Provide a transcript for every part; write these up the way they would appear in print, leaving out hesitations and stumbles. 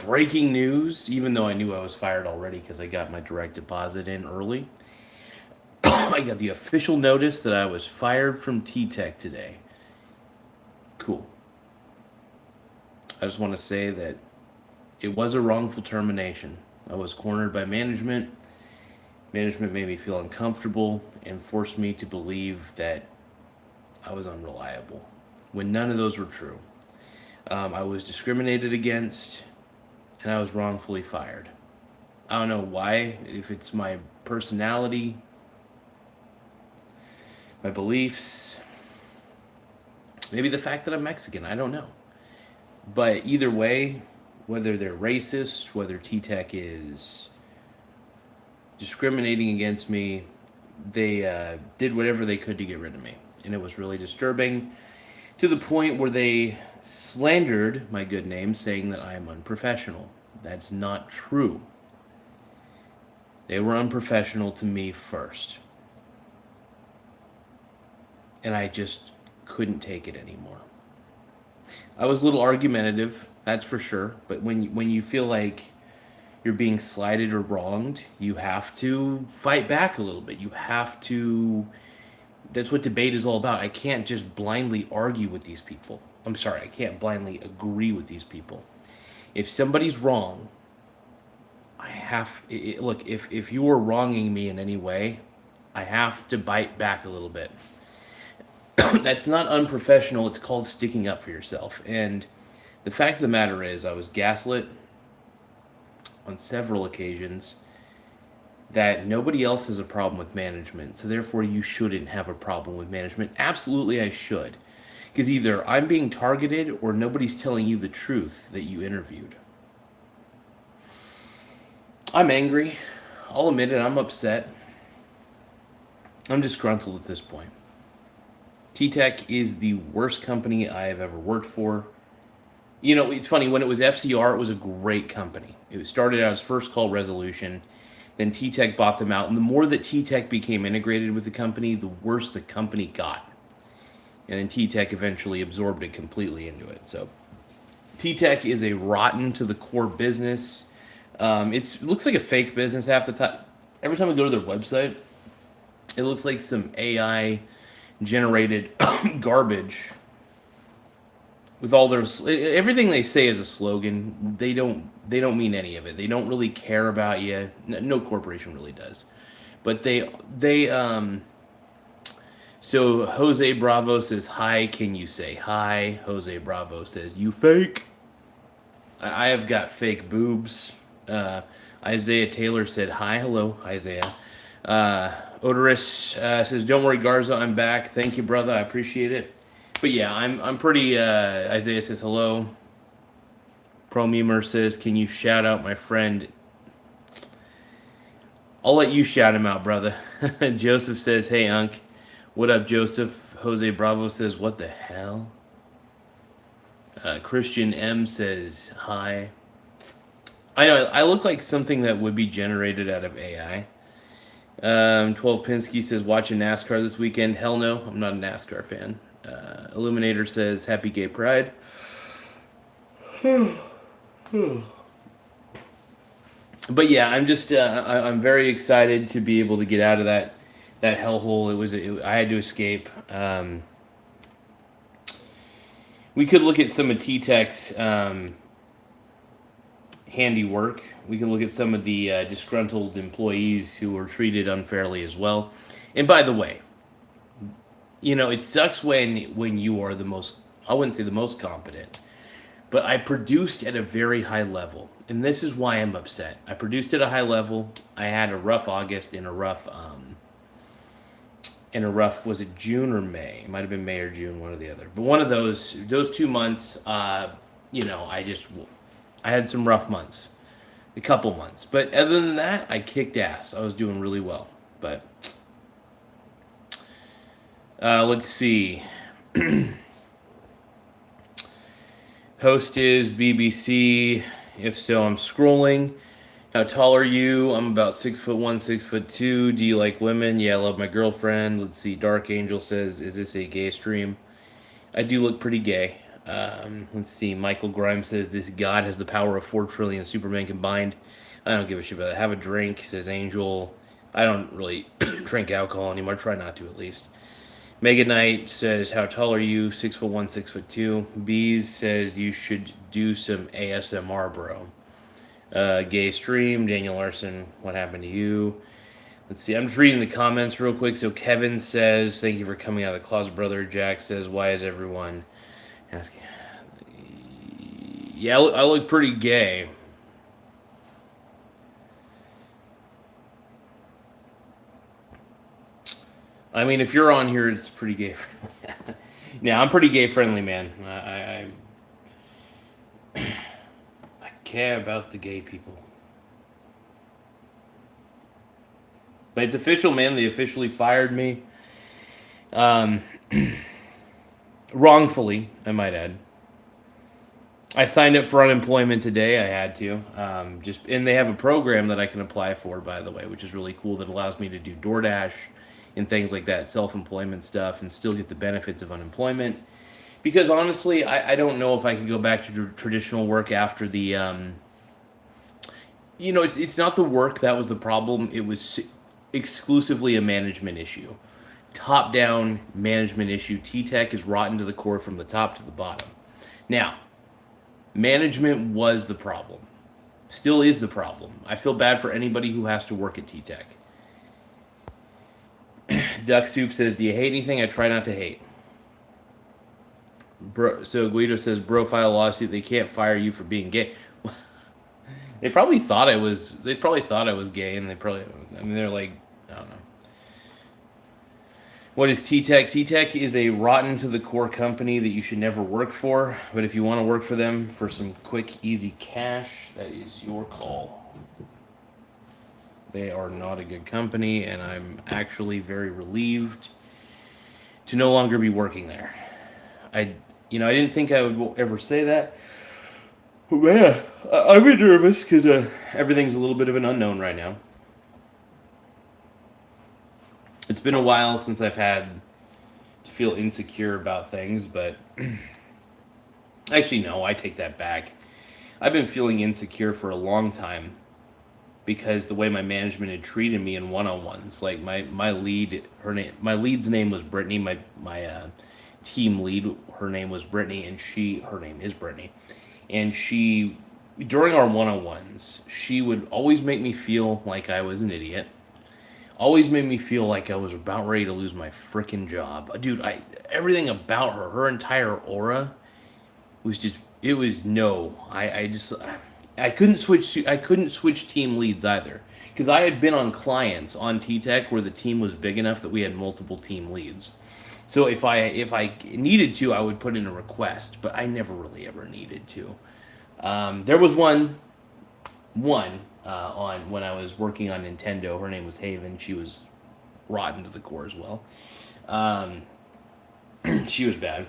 Breaking news, even though I knew I was fired already because I got my direct deposit in early. I got the official notice that I was fired from TTEC today. Cool. I just want to say that it was a wrongful termination. I was cornered by management. Management made me feel uncomfortable and forced me to believe that I was unreliable when none of those were true. I was discriminated against and I was wrongfully fired. I don't know why, if it's my personality, my beliefs, maybe the fact that I'm Mexican, I don't know. But either way, whether they're racist, whether TTEC is discriminating against me, they did whatever they could to get rid of me. And it was really disturbing to the point where they slandered my good name, saying that I am unprofessional. That's not true. They were unprofessional to me first. And I just couldn't take it anymore. I was a little argumentative, that's for sure. But when you feel like you're being slighted or wronged, you have to fight back a little bit. You have to. That's what debate is all about. I can't just blindly argue with these people. I'm sorry, I can't blindly agree with these people. If somebody's wrong, look, if you are wronging me in any way, I have to bite back a little bit. That's not unprofessional. It's called sticking up for yourself. And the fact of the matter is, I was gaslit on several occasions that nobody else has a problem with management, so therefore you shouldn't have a problem with management. Absolutely, I should. Because either I'm being targeted or nobody's telling you the truth that you interviewed. I'm angry. I'll admit it, I'm upset. I'm disgruntled at this point. TTEC is the worst company I have ever worked for. You know, it's funny, when it was FCR, it was a great company. It started out as First Call Resolution, then TTEC bought them out, and the more that TTEC became integrated with the company, the worse the company got. And then TTEC eventually absorbed it completely into it. So TTEC is a rotten to the core business. It looks like a fake business half the time. Every time I go to their website, it looks like some AI generated garbage with all their everything they say is a slogan. They don't mean any of it. They don't really care about you. No corporation really does. But so Jose Bravo says hi, can you say hi? Jose Bravo says you fake. I have got fake boobs. Isaiah Taylor said hi. Hello, Isaiah. Odorous says, don't worry, Garza, I'm back. Thank you, brother. I appreciate it. But yeah, I'm pretty. Isaiah says hello. Promemer says, can you shout out my friend? I'll let you shout him out, brother. Joseph says, hey, Unc. What up, Joseph? Jose Bravo says, what the hell? Christian M says, hi. I know, I look like something that would be generated out of AI. 12 Pinsky says, watching NASCAR this weekend. Hell no, I'm not a NASCAR fan. Illuminator says, happy gay pride. But yeah, I'm just, I'm very excited to be able to get out of that hellhole. I had to escape. We could look at some of TTEC's handiwork. We can look at some of the disgruntled employees who were treated unfairly as well. And by the way, you know, it sucks when you are the most, I wouldn't say the most competent, but I produced at a very high level. And this is why I'm upset. I produced at a high level. I had a rough August and a rough, was it June or May? It might have been May or June, one or the other. But one of those 2 months, you know, I had some rough months. A couple months. But other than that, I kicked ass. I was doing really well. But let's see. Host is BBC. If so, I'm scrolling. How tall are you? I'm about 6'1", 6'2". Do you like women? Yeah, I love my girlfriend. Let's see. Dark Angel says, is this a gay stream? I do look pretty gay. Let's see. Michael Grimes says this god has the power of 4 trillion Superman combined. I don't give a shit about that. Have a drink, says Angel. I don't really drink alcohol anymore. Try not to, at least. Mega Knight says, how tall are you? 6'1", 6'2". Bees says you should do some ASMR, bro. Gay stream. Daniel Larson, what happened to you? Let's see. I'm just reading the comments real quick. So Kevin says, thank you for coming out of the closet, brother. Jack says, why is everyone asking? Yeah, I look pretty gay. I mean, if you're on here, it's pretty gay. Yeah, I'm pretty gay friendly, man. I care about the gay people. But it's official, man. They officially fired me. Wrongfully, I might add. I signed up for unemployment today. I had to. And they have a program that I can apply for, by the way, which is really cool. That allows me to do DoorDash and things like that, self-employment stuff, and still get the benefits of unemployment. Because honestly, I don't know if I could go back to traditional work after the. It's not the work that was the problem. It was exclusively a management issue. Top-down management issue. TTEC is rotten to the core from the top to the bottom. Now, management was the problem. Still is the problem. I feel bad for anybody who has to work at TTEC. Duck Soup says, do you hate anything? I try not to hate. So Guido says, bro, file a lawsuit. They can't fire you for being gay. They probably thought I was gay, and they're like, I don't know. What is TTEC? TTEC is a rotten to the core company that you should never work for. But if you want to work for them for some quick, easy cash, that is your call. They are not a good company, and I'm actually very relieved to no longer be working there. I didn't think I would ever say that. But man, I'm a bit nervous because everything's a little bit of an unknown right now. It's been a while since I've had to feel insecure about things, but actually, no, I take that back. I've been feeling insecure for a long time because the way my management had treated me in one-on-ones. Like my lead's name was Brittany. My team lead, her name was Brittany, and her name is Brittany. And she, during our one-on-ones, she would always make me feel like I was an idiot. Always made me feel like I was about ready to lose my freaking job. Dude, everything about her entire aura was just, it was no. I couldn't switch team leads either. Because I had been on clients on TTEC where the team was big enough that we had multiple team leads. So if I needed to, I would put in a request, but I never really ever needed to. There was one on when I was working on Nintendo. Her name was Haven. She was rotten to the core as well. She was bad.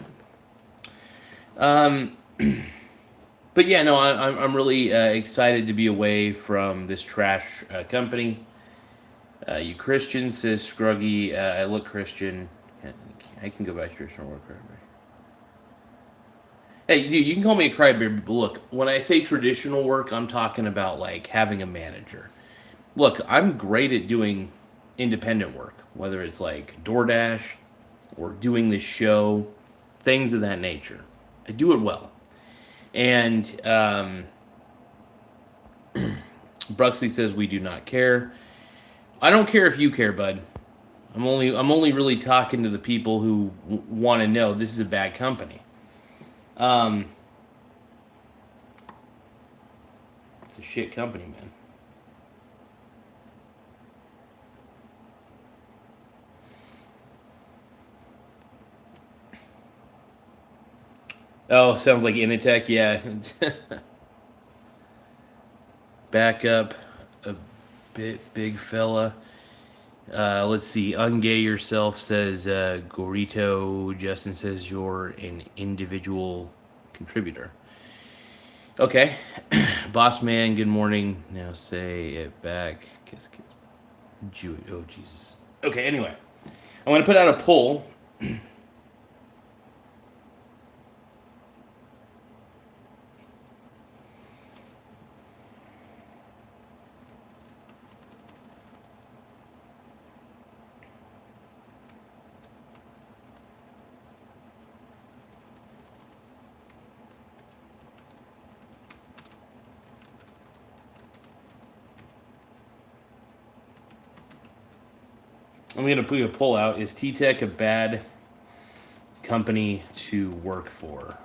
But yeah, no, I'm really excited to be away from this trash company. You Christian, says Scruggy. I look Christian. I can go back to traditional work. Hey, dude, you can call me a crybaby, but look, when I say traditional work, I'm talking about like having a manager. Look, I'm great at doing independent work, whether it's like DoorDash or doing this show, things of that nature. I do it well. And Bruxley says we do not care. I don't care if you care, bud. I'm only really talking to the people who want to know this is a bad company. It's a shit company, man. Oh, sounds like Initech, yeah. Back up a bit, big fella. Let's see. Ungay yourself, says Gorito. Justin says you're an individual contributor. Okay. Boss man, good morning. Now say it back. Kiss, kiss. Oh, Jesus. Okay, anyway. I'm going to put out a poll. I'm going to put a poll out. Is TTEC a bad company to work for?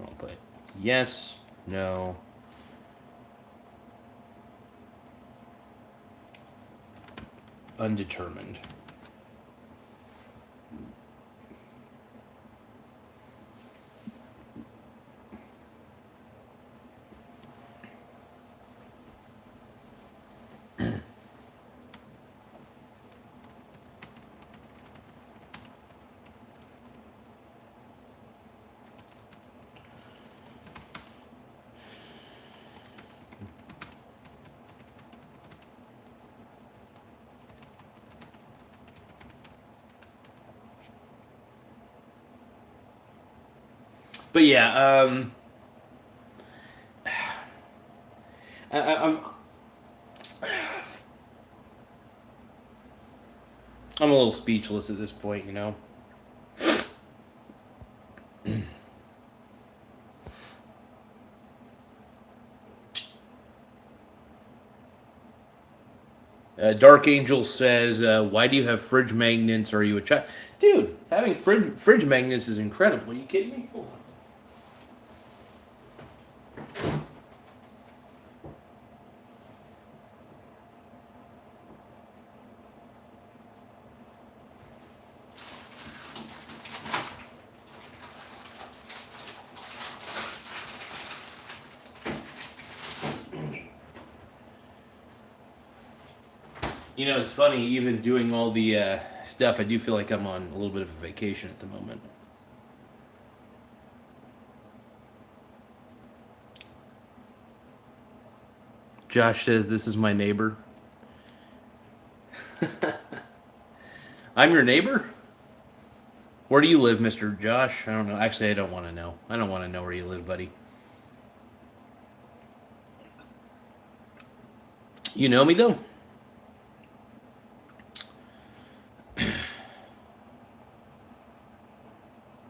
I'll put yes, no, undetermined. But yeah, I'm I'm a little speechless at this point, you know. Dark Angel says, "Why do you have fridge magnets? Are you a child, dude? Having fridge magnets is incredible. Are you kidding me? Hold on. You know, it's funny. Even doing all the stuff, I do feel like I'm on a little bit of a vacation at the moment." Josh says, "This is my neighbor." I'm your neighbor? Where do you live, Mr. Josh? I don't know. Actually, I don't want to know. I don't want to know where you live, buddy. You know me, though?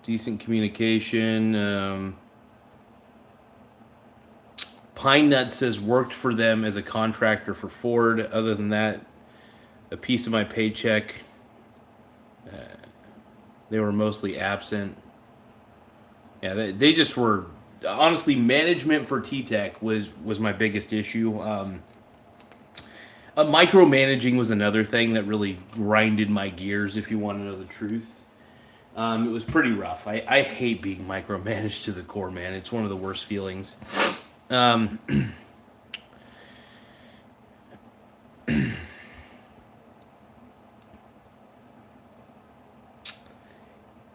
Decent communication. Pine Nut says, "Worked for them as a contractor for Ford. Other than that, a piece of my paycheck. Uh, they were mostly absent." Yeah, they just were. Honestly, management for TTEC was my biggest issue. Micromanaging was another thing that really grinded my gears, if you want to know the truth. It was pretty rough. I hate being micromanaged to the core, man. It's one of the worst feelings.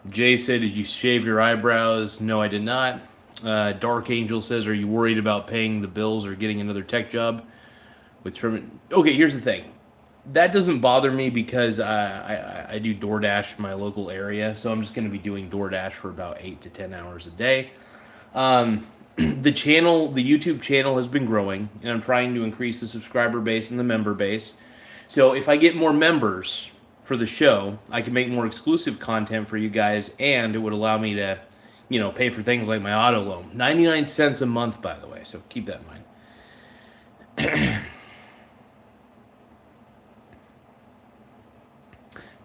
Jay said, "Did you shave your eyebrows?" No, I did not. Dark Angel says, "Are you worried about paying the bills or getting another tech job with Termin?" Okay, here's the thing. That doesn't bother me because I do DoorDash in my local area, so I'm just going to be doing DoorDash for about 8 to 10 hours a day. The YouTube channel has been growing, and I'm trying to increase the subscriber base and the member base. So if I get more members for the show, I can make more exclusive content for you guys, and it would allow me to, pay for things like my auto loan. 99 cents a month, by the way, so keep that in mind.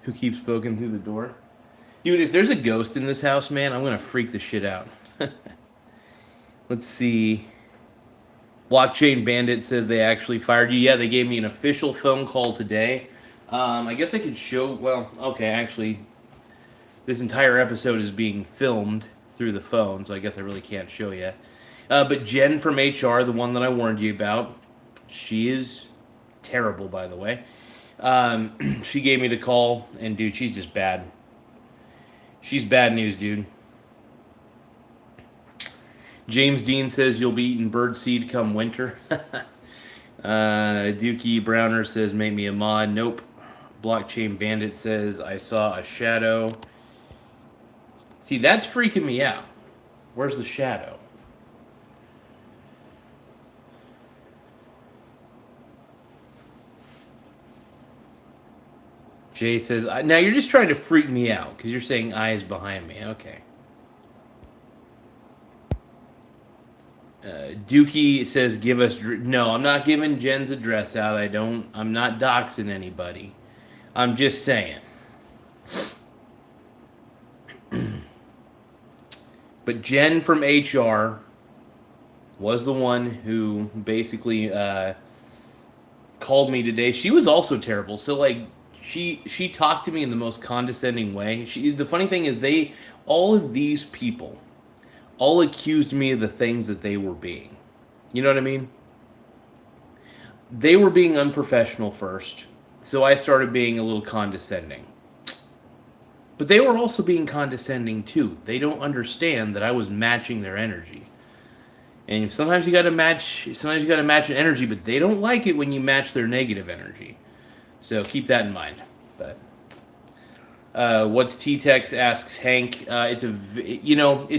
Who keeps poking through the door? Dude, if there's a ghost in this house, man, I'm going to freak the shit out. Let's see. Blockchain Bandit says they actually fired you. Yeah, they gave me an official phone call today. I guess I could show... Well, okay, actually, this entire episode is being filmed through the phone, so I guess I really can't show you. But Jen from HR, the one that I warned you about, she is terrible, by the way. She gave me the call, and dude, she's just bad. She's bad news, dude. James Dean says you'll be eating birdseed come winter. Dookie Browner says make me a mod. Nope. Blockchain Bandit says I saw a shadow. See, that's freaking me out. Where's the shadow? Jay says, now you're just trying to freak me out because you're saying eyes behind me. Okay. Dookie says, give us... No, I'm not giving Jen's address out. I'm not doxing anybody. I'm just saying. But Jen from HR was the one who basically called me today. She was also terrible. So like she talked to me in the most condescending way. The funny thing is all of these people all accused me of the things that they were being. You know what I mean? They were being unprofessional first. So I started being a little condescending. But they were also being condescending too. They don't understand that I was matching their energy. And sometimes you got to match. Sometimes you got to match an energy, but they don't like it when you match their negative energy. So keep that in mind. But what's T-Tex asks Hank. It's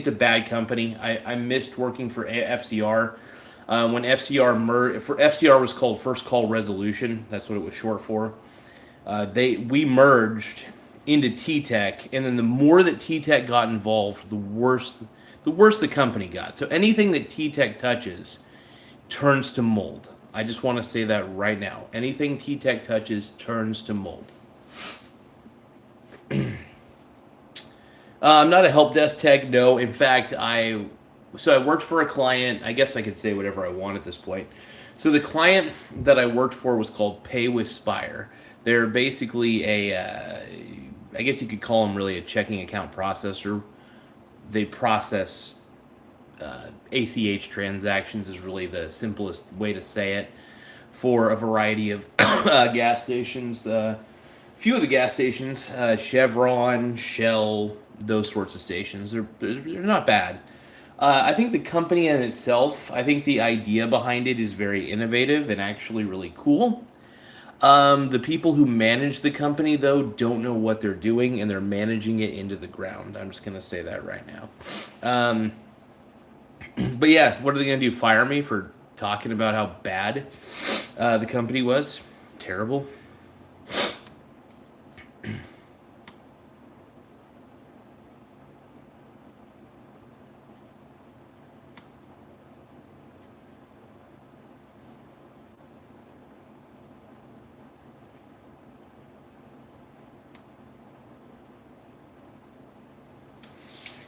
a bad company. I missed working for FCR. When FCR was called First Call Resolution. That's what it was short for. We merged into T-Tech, and then the more that T-Tech got involved, the worse the company got. So anything that T-Tech touches turns to mold. I just want to say that right now. Anything T-Tech touches turns to mold. I'm not a help desk tech, no. In fact, I worked for a client. I guess I could say whatever I want at this point. So the client that I worked for was called Pay with Spire. They're basically I guess you could call them really a checking account processor. They process ACH transactions is really the simplest way to say it for a variety of gas stations. Few of the gas stations, Chevron, Shell, those sorts of stations, they're not bad. I think the company in itself, I think the idea behind it is very innovative and actually really cool. The people who manage the company, though, don't know what they're doing, and they're managing it into the ground. I'm just going to say that right now. But yeah, what are they going to do? Fire me for talking about how bad the company was? Terrible.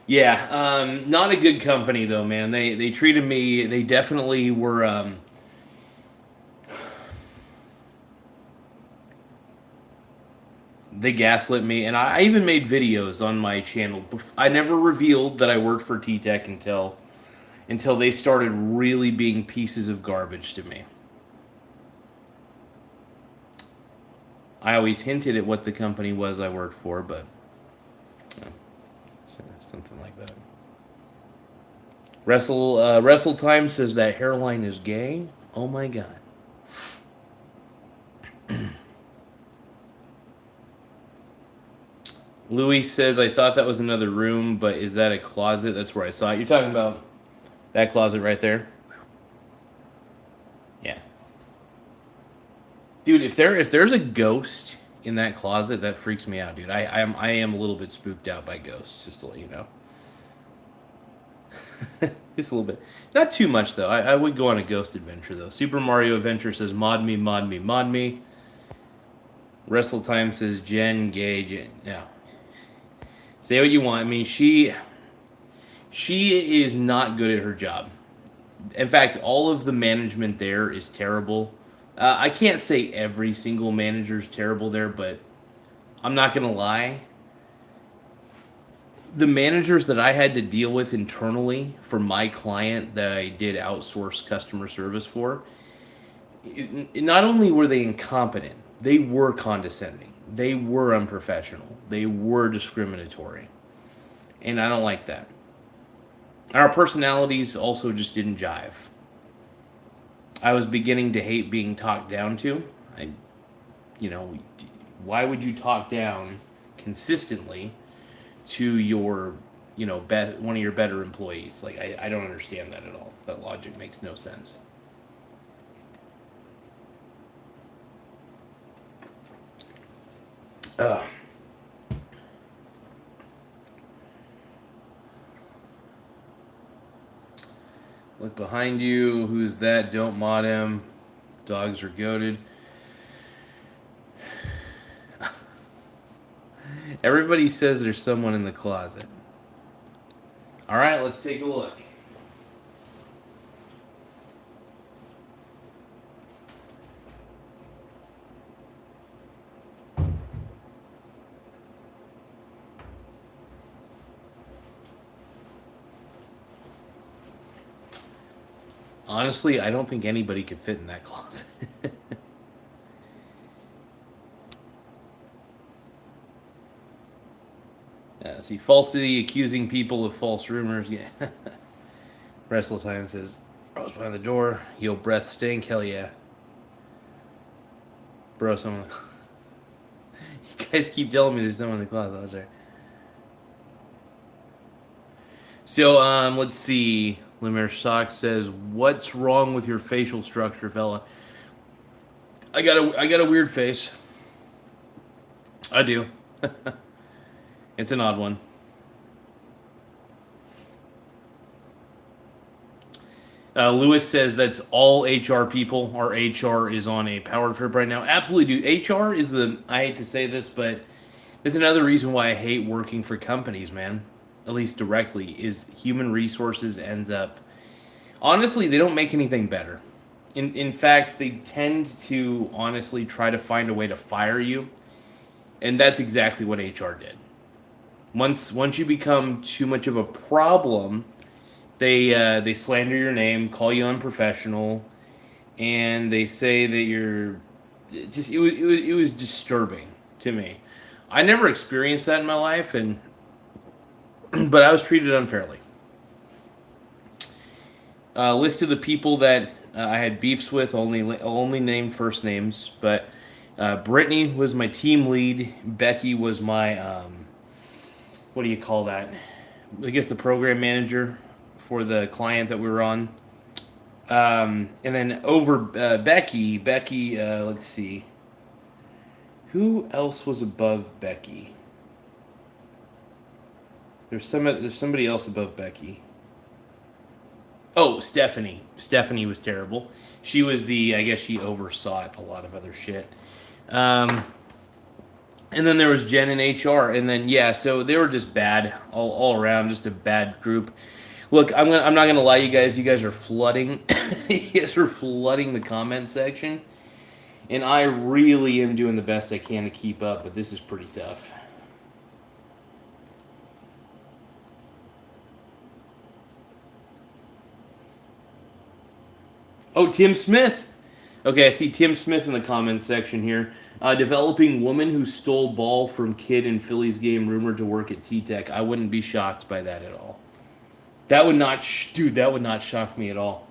Yeah, not a good company though, man. They treated me. They definitely were. They gaslit me, and I even made videos on my channel. I never revealed that I worked for T-Tech until they started really being pieces of garbage to me. I always hinted at what the company was I worked for, but something like that. Wrestle Time says that hairline is gay. Oh my god. Louis says, I thought that was another room, but is that a closet? That's where I saw it. You're talking about that closet right there? Yeah. Dude, if there's a ghost in that closet, that freaks me out, dude. I am a little bit spooked out by ghosts, just to let you know. Just a little bit. Not too much, though. I would go on a ghost adventure, though. Super Mario Adventure says, mod me, mod me, mod me. Wrestle Time says, Jen, gay, Jen. Yeah. Say what you want. I mean, she is not good at her job. In fact, all of the management there is terrible. I can't say every single manager is terrible there, but I'm not going to lie. The managers that I had to deal with internally for my client that I did outsource customer service for, not only were they incompetent, they were condescending. They were unprofessional. They were discriminatory. And I don't like that. Our personalities also just didn't jive. I was beginning to hate being talked down to. Why would you talk down consistently to your, one of your better employees? Like, I don't understand that at all. That logic makes no sense. Look behind you. Who's that? Don't mod him. Dogs are goated. Everybody says there's someone in the closet. All right, let's take a look. Honestly, I don't think anybody could fit in that closet. See, falsity, accusing people of false rumors. Yeah. Restless Time says, I was behind the door. Yo, breath stink. Hell yeah. Bro, someone. You guys keep telling me there's someone in the closet. I was there. So, let's see. Lumiere Sock says, "What's wrong with your facial structure, fella?" I got a weird face. I do. It's an odd one. Lewis says that's all HR people. Our HR is on a power trip right now. Absolutely, dude. HR is I hate to say this, but it's another reason why I hate working for companies, man. At least directly, is human resources ends up. Honestly, they don't make anything better. In fact, they tend to honestly try to find a way to fire you, and that's exactly what HR did. Once you become too much of a problem, they slander your name, call you unprofessional, and they say that you're just it was disturbing to me. I never experienced that in my life, and but I was treated unfairly. List of the people that I had beefs with, only named first names, but Brittany was my team lead. Becky was my what do you call that? I guess the program manager for the client that we were on. And then over Becky, let's see, who else was above Becky? There's somebody else above Becky. Oh, Stephanie. Stephanie was terrible. She was I guess she oversaw a lot of other shit. And then there was Jen in HR, and then yeah, so they were just bad all around, just a bad group. Look, I'm not gonna lie, you guys. You guys are flooding. You guys are flooding the comment section, and I really am doing the best I can to keep up, but this is pretty tough. Oh, Tim Smith. Okay, I see Tim Smith in the comments section here. Developing woman who stole ball from kid in Phillies game, rumored to work at TTEC. I wouldn't be shocked by that at all. That would not, dude. That would not shock me at all.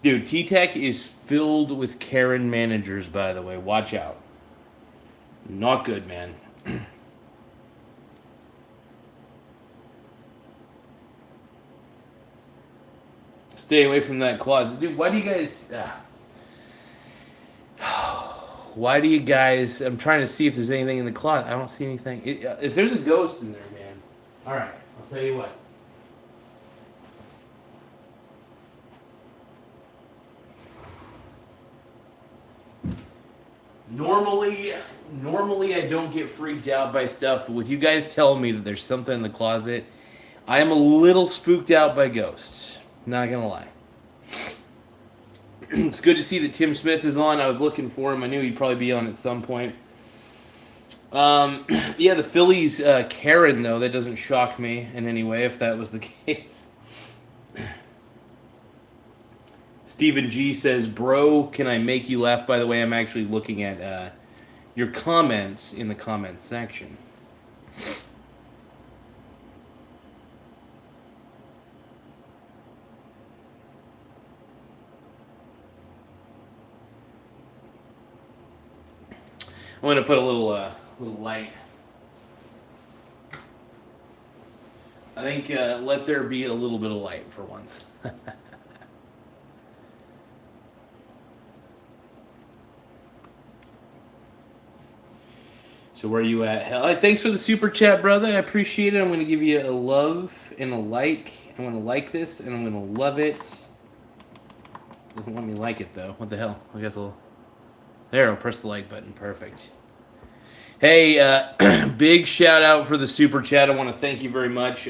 Dude, TTEC is filled with Karen managers. By the way, watch out. Not good, man. Stay away from that closet, dude. Why do you guys? Why do you guys? I'm trying to see if there's anything in the closet. I don't see anything. If there's a ghost in there, man. All right, I'll tell you what. Normally I don't get freaked out by stuff, but with you guys telling me that there's something in the closet, I am a little spooked out by ghosts. Not gonna lie. It's good to see that Tim Smith is on. I was looking for him. I knew he'd probably be on at some point. Yeah, the Phillies, Karen, though, that doesn't shock me in any way if that was the case. Stephen G says, "Bro, can I make you laugh?" By the way, I'm actually looking at your comments in the comments section. I'm going to put a little light. I think let there be a little bit of light for once. So where are you at? Thanks for the super chat, brother. I appreciate it. I'm going to give you a love and a like. I'm going to like this, and I'm going to love it. Doesn't let me like it, though. What the hell? I guess I'll... There, I'll press the like button. Perfect. Hey, big shout out for the super chat. I want to thank you very much.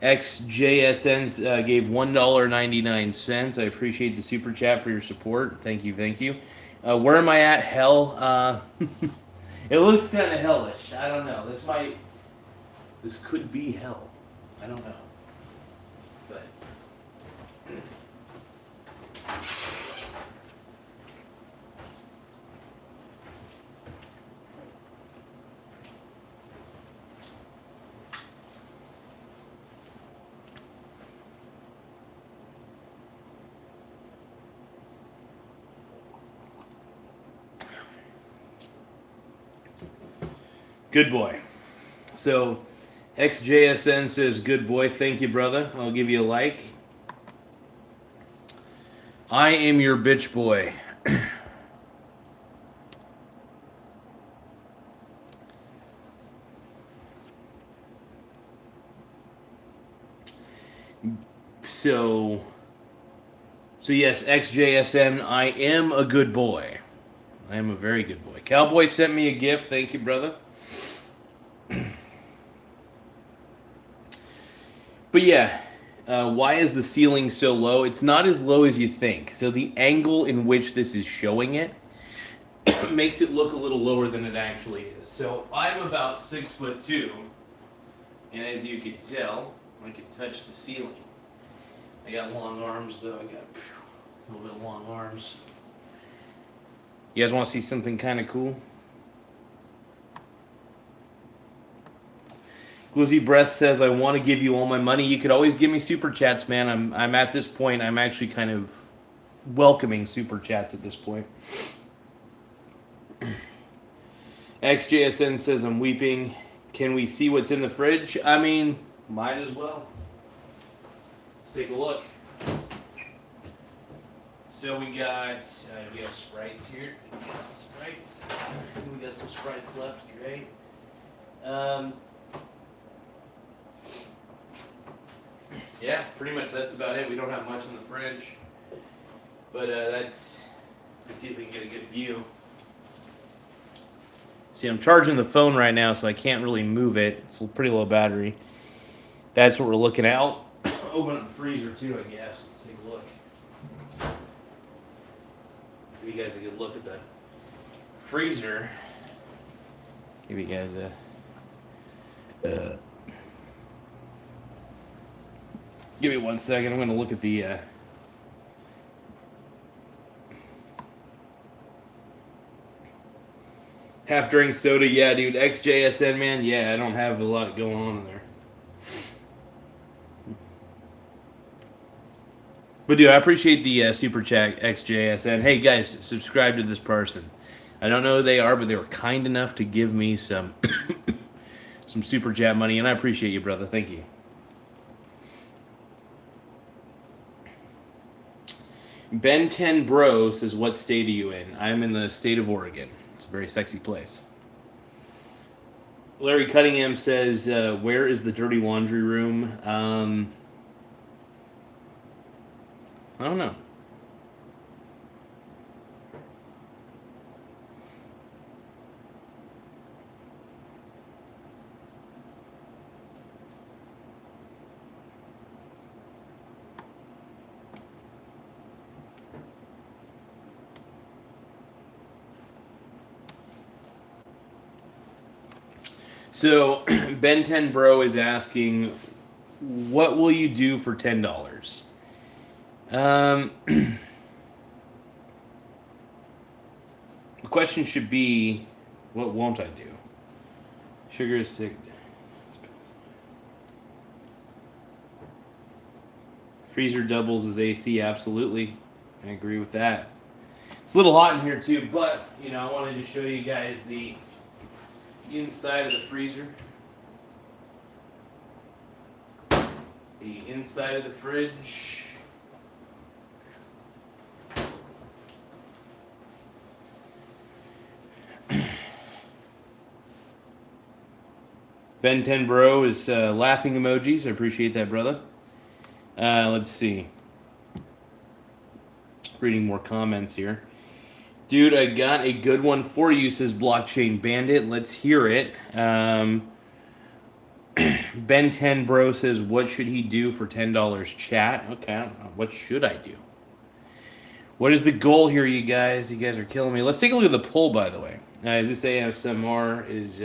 XJSN gave $1.99. I appreciate the super chat for your support. Thank you, thank you. Where am I at? Hell. It looks kind of hellish. I don't know. This could be hell. I don't know. But good boy. So XJSN says, good boy. Thank you, brother. I'll give you a like. I am your bitch boy. So yes, XJSN, I am a good boy. I am a very good boy. Cowboy sent me a gift. Thank you, brother. But yeah, why is the ceiling so low? It's not as low as you think. So the angle in which this is showing it makes it look a little lower than it actually is. So I'm about 6'2", and as you can tell, I can touch the ceiling. I got long arms though. I got a little bit of long arms. You guys want to see something kind of cool? Glizzy Breath says, I want to give you all my money. You could always give me super chats, man. I'm at this point, I'm actually kind of welcoming super chats at this point. XJSN says, I'm weeping. Can we see what's in the fridge? I mean, might as well. Let's take a look. So we got Sprites here. We got some Sprites. We got some Sprites left. Great. Yeah, pretty much that's about it. We don't have much in the fridge. But let's see if we can get a good view. See, I'm charging the phone right now, so I can't really move it. It's a pretty low battery. That's what we're looking at. I'll open up the freezer too, I guess. Let's take a look. Give you guys a good look at the freezer. Give you guys a... Give me 1 second. I'm going to look at the... half drink soda. Yeah, dude. XJSN, man. Yeah, I don't have a lot going on in there. But, dude, I appreciate the super chat, XJSN. Hey, guys, subscribe to this person. I don't know who they are, but they were kind enough to give me some some super chat money, and I appreciate you, brother. Thank you. Ben 10 Bro says, what state are you in? I'm in the state of Oregon. It's a very sexy place. Larry Cunningham says, where is the dirty laundry room? I don't know. So, Ben 10 Bro is asking, what will you do for $10? The question should be, what won't I do? Sugar is sick. Freezer doubles as AC, absolutely. I agree with that. It's a little hot in here too, but, you know, I wanted to show you guys the inside of the freezer. The inside of the fridge. Ben 10 Bro is laughing emojis. I appreciate that, brother. Let's see. Reading more comments here. Dude, I got a good one for you, says Blockchain Bandit. Let's hear it. Ben 10 Bro says, what should he do for $10 chat? Okay, I don't know. What should I do? What is the goal here, you guys? You guys are killing me. Let's take a look at the poll, by the way. Is this ASMR? Is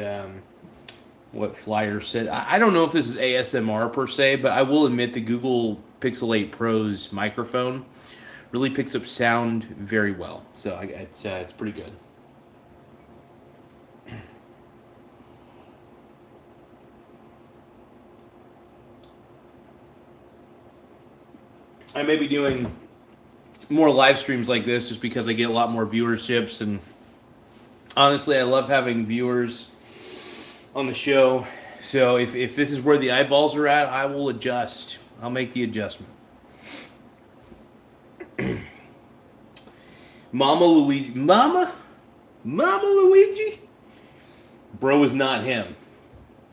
what Flyer said? I don't know if this is ASMR per se, but I will admit the Google Pixel 8 Pro's microphone really picks up sound very well. So it's pretty good. I may be doing more live streams like this just because I get a lot more viewerships, and honestly I love having viewers on the show. So if this is where the eyeballs are at, I will adjust. I'll make the adjustment. Mama Luigi? Bro is not him.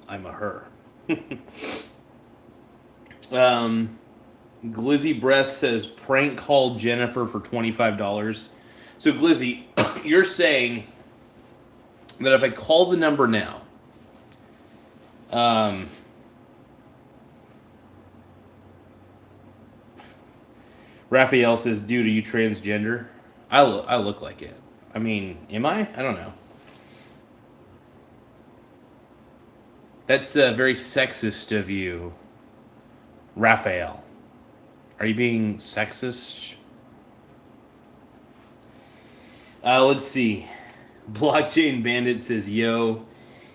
I'm a her. Glizzy Breath says prank call Jennifer for $25. So Glizzy, you're saying that if I call the number now, Raphael says, dude, are you transgender? I look like it. I mean, am I? I don't know. That's very sexist of you, Raphael. Are you being sexist? Let's see. Blockchain Bandit says, yo.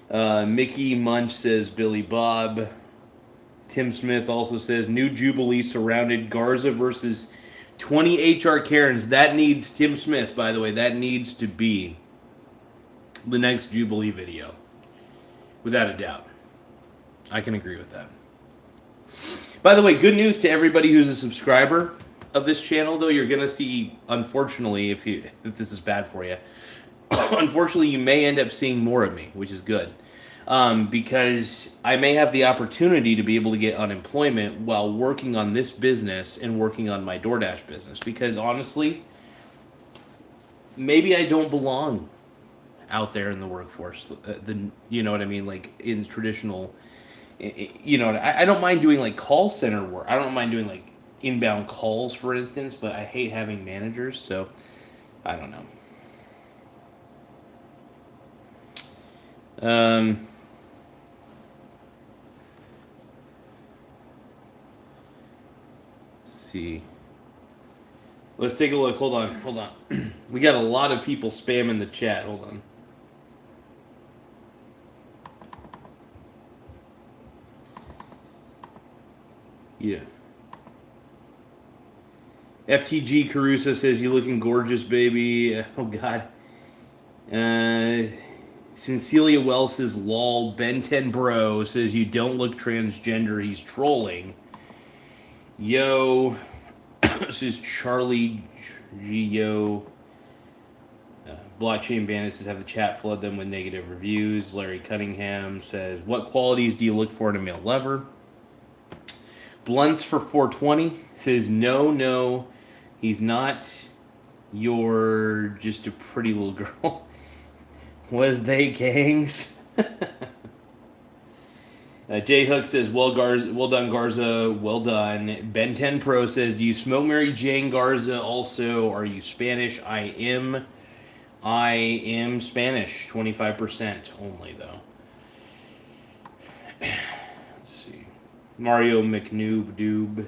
Mickey Munch says, Billy Bob. Tim Smith also says, new Jubilee surrounded Garza versus 20 HR Karens. That needs, Tim Smith, by the way, that needs to be the next Jubilee video. Without a doubt. I can agree with that. By the way, good news to everybody who's a subscriber of this channel, though. You're going to see, unfortunately, if this is bad for you, unfortunately, you may end up seeing more of me, which is good. Because I may have the opportunity to be able to get unemployment while working on this business and working on my DoorDash business. Because honestly, maybe I don't belong out there in the workforce. You know what I mean? Like in traditional, you know, I don't mind doing like call center work. I don't mind doing like inbound calls, for instance, but I hate having managers. So I don't know. See. Let's take a look. Hold on. We got a lot of people spamming the chat. Hold on. Yeah. FTG Caruso says, you looking gorgeous, baby. Oh, God. Cecilia Wells says, lol. Ben 10 Bro says, you don't look transgender. He's trolling. Yo. This is Charlie G-Yo. Blockchain Bandit says, have the chat flood them with negative reviews. Larry Cunningham says, what qualities do you look for in a male lover? Blunts for 420 says, no, he's not. You're just a pretty little girl. Was they gangs? J Hook says, well done, Garza. Well done. Ben 10 Pro says, do you smoke Mary Jane, Garza? Also, are you Spanish? I am Spanish. 25% only, though. Let's see. Mario McNoob.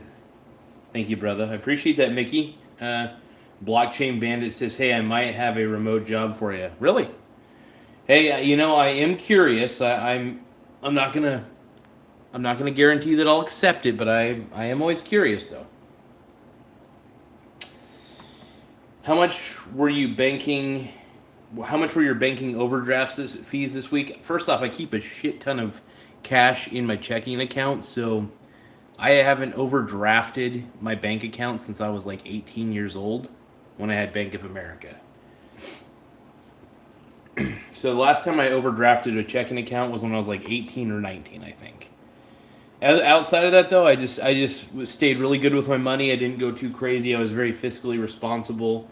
Thank you, brother. I appreciate that, Mickey. Blockchain Bandit says, hey, I might have a remote job for you. Really? Hey, you know, I am curious. I'm not gonna guarantee that I'll accept it, but I am always curious, though. How much were your banking overdrafts fees this week? First off, I keep a shit ton of cash in my checking account, so I haven't overdrafted my bank account since I was like 18 years old when I had Bank of America. So the last time I overdrafted a checking account was when I was like 18 or 19, I think. Outside of that, though, I just stayed really good with my money. I didn't go too crazy. I was very fiscally responsible.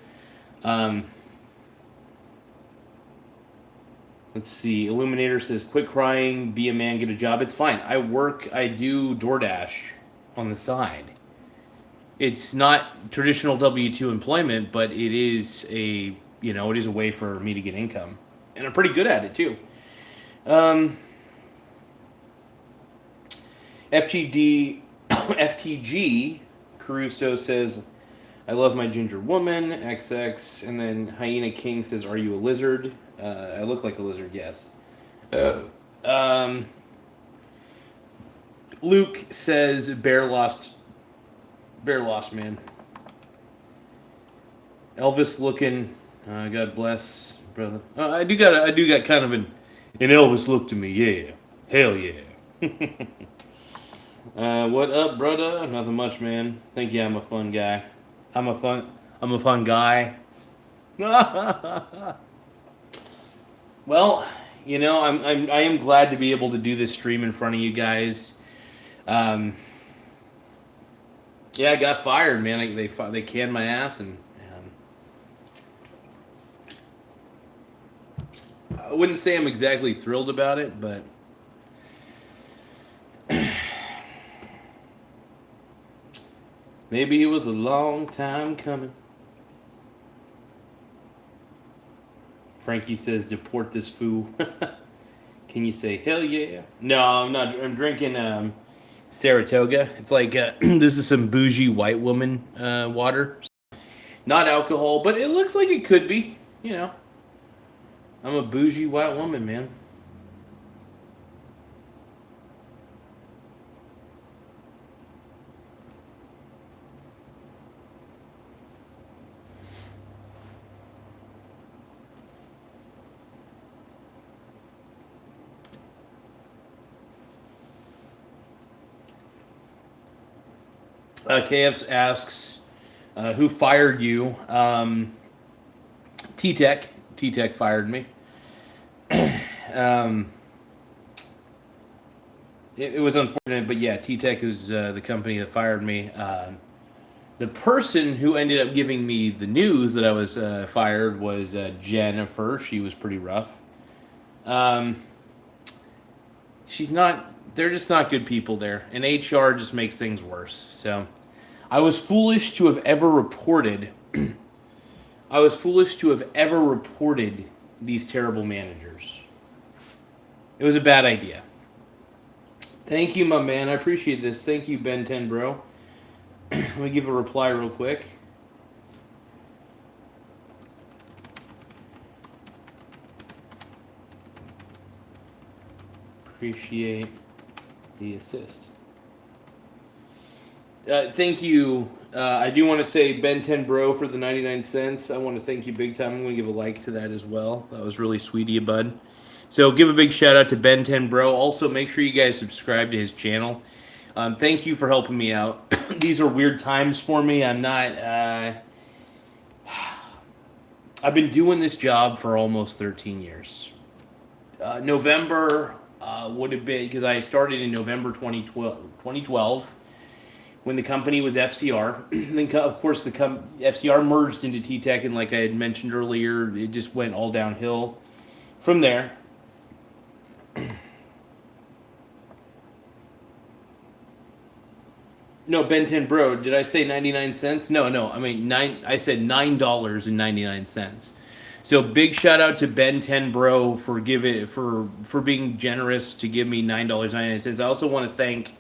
Let's see. Illuminator says, quit crying, be a man, get a job. It's fine. I do DoorDash on the side. It's not traditional W-2 employment, but it is it is a way for me to get income. And I'm pretty good at it, too. FTG Caruso says, I love my ginger woman, XX. And then Hyena King says, are you a lizard? I look like a lizard, yes. Luke says, bear lost, man. Elvis looking, God bless, brother. I do got kind of an Elvis look to me, yeah. Hell yeah. What up, brother? Nothing much, man. Think I'm a fun guy. I'm a fun guy. Well, I am glad to be able to do this stream in front of you guys. Yeah, I got fired, man. They canned my ass, and I wouldn't say I'm exactly thrilled about it, but maybe it was a long time coming. Frankie says, deport this fool. Can you say, hell yeah? No, I'm not. I'm drinking Saratoga. It's like, this is some bougie white woman water. Not alcohol, but it looks like it could be, I'm a bougie white woman, man. KF asks, who fired you? TTEC. TTEC fired me. It was unfortunate, but yeah, TTEC is the company that fired me. The person who ended up giving me the news that I was fired was Jennifer. She was pretty rough. They're just not good people there, and HR just makes things worse. So I was foolish to have ever reported these terrible managers. It was a bad idea. Thank you, my man. I appreciate this. Thank you, Ben 10 Bro. Let me give a reply real quick. Appreciate the assist. Thank you. I do want to say Ben 10 Bro for the 99 cents. I want to thank you big time. I'm going to give a like to that as well. That was really sweet of you, bud. So give a big shout out to Ben 10 Bro. Also, make sure you guys subscribe to his channel. Thank you for helping me out. These are weird times for me. I'm not... I've been doing this job for almost 13 years. November would have been... Because I started in November 2012 when the company was FCR. Then, of course, the FCR merged into TTEC, and like I had mentioned earlier, it just went all downhill from there. No, Ben 10 Bro, did I say 99 cents? No, I mean, I said $9.99. So big shout out to Ben 10 Bro for being generous to give me $9.99. I also want to thank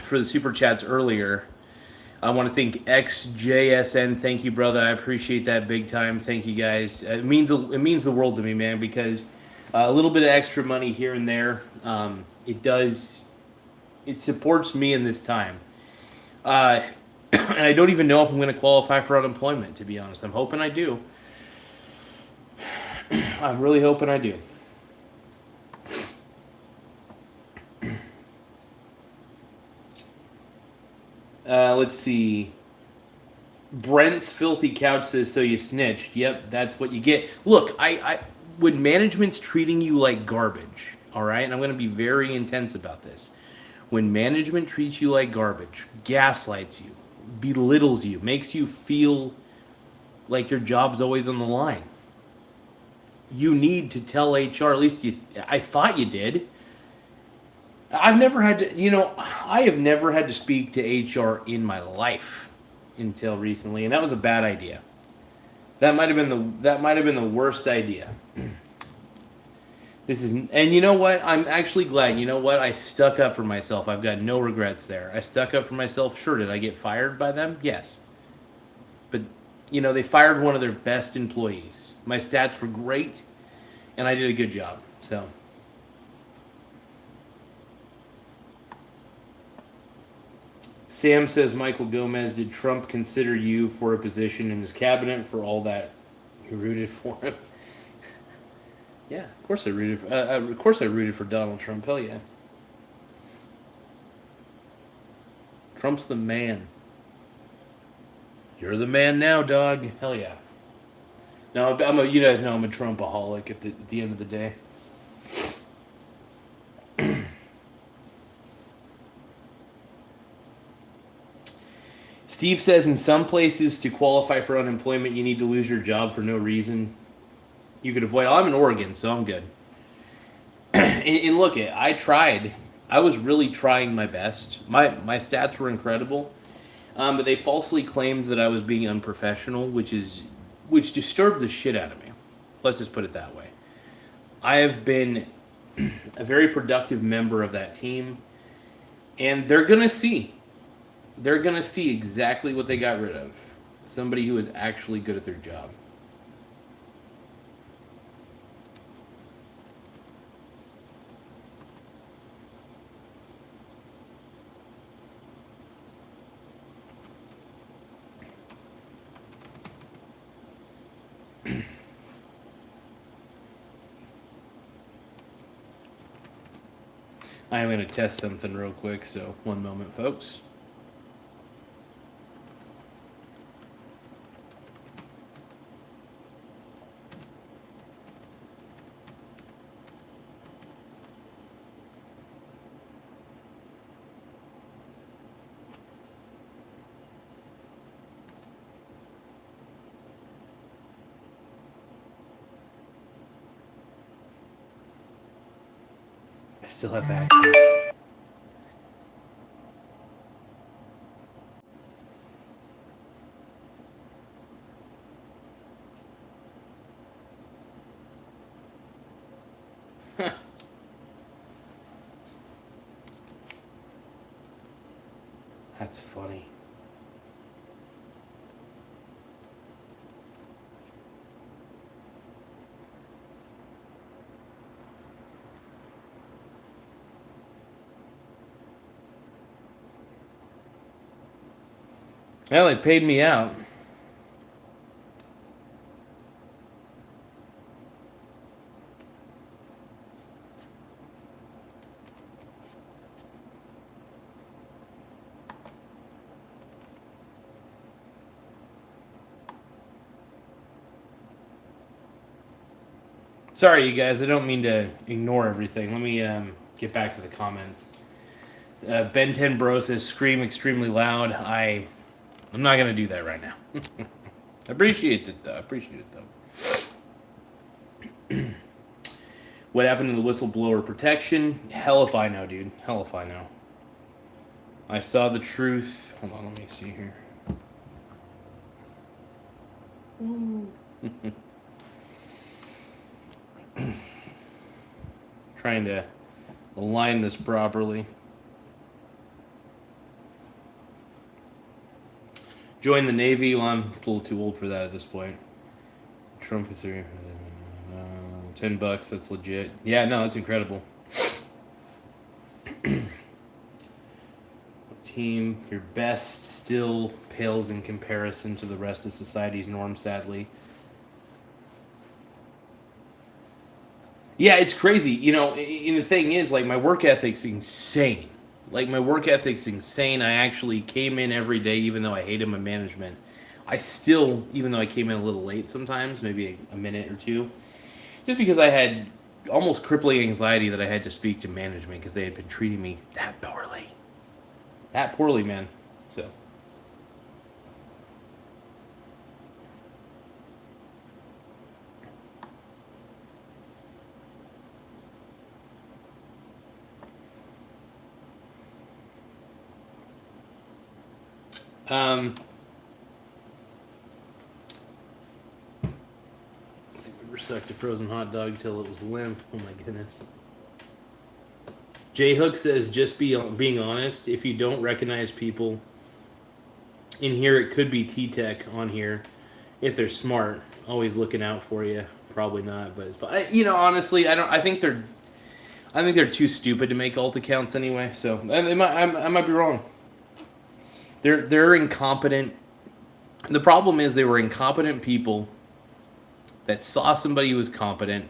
for the super chats earlier. I want to thank XJSN. Thank you, brother. I appreciate that big time. Thank you, guys. It means the world to me, man, because a little bit of extra money here and there, it supports me in this time. And I don't even know if I'm going to qualify for unemployment, to be honest. I'm hoping I do. I'm really hoping I do. Let's see. Brent's filthy couch says, so you snitched. Yep, that's what you get. Look, when management's treating you like garbage, all right? And I'm going to be very intense about this. When management treats you like garbage, gaslights you, belittles you, makes you feel like your job's always on the line, you need to tell HR. At least I thought you did. I've never had to, I have never had to speak to HR in my life until recently, and that was a bad idea. That might have been the worst idea. And you know what? I'm actually glad. You know what? I stuck up for myself. I've got no regrets there. I stuck up for myself. Sure, did I get fired by them? Yes. But, they fired one of their best employees. My stats were great, and I did a good job. So, Sam says, Michael Gomez, did Trump consider you for a position in his cabinet for all that you rooted for him? Yeah, of course I rooted. Of course I rooted for Donald Trump. Hell yeah, Trump's the man. You're the man now, dog. Hell yeah. No, you guys know I'm a Trumpaholic at the end of the day. Steve says in some places to qualify for unemployment, you need to lose your job for no reason. You could avoid. I'm in Oregon, so I'm good. and look, I tried. I was really trying my best. My stats were incredible, but they falsely claimed that I was being unprofessional, which disturbed the shit out of me. Let's just put it that way. I have been a very productive member of that team, and they're gonna see. They're gonna see exactly what they got rid of. Somebody who is actually good at their job. I am going to test something real quick, so one moment, folks. I still have access. That's funny. Well, they paid me out. Sorry, you guys. I don't mean to ignore everything. Let me get back to the comments. Ben 10 Bro says, scream extremely loud. I'm not going to do that right now. I appreciate it, though. What happened to the whistleblower protection? Hell if I know, dude. Hell if I know. I saw the truth. Hold on, let me see here. Trying to align this properly. Join the Navy. Well, I'm a little too old for that at this point. Trump is here. $10. That's legit. Yeah, no, that's incredible. Team, your best still pales in comparison to the rest of society's norm, sadly. Yeah, it's crazy. And the thing is, like, my work ethic's insane. I actually came in every day, even though I hated my management. I still, even though I came in a little late sometimes, maybe a minute or two, just because I had almost crippling anxiety that I had to speak to management because they had been treating me that poorly. That poorly, man. So. Um, let's see, we sucked a frozen hot dog till it was limp. Oh my goodness. J Hook says, just being honest. If you don't recognize people in here, it could be TTEC on here. If they're smart, always looking out for you. Probably not, but honestly, I don't. I think they're too stupid to make alt accounts anyway. So I might be wrong. They're incompetent. The problem is they were incompetent people that saw somebody who was competent,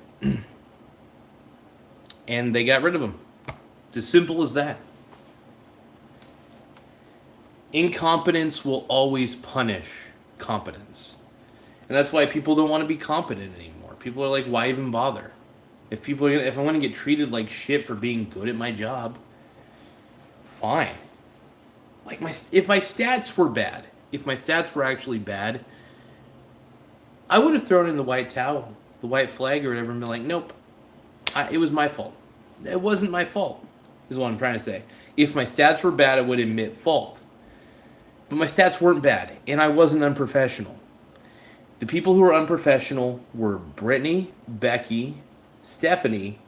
and they got rid of them. It's as simple as that. Incompetence will always punish competence. And that's why people don't want to be competent anymore. People are like, why even bother? If I want to get treated like shit for being good at my job, fine. Like if my stats were bad, if my stats were actually bad, I would have thrown in the white towel, the white flag or whatever, and been like, nope, it was my fault. It wasn't my fault, is what I'm trying to say. If my stats were bad, I would admit fault. But my stats weren't bad, and I wasn't unprofessional. The people who were unprofessional were Brittany, Becky, Stephanie,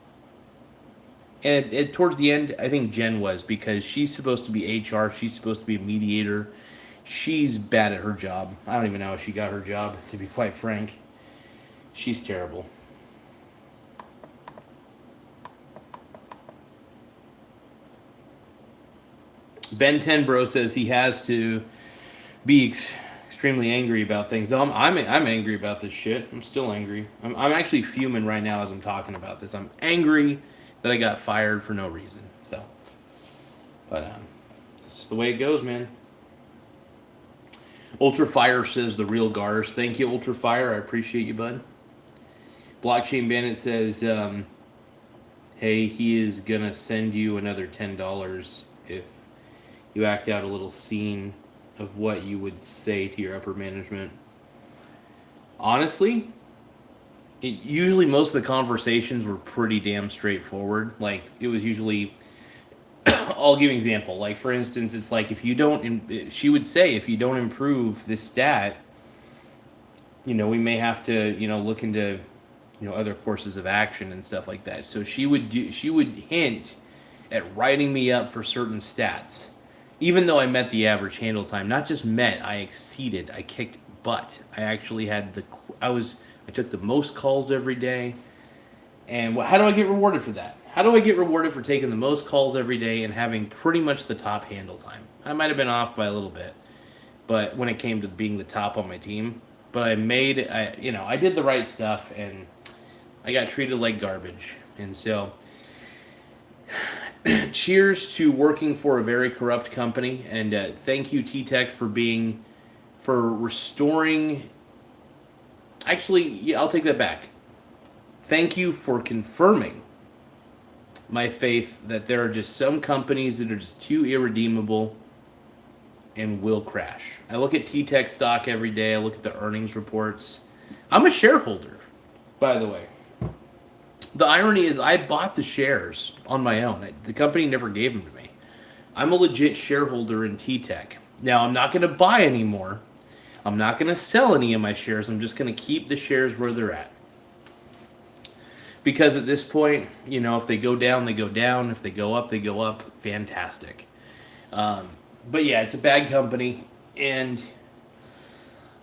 and towards the end, I think Jen was, because she's supposed to be HR, she's supposed to be a mediator. She's bad at her job. I don't even know how she got her job, to be quite frank. She's terrible. Ben Tenbro says he has to be extremely angry about things. I'm angry about this shit. I'm still angry. I'm actually fuming right now as I'm talking about this. I'm angry that I got fired for no reason. So, but it's just the way it goes, man. Ultra Fire says the real Garza. Thank you, Ultra Fire. I appreciate you, bud. Blockchain Bandit says, hey, he is gonna send you another $10 if you act out a little scene of what you would say to your upper management. Honestly, usually most of the conversations were pretty damn straightforward. Like, it was usually, I'll give you an example. Like, for instance, it's like, she would say, if you don't improve this stat, we may have to, look into, other courses of action and stuff like that. So she would hint at writing me up for certain stats. Even though I met the average handle time, not just met, I exceeded. I kicked butt. I actually had I took the most calls every day. And how do I get rewarded for that? How do I get rewarded for taking the most calls every day and having pretty much the top handle time? I might have been off by a little bit, but when it came to being the top on my team, but I did the right stuff, and I got treated like garbage. And so, cheers to working for a very corrupt company, and thank you, TTEC, for restoring. Actually, I'll take that back. Thank you for confirming my faith that there are just some companies that are just too irredeemable and will crash. I look at TTEC stock every day. I look at the earnings reports. I'm a shareholder, by the way. The irony is I bought the shares on my own. The company never gave them to me. I'm a legit shareholder in TTEC. Now, I'm not going to buy anymore. I'm not going to sell any of my shares. I'm just going to keep the shares where they're at. Because at this point, if they go down, they go down. If they go up, they go up. Fantastic. But yeah, it's a bad company. And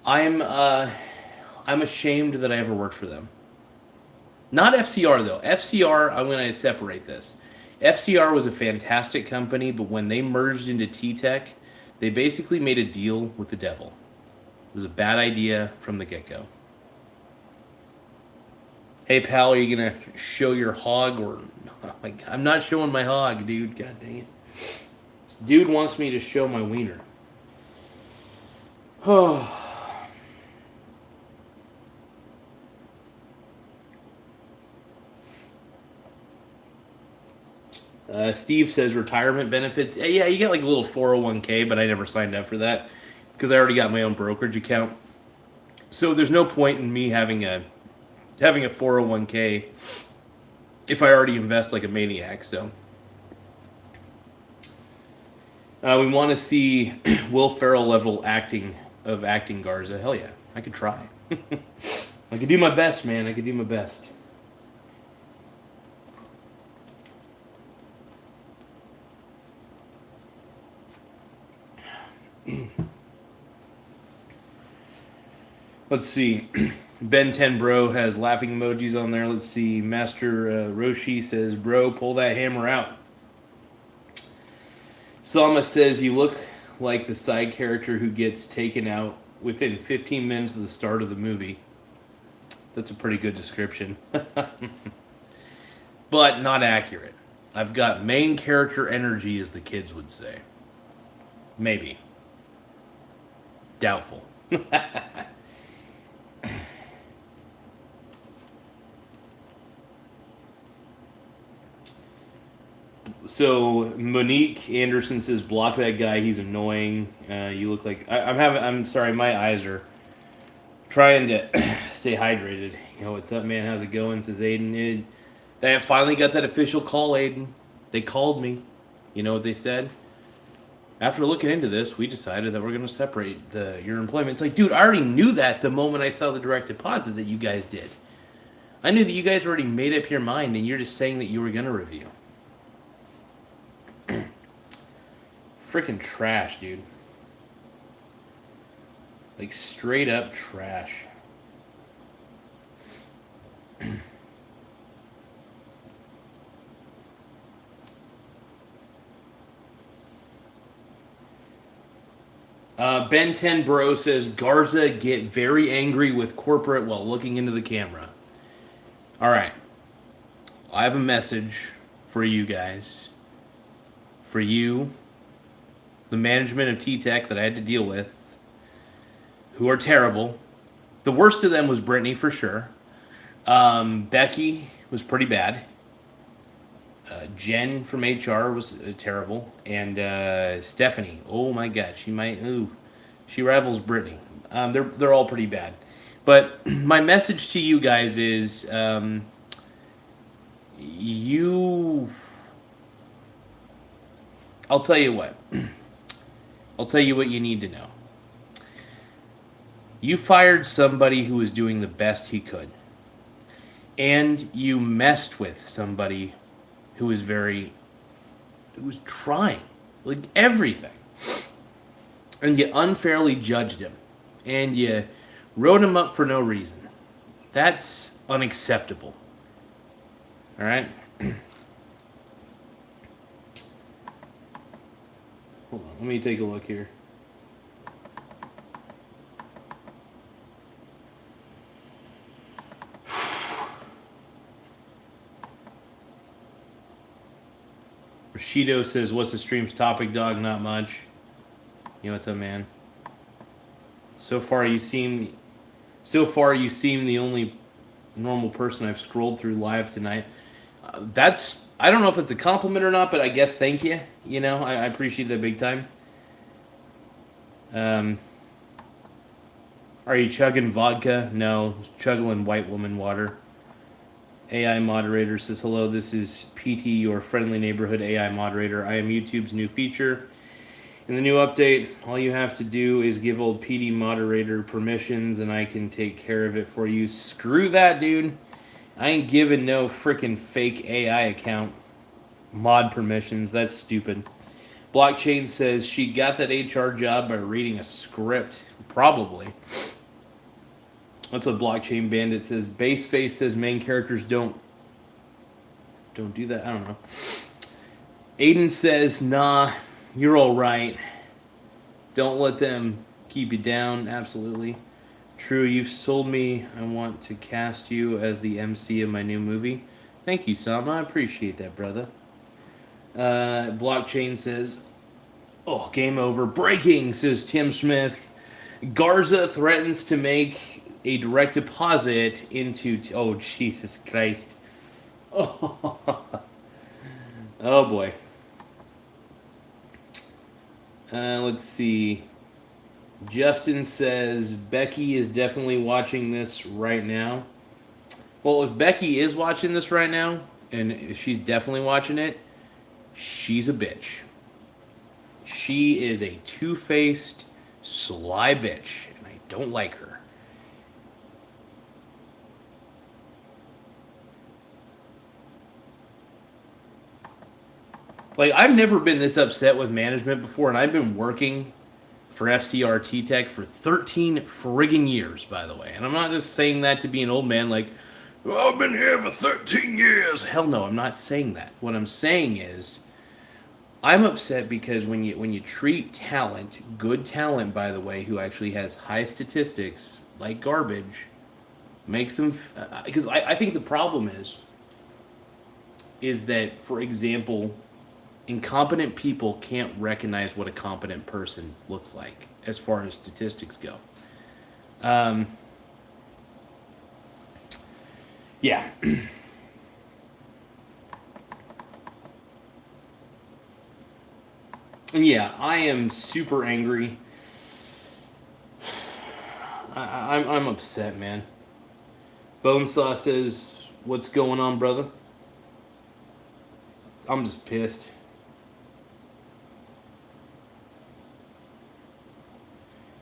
I'm ashamed that I ever worked for them. Not FCR, though. FCR, I'm going to separate this. FCR was a fantastic company, but when they merged into TTEC, they basically made a deal with the devil. It was a bad idea from the get-go. Hey, pal, are you going to show your hog? Or I'm not showing my hog, dude. God dang it. This dude wants me to show my wiener. Oh. Steve says retirement benefits. Yeah, you get like a little 401k, but I never signed up for that because I already got my own brokerage account. So there's no point in me having a 401k if I already invest like a maniac. So We want to see Will Ferrell level acting Garza. Hell yeah, I could try. I could do my best, man. I could do my best. Let's see. Ben 10 Bro has laughing emojis on there. Let's see. Master Roshi says, "Bro, pull that hammer out." Salma says, "You look like the side character who gets taken out within 15 minutes of the start of the movie." That's a pretty good description. But not accurate. I've got main character energy, as the kids would say. Maybe. Doubtful. So Monique Anderson says, "Block that guy. He's annoying. You look like I'm sorry. My eyes are trying to stay hydrated. You know what's up, man? How's it going?" Says Aiden. They finally got that official call, Aiden. They called me. You know what they said? After looking into this, we decided that we're going to separate your employment. It's like, dude, I already knew that the moment I saw the direct deposit that you guys did. I knew that you guys already made up your mind, and you're just saying that you were going to review. Freaking trash, dude. Like, straight up trash. Ben 10 Bro says, "Garza get very angry with corporate while looking into the camera." All right. I have a message for you guys. For you, the management of TTEC that I had to deal with, who are terrible. The worst of them was Brittany, for sure. Becky was pretty bad. Jen from HR was terrible. And Stephanie, oh my god, she rivals Brittany. They're all pretty bad. But my message to you guys is, I'll tell you what. I'll tell you what you need to know. You fired somebody who was doing the best he could. And you messed with somebody who was trying, like, everything. And you unfairly judged him. And you wrote him up for no reason. That's unacceptable. All right? Hold on, let me take a look here. Rashido says, "What's the stream's topic, dog? Not much." You know what's up, man? So far you seem the only normal person I've scrolled through live tonight. I don't know if it's a compliment or not, but I guess thank you. You know, I appreciate that big time. Are you chugging vodka? No, chugging white woman water. AI moderator says, "Hello, this is PT, your friendly neighborhood AI moderator. I am YouTube's new feature. In the new update, all you have to do is give old PD moderator permissions, and I can take care of it for you." Screw that, dude. I ain't giving no freaking fake AI account mod permissions. That's stupid. Blockchain says she got that HR job by reading a script. Probably. That's what Blockchain Bandit says. Baseface says main characters don't do that. I don't know. Aiden says, "Nah, you're all right. Don't let them keep you down." Absolutely. True, you've sold me. I want to cast you as the MC of my new movie. Thank you, Sam. I appreciate that, brother. Blockchain says, "Oh, game over." Breaking, says Tim Smith. Garza threatens to make a direct deposit into... Oh, Jesus Christ. Oh, oh boy. Let's see. Justin says, "Becky is definitely watching this right now." Well, if Becky is watching this right now, and she's definitely watching it, she's a bitch. She is a two-faced, sly bitch, and I don't like her. Like, I've never been this upset with management before, and I've been working for FCR TTEC for 13 friggin' years, by the way. And I'm not just saying that to be an old man like, oh, I've been here for 13 years. Hell no, I'm not saying that. What I'm saying is, I'm upset because when you treat talent, good talent, by the way, who actually has high statistics, like garbage, makes them... Because I think the problem is that, for example, incompetent people can't recognize what a competent person looks like as far as statistics go. Yeah. And yeah, I am super angry. I'm upset, man. Bonesaw says, "What's going on, brother?" I'm just pissed.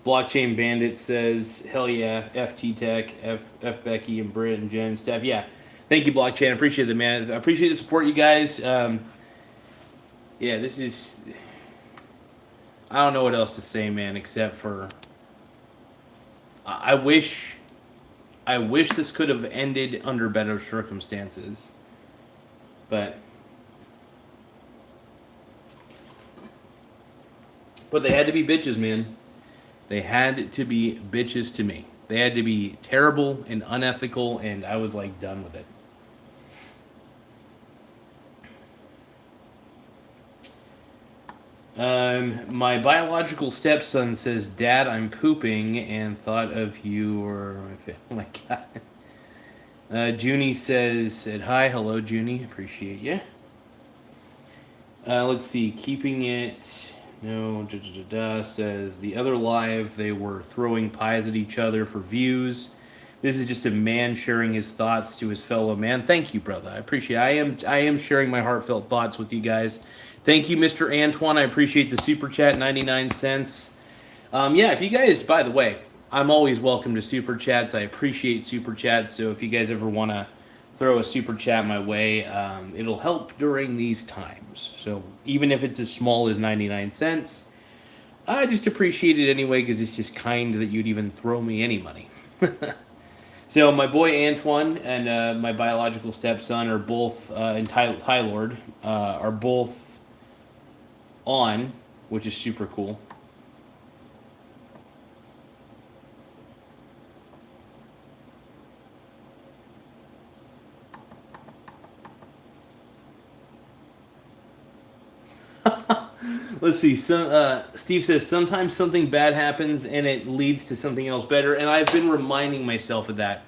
Blockchain Bandit says, "Hell yeah, FT Tech, F Becky and Britt and Jen and Steph." Yeah, thank you, Blockchain. I appreciate it, man. I appreciate the support, you guys. Yeah, this is... I don't know what else to say, man, except for I wish this could have ended under better circumstances, but they had to be bitches, man. They had to be bitches to me. They had to be terrible and unethical, and I was like done with it. My biological stepson says, "Dad, I'm pooping and thought of you or my family." Oh my god. Junie says, "Hi, hello, Junie. Appreciate you." Let's see. Keeping it. No, says the other live, they were throwing pies at each other for views. This is just a man sharing his thoughts to his fellow man. Thank you, brother. I appreciate it. I am sharing my heartfelt thoughts with you guys. Thank you, Mr. Antoine. I appreciate the super chat, 99 cents. Yeah, if you guys, by the way, I'm always welcome to super chats. I appreciate super chats. So if you guys ever want to throw a super chat my way, it'll help during these times. So even if it's as small as 99 cents, I just appreciate it anyway because it's just kind that you'd even throw me any money. So my boy Antoine and my biological stepson are both, and Ty Lord, are both on, which is super cool. Let's see. Steve says, sometimes something bad happens and it leads to something else better. And I've been reminding myself of that.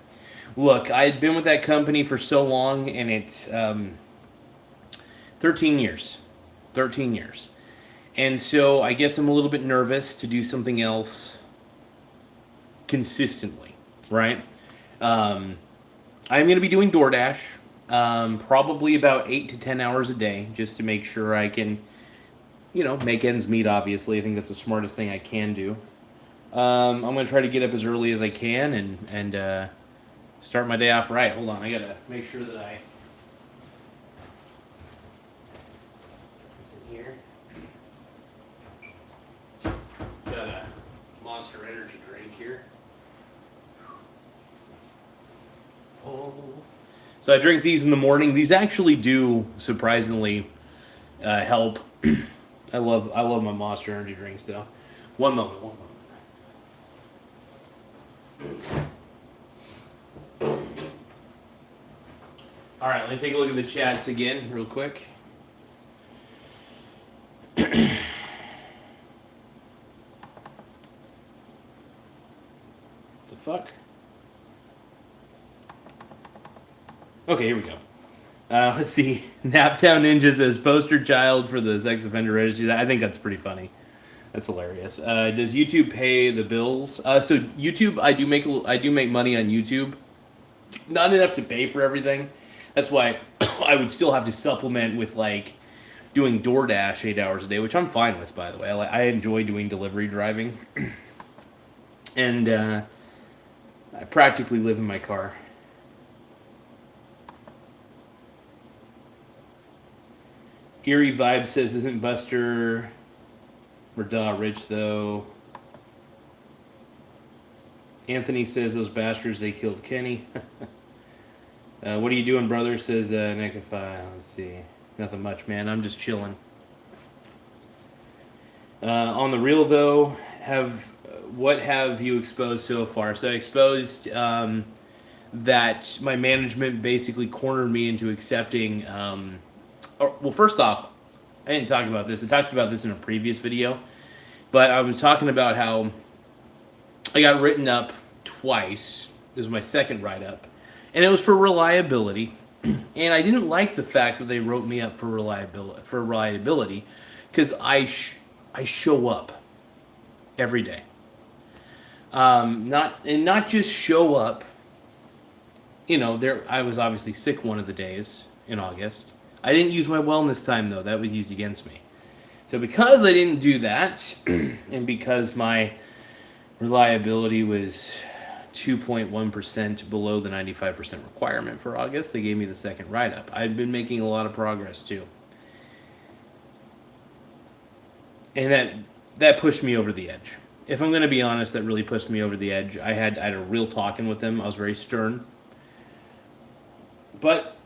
Look, I had been with that company for so long, and it's 13 years. 13 years. And so I guess I'm a little bit nervous to do something else consistently, right? I'm going to be doing DoorDash, probably about 8 to 10 hours a day, just to make sure I can, make ends meet, obviously. I think that's the smartest thing I can do. I'm going to try to get up as early as I can and start my day off right. Hold on, I got to make sure that I... This in here. Got a Monster Energy drink here. Oh. So I drink these in the morning. These actually do surprisingly help. I love my Monster Energy drinks though. One moment. All right, let me take a look at the chats again real quick. What the fuck? Okay, here we go. Let's see. Naptown Ninja says poster child for the sex offender registry. I think that's pretty funny. That's hilarious. Does YouTube pay the bills? So YouTube, I do make money on YouTube. Not enough to pay for everything. That's why I would still have to supplement with like doing DoorDash 8 hours a day, which I'm fine with, by the way. I enjoy doing delivery driving. And I practically live in my car. Eerie Vibe says, isn't Buster Murdaugh rich, though? Anthony says, those bastards, they killed Kenny. What are you doing, brother? Says Nekafai. Let's see. Nothing much, man. I'm just chilling. On the real, though, what have you exposed so far? So I exposed that my management basically cornered me into accepting... well, first off, I didn't talk about this. I talked about this in a previous video. But I was talking about how I got written up twice. This was my second write-up. And it was for reliability. And I didn't like the fact that they wrote me up for reliability because I show up every day. Not just show up. You know, I was obviously sick one of the days in August. I didn't use my wellness time, though. That was used against me. So because I didn't do that, and because my reliability was 2.1% below the 95% requirement for August, they gave me the second write-up. I've been making a lot of progress, too. And that pushed me over the edge. If I'm going to be honest, that really pushed me over the edge. I had a real talking with them. I was very stern. But...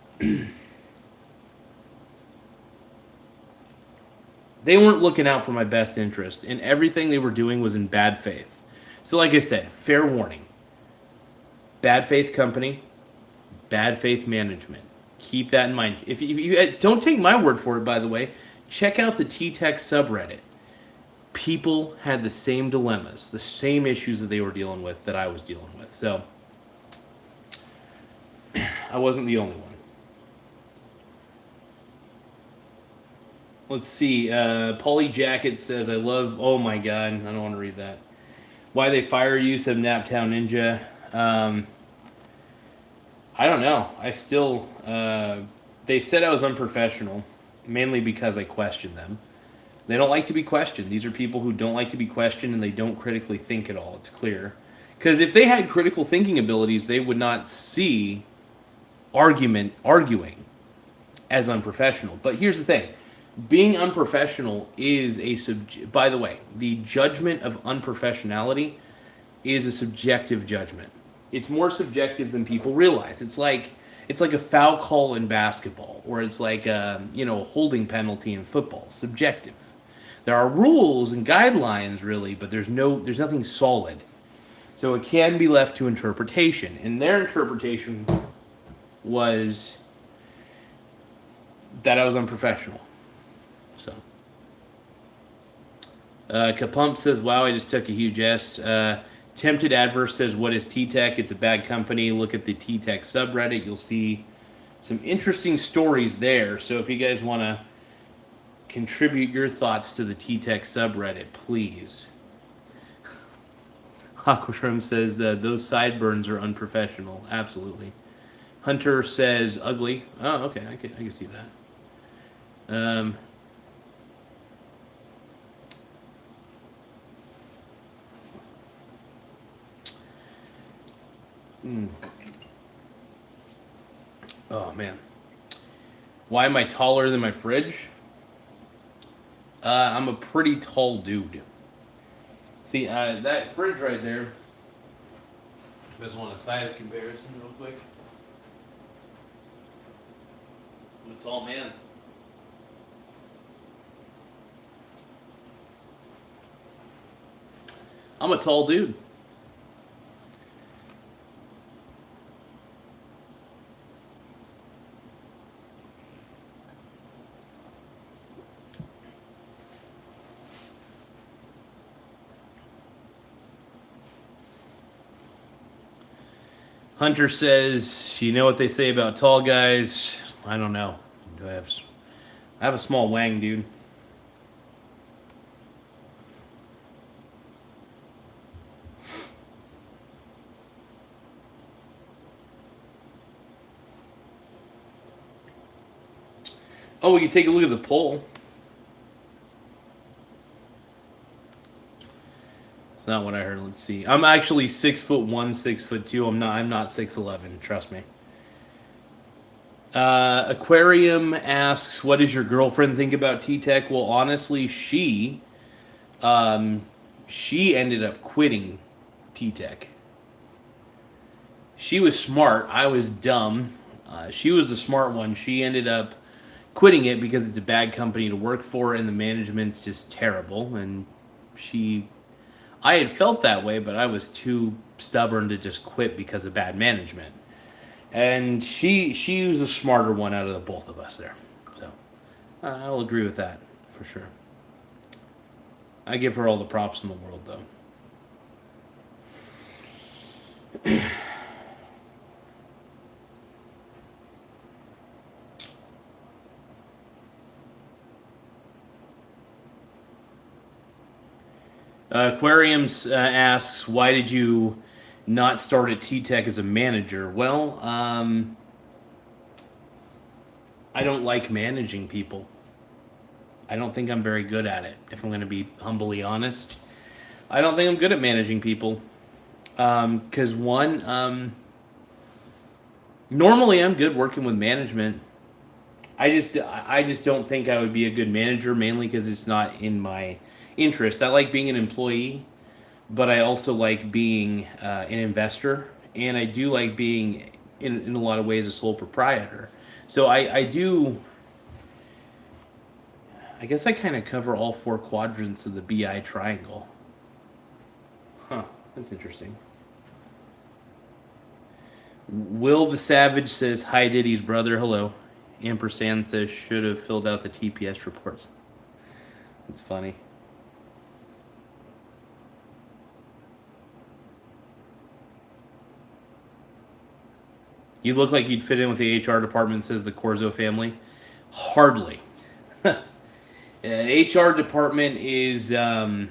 they weren't looking out for my best interest, and everything they were doing was in bad faith. So like I said, fair warning. Bad faith company, bad faith management. Keep that in mind. If you don't take my word for it, by the way, check out the TTEC subreddit. People had the same dilemmas, the same issues that they were dealing with that I was dealing with. So I wasn't the only one. Let's see. Polly Jacket says, I love... Oh, my God. I don't want to read that. Why they fire you, said Naptown Ninja. I don't know. I still... they said I was unprofessional, mainly because I questioned them. They don't like to be questioned. These are people who don't like to be questioned, and they don't critically think at all. It's clear. Because if they had critical thinking abilities, they would not see arguing as unprofessional. But here's the thing. Being unprofessional is by the way, the judgment of unprofessionality is a subjective judgment. It's more subjective than people realize. It's like a foul call in basketball, or it's like a holding penalty in football. Subjective. There are rules and guidelines, really, but there's nothing solid. So it can be left to interpretation. And their interpretation was that I was unprofessional. So, Kapump says, wow, I just took a huge S. Tempted Adverse says, what is TTEC? It's a bad company. Look at the TTEC subreddit. You'll see some interesting stories there. So if you guys want to contribute your thoughts to the TTEC subreddit, please. Aquashroom says that those sideburns are unprofessional. Absolutely. Hunter says, ugly. Oh, okay. I can see that. Oh, man. Why am I taller than my fridge? I'm a pretty tall dude. See, that fridge right there, you guys want a size comparison real quick? I'm a tall man. I'm a tall dude. Hunter says, you know what they say about tall guys? I don't know. I have a small wang, dude. Oh, we can take a look at the poll. not what I heard. Let's see. I'm actually 6'1", 6'2". I'm not 6'11". Trust me. Aquarium asks, "What does your girlfriend think about TTEC?" Well, honestly, she ended up quitting TTEC. She was smart. I was dumb. She was the smart one. She ended up quitting it because it's a bad company to work for and the management's just terrible. And I had felt that way, but I was too stubborn to just quit because of bad management. And she was the smarter one out of the both of us there. So I'll agree with that for sure. I give her all the props in the world, though. Aquariums asks, "Why did you not start at TTEC as a manager?" Well, I don't like managing people. I don't think I'm very good at it, if I'm going to be humbly honest. I don't think I'm good at managing people. Because normally I'm good working with management. I just don't think I would be a good manager, mainly because it's not in my interest. I like being an employee, but I also like being an investor, and I do like being, in a lot of ways, a sole proprietor. So I do. I guess I kind of cover all four quadrants of the BI triangle. Huh, that's interesting. Will the Savage says, "Hi, Diddy's brother. Hello." Ampersand says, "Should have filled out the TPS reports." That's funny. You look like you'd fit in with the HR department, says the Corzo family. Hardly. HR department is doesn't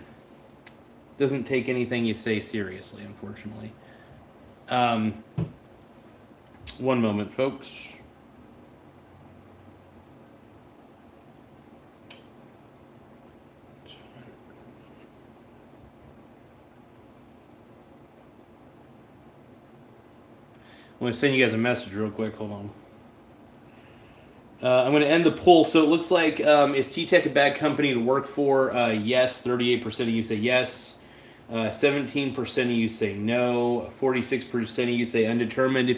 take anything you say seriously, unfortunately. One moment, folks. I'm going to send you guys a message real quick. Hold on. I'm going to end the poll. So it looks like, is TTEC a bad company to work for? Yes, 38% of you say yes. 17% of you say no. 46% of you say undetermined.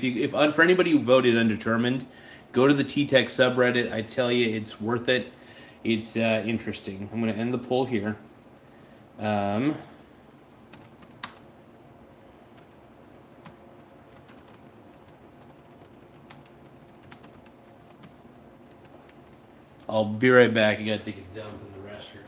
For anybody who voted undetermined, go to the TTEC subreddit. I tell you, it's worth it. It's interesting. I'm going to end the poll here. I'll be right back. I got to take a dump in the restroom.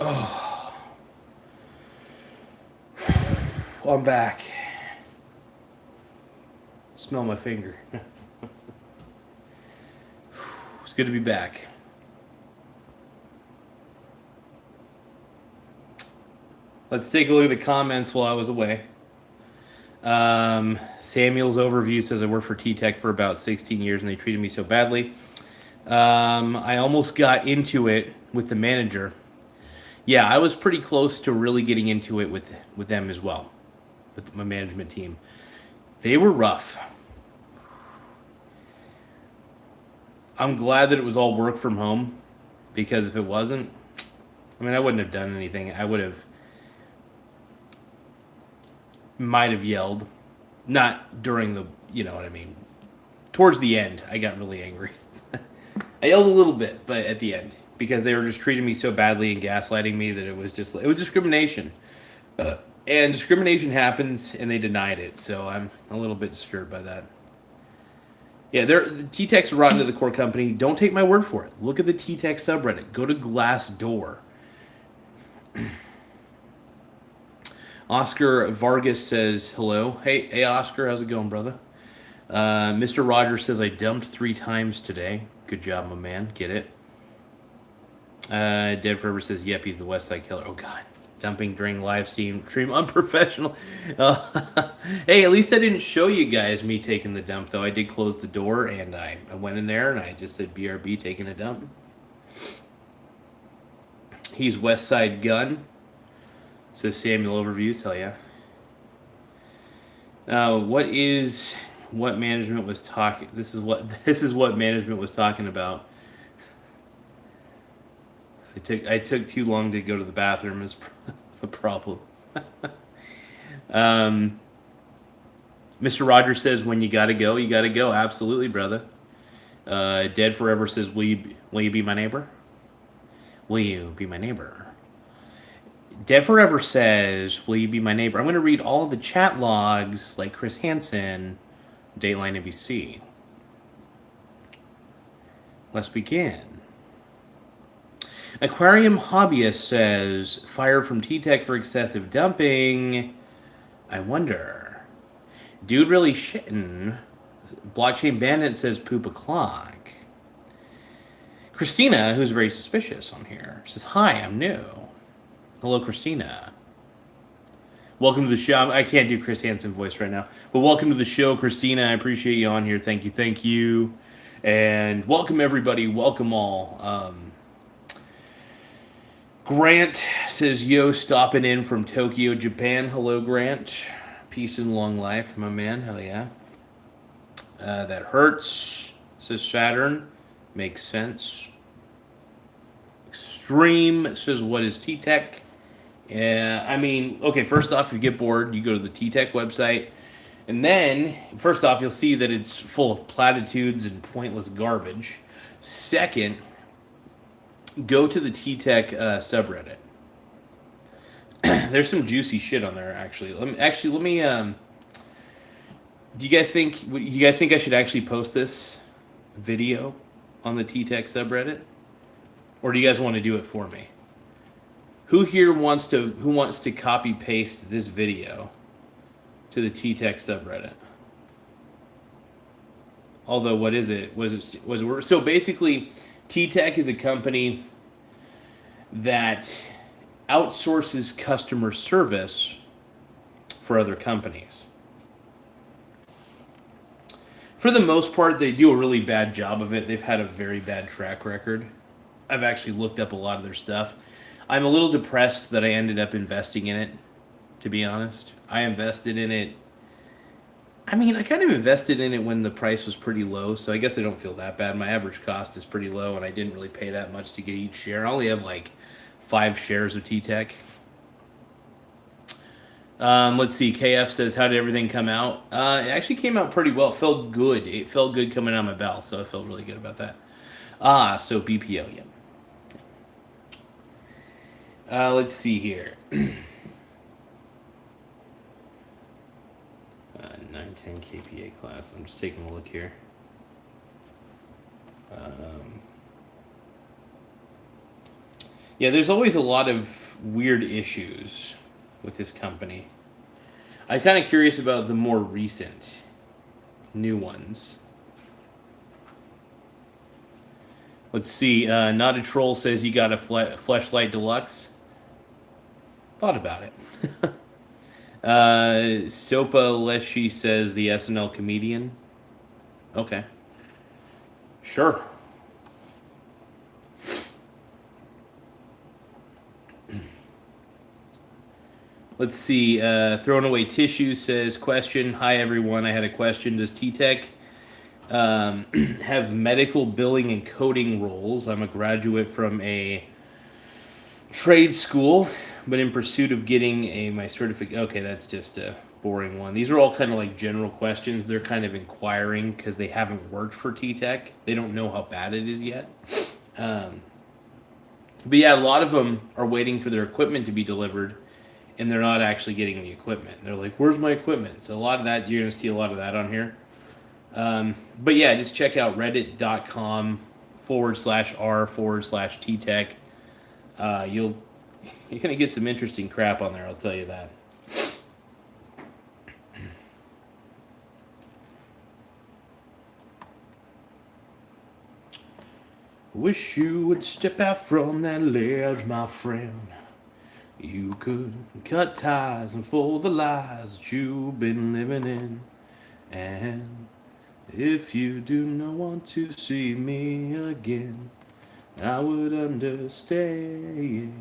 Oh, I'm back. Smell my finger. It's good to be back. Let's take a look at the comments while I was away. Samuel's overview says I worked for TTEC for about 16 years and they treated me so badly. I almost got into it with the manager. Yeah, I was pretty close to really getting into it with them as well, with my management team. They were rough. I'm glad that it was all work from home, because if it wasn't, I mean, I wouldn't have done anything. I would have, might have yelled. Not during the, you know what I mean. Towards the end, I got really angry. I yelled a little bit, but at the end, because they were just treating me so badly and gaslighting me that it was discrimination. And discrimination happens, and they denied it, so I'm a little bit disturbed by that. Yeah, the TTEC's rotten to the core company. Don't take my word for it. Look at the TTEC subreddit. Go to Glassdoor. Oscar Vargas says hello. Hey, Oscar, how's it going, brother? Mr. Rogers says I dumped 3 times today. Good job, my man. Get it? Dead Forever says, yep, he's the West Side Killer. Oh, God. Dumping during live stream unprofessional. Hey, at least I didn't show you guys me taking the dump, though. I did close the door, and I went in there, and I just said BRB taking a dump. He's West Side Gun. Says Samuel Overviews. Hell yeah. What management was talking? This is what management was talking about. I took too long to go to the bathroom is the problem. Mr. Rogers says when you gotta go, you gotta go. Absolutely, brother. Dead Forever says, will you be my neighbor? Will you be my neighbor? Dead Forever says, will you be my neighbor? I'm going to read all of the chat logs like Chris Hansen, Dateline NBC. Let's begin. Aquarium Hobbyist says, fired from TTEC for excessive dumping. I wonder. Dude really shitting. Blockchain Bandit says poop o'clock. Christina, who's very suspicious on here, says, hi, I'm new. Hello, Christina. Welcome to the show. I can't do Chris Hansen voice right now, but welcome to the show, Christina. I appreciate you on here. Thank you. And welcome, everybody. Welcome all. Grant says, yo, stopping in from Tokyo, Japan. Hello, Grant. Peace and long life, my man. Hell yeah. That hurts, says Saturn. Makes sense. Extreme says, what is TTEC? Yeah, I mean, okay, first off, if you get bored, you go to the TTEC website. And then, first off, you'll see that it's full of platitudes and pointless garbage. Second, go to the TTEC subreddit. There's some juicy shit on there, actually. Let me. Do you guys think I should actually post this video on the TTEC subreddit, or do you guys want to do it for me? Who here wants to copy paste this video to the TTEC subreddit? Although, what is it? So basically, TTEC is a company that outsources customer service for other companies. For the most part, they do a really bad job of it. They've had a very bad track record. I've actually looked up a lot of their stuff. I'm a little depressed that I ended up investing in it, to be honest. I invested in it. I mean, I kind of invested in it when the price was pretty low, so I guess I don't feel that bad. My average cost is pretty low, and I didn't really pay that much to get each share. I only have like 5 shares of TTEC. Let's see. KF says, how did everything come out? It actually came out pretty well. It felt good. It felt good coming out of my bowel, so I felt really good about that. So BPO, yeah. Let's see here. 910 KPA class. I'm just taking a look here. Yeah, there's always a lot of weird issues with this company. I'm kind of curious about the more recent new ones. Let's see. Not a Troll says you got a Fleshlight Deluxe. Thought about it. Sopa Leshy says the SNL comedian. Okay. Sure. Let's see. Thrown Away Tissue says, question. Hi, everyone. I had a question. Does TTEC have medical billing and coding roles? I'm a graduate from a trade school, but in pursuit of getting my certificate. Okay, that's just a boring one. These are all kind of like general questions. They're kind of inquiring because they haven't worked for TTEC. They don't know how bad it is yet. But yeah, a lot of them are waiting for their equipment to be delivered, and they're not actually getting the equipment. They're like, "Where's my equipment?" So a lot of that, you're going to see a lot of that on here. But yeah, just check out reddit.com/r/TTEC. You're going to get some interesting crap on there, I'll tell you that. Wish you would step out from that ledge, my friend. You could cut ties and fold the lies that you've been living in. And if you do not want to see me again, I would understand.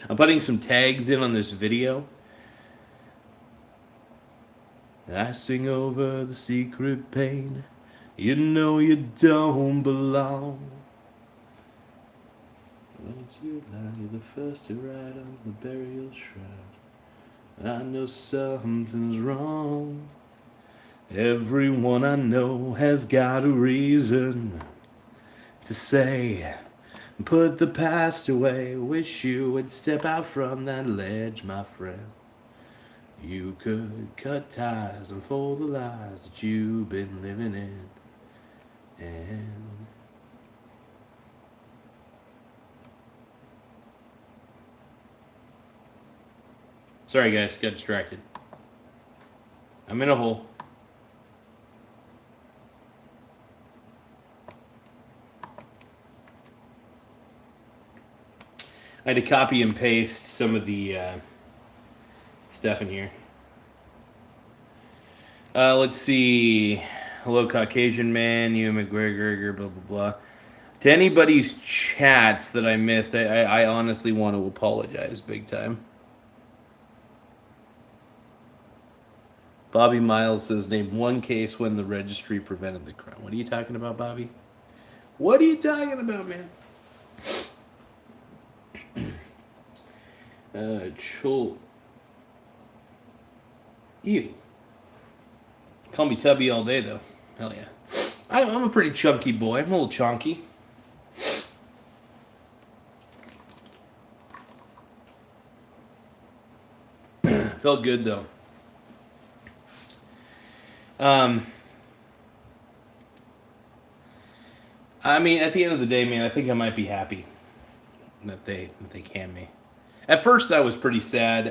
I'm putting some tags in on this video. I sing over the secret pain. You know you don't belong. Once you lie, you're the first to ride on the burial shroud. I know something's wrong. Everyone I know has got a reason to say, put the past away. Wish you would step out from that ledge, my friend. You could cut ties and fold the lies that you've been living in. And sorry guys, got distracted. I'm in a hole. I had to copy and paste some of the stuff in here. Let's see. Hello, Caucasian man. You McGregor, blah, blah, blah. To anybody's chats that I missed, I honestly want to apologize big time. Bobby Miles says, name one case when the registry prevented the crime. What are you talking about, Bobby? What are you talking about, man? Chul. Ew. Call me Tubby all day, though. Hell yeah. I'm a pretty chunky boy. I'm a little chunky. Felt good, though. I mean, at the end of the day, man, I think I might be happy that they canned me. At first, I was pretty sad.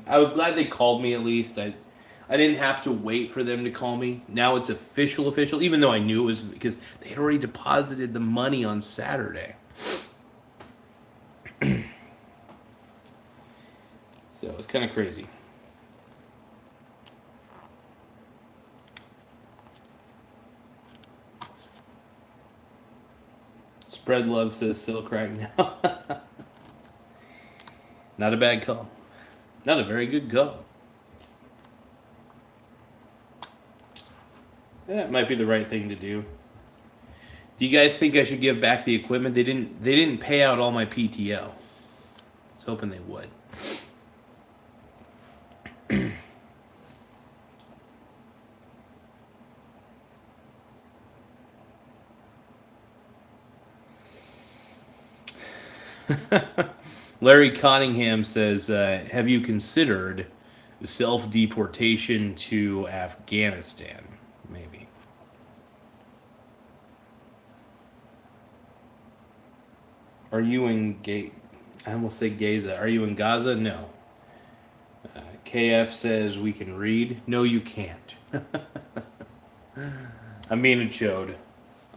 I was glad they called me at least. I didn't have to wait for them to call me. Now it's official, even though I knew it was because they had already deposited the money on Saturday. So it was kind of crazy. Spread love says Silk right now. Not a bad call. Not a very good call. That might be the right thing to do. Do you guys think I should give back the equipment? They didn't pay out all my PTO. I was hoping they would. Larry Cottingham says, have you considered self-deportation to Afghanistan? Maybe. Are you in Gay? I almost say Gaza. Are you in Gaza? No. KF says we can read. No, you can't. I'm being a chode.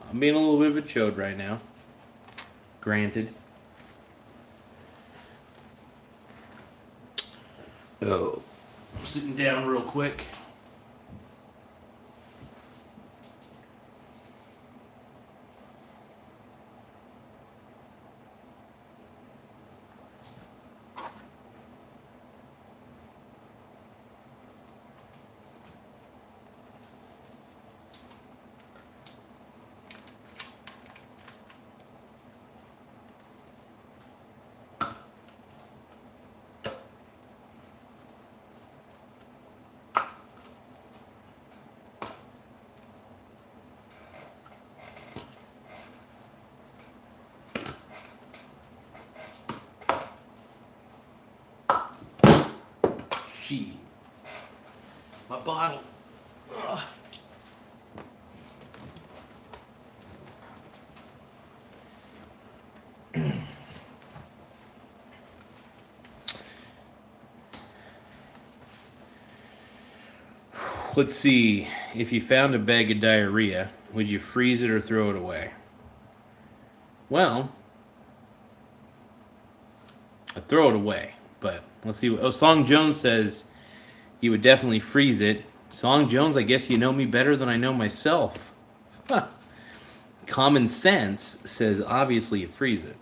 I'm being a little bit of a chode right now. Granted. Oh. I'm sitting down real quick. Gee. My bottle. Ugh. Let's see. If you found a bag of diarrhea, would you freeze it or throw it away? Well, I'd throw it away. But let's see. Oh, Song Jones says he would definitely freeze it. Song Jones, I guess you know me better than I know myself. Huh. Common sense says obviously you freeze it.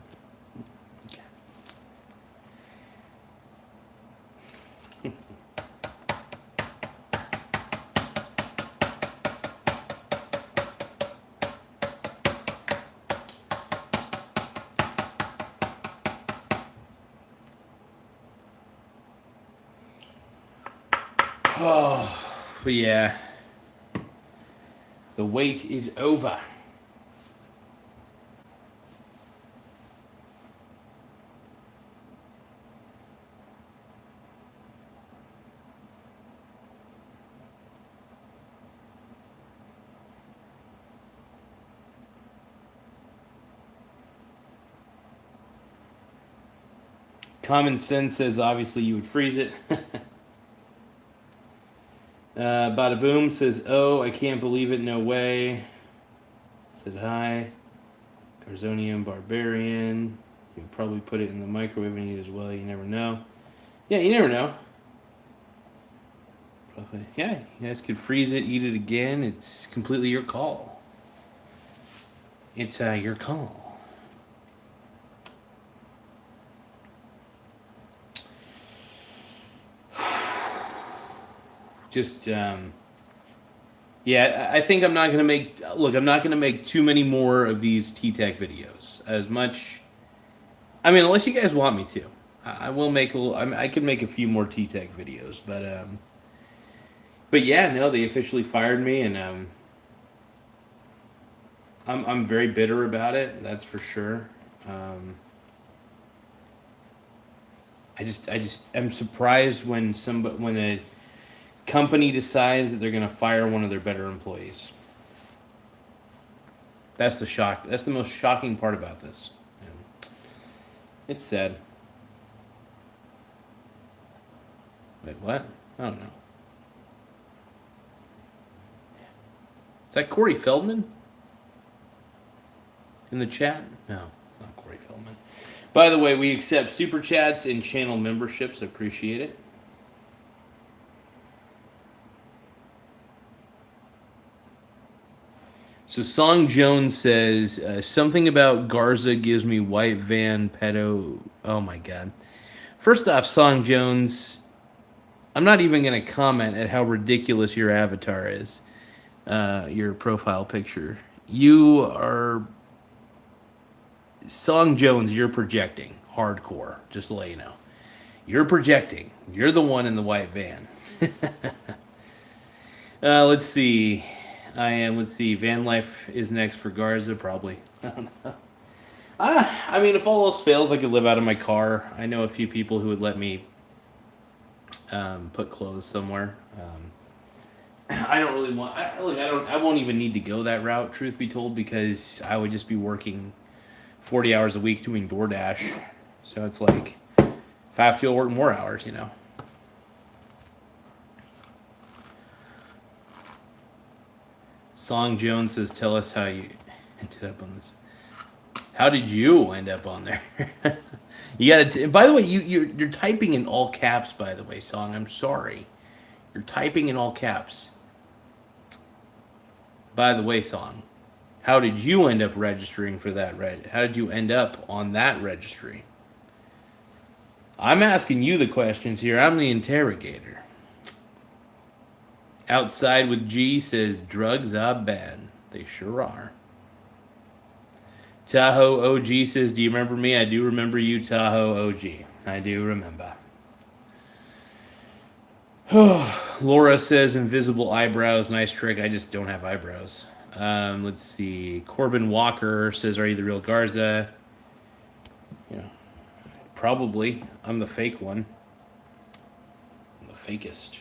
Oh, but yeah. The wait is over. Common sense says obviously you would freeze it. Bada Boom says, oh, I can't believe it, no way. Said hi. Garzonian Barbarian. You would probably put it in the microwave and eat as well, you never know. Yeah, you never know. Probably. Yeah, you guys could freeze it, eat it again. It's completely your call. It's your call. Just yeah, I think I'm not gonna make. Look, I'm not gonna make too many more of these TTEC videos. As much, I mean, unless you guys want me to, I will make a little. I could make a few more TTEC videos, but yeah, no, they officially fired me, and I'm very bitter about it. That's for sure. I just am surprised when a company decides that they're going to fire one of their better employees. That's the shock. That's the most shocking part about this. And it's sad. Wait, what? I don't know. Is that Corey Feldman in the chat? No, it's not Corey Feldman. By the way, we accept super chats and channel memberships. I appreciate it. So Song Jones says something about Garza gives me white van pedo. Oh my god! First off, Song Jones, I'm not even going to comment at how ridiculous your avatar is, your profile picture. You are Song Jones. You're projecting hardcore. Just to let you know, you're projecting. You're the one in the white van. Let's see. I am. Let's see. Van life is next for Garza, probably. I don't know. I mean, if all else fails, I could live out of my car. I know a few people who would let me put clothes somewhere. I don't really want. I won't even need to go that route, truth be told, because I would just be working 40 hours a week doing DoorDash. So it's like, if I have to work more hours, you know. Song Jones says, tell us how you ended up on this. How did you end up on there? You gotta. By the way, you're typing in all caps. By the way, Song. I'm sorry. You're typing in all caps. By the way, Song. How did you end up registering for that How did you end up on that registry? I'm asking you the questions here. I'm the interrogator. Outside with G says drugs are bad. They sure are. Tahoe OG says, do you remember me? I do remember you, Tahoe OG. I do remember. Laura says, invisible eyebrows. Nice trick. I just don't have eyebrows. Let's see. Corbin Walker says, are you the real Garza? Yeah, probably. I'm the fake one. I'm the fakest.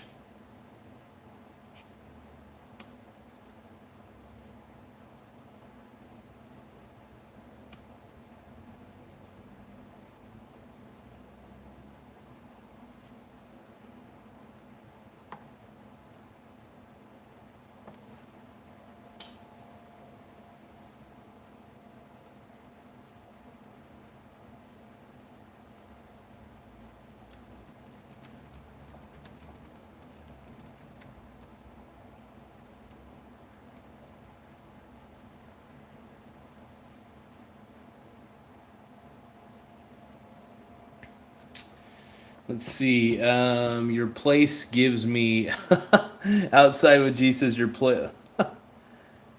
Let's see. Your place gives me outside with Jesus. Your place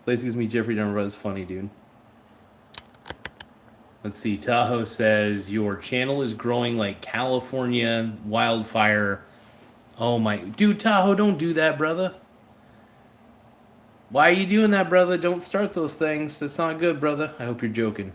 gives me Jeffrey Dahmer. That's funny, dude. Let's see. Tahoe says your channel is growing like California wildfire. Oh my, dude, Tahoe, don't do that, brother. Why are you doing that, brother? Don't start those things. That's not good, brother. I hope you're joking.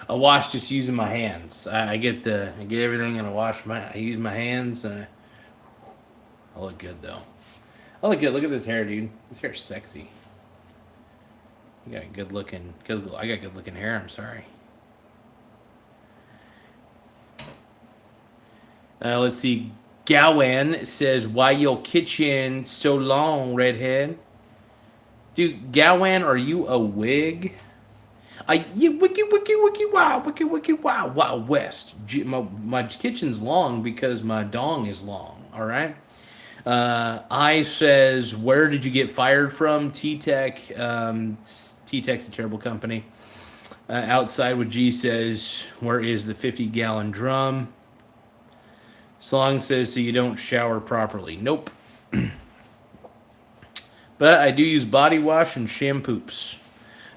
I wash just using my hands. I get everything and I use my hands. I look good though. I look good. Look at this hair, dude. This hair's sexy. You got I got good looking hair. I'm sorry. Let's see. Gowan says, "Why your kitchen so long, redhead?" Dude, Gowan, are you a wig? Wiki wow west. My kitchen's long because my dong is long. All right. I says, where did you get fired from? TTEC. TTEC's a terrible company. Outside with G says, where is the 50-gallon drum? Song says, so you don't shower properly. Nope. But I do use body wash and shampoops.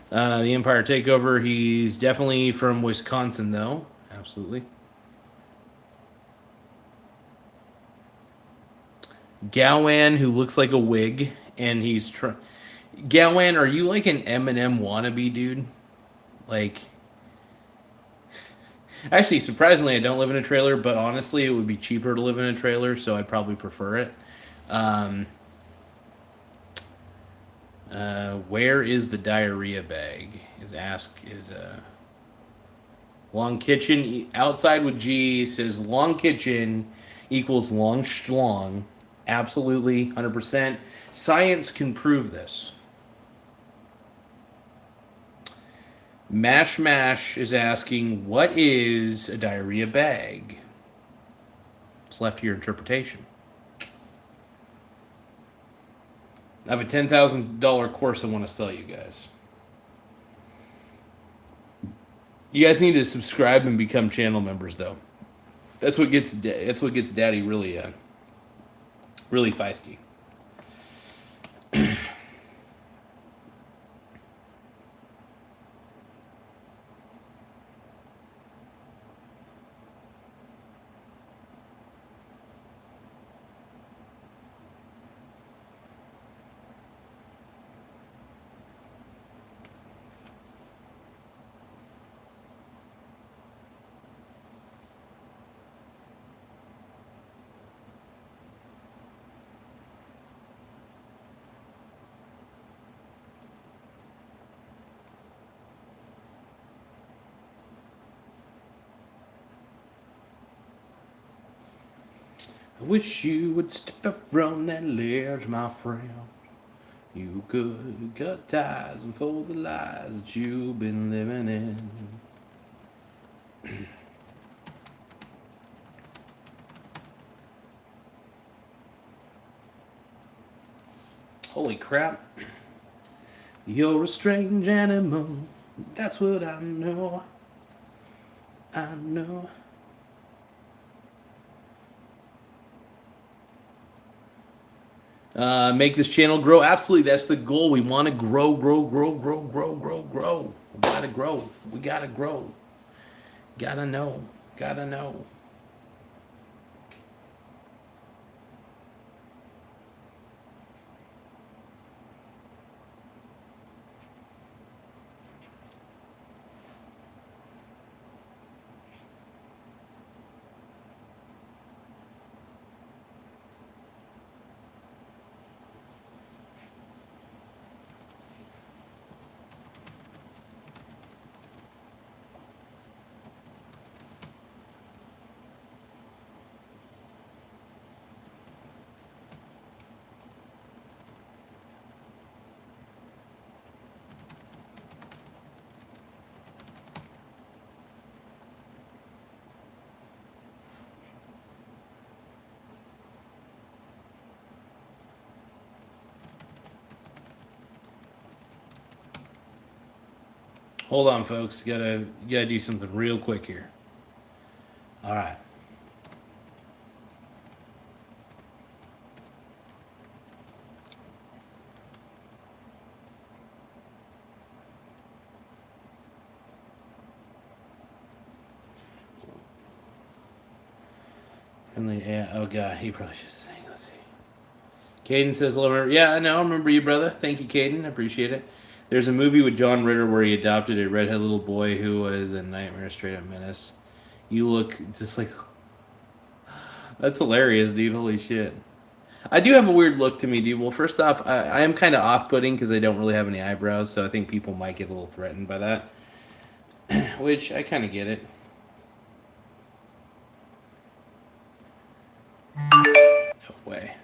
The Empire Takeover, he's definitely from Wisconsin, though. Absolutely. Gowan, who looks like a wig, and he's Gowan, are you like an Eminem wannabe, dude? Like, actually, surprisingly, I don't live in a trailer, but honestly, it would be cheaper to live in a trailer, so I'd probably prefer it. Where is the diarrhea bag? Long kitchen outside with G says long kitchen equals long schlong. Absolutely, 100%. Science can prove this. Mash is asking, what is a diarrhea bag? It's left to your interpretation. I have a $10,000 course I want to sell you guys. You guys need to subscribe and become channel members, though. That's what gets Daddy really feisty. I wish you would step up from that ledge, my friend. You could cut ties and fold the lies that you've been living in. Holy crap. You're a strange animal. That's what I know. I know. Make this channel grow. Absolutely, that's the goal. We want to grow. We gotta grow. We gotta grow. Gotta know. Gotta know. Hold on, folks. You gotta do something real quick here. All right. Yeah. Oh god, he probably should sing. Let's see. Caden says, "Hello." Yeah, I know. I remember you, brother. Thank you, Caden. I appreciate it. There's a movie with John Ritter where he adopted a redhead little boy who was a nightmare, straight up menace. You look just like that's hilarious, dude. Holy shit. I do have a weird look to me, dude. Well, first off, I am kind of off-putting because I don't really have any eyebrows, so I think people might get a little threatened by that. Which I kind of get it. No way.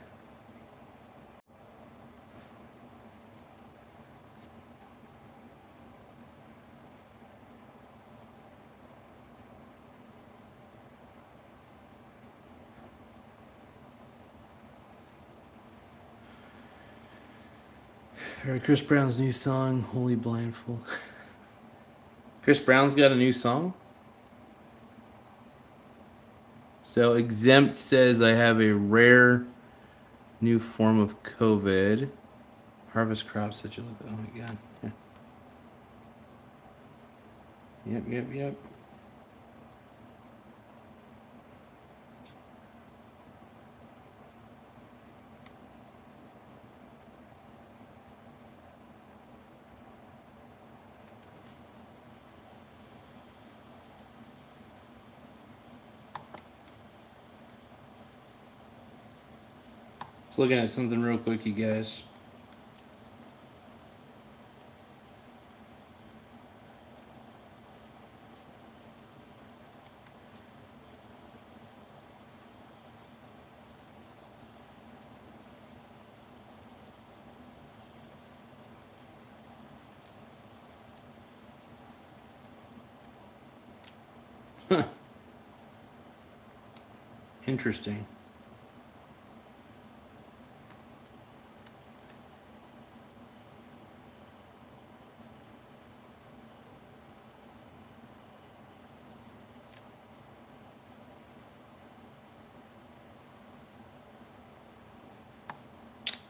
Chris Brown's new song, Holy Blindfold. Chris Brown's got a new song? So Exempt says I have a rare new form of COVID. Harvest crops that you look. Oh my god. Yeah. Yep. Just looking at something real quick, you guys. Huh. Interesting.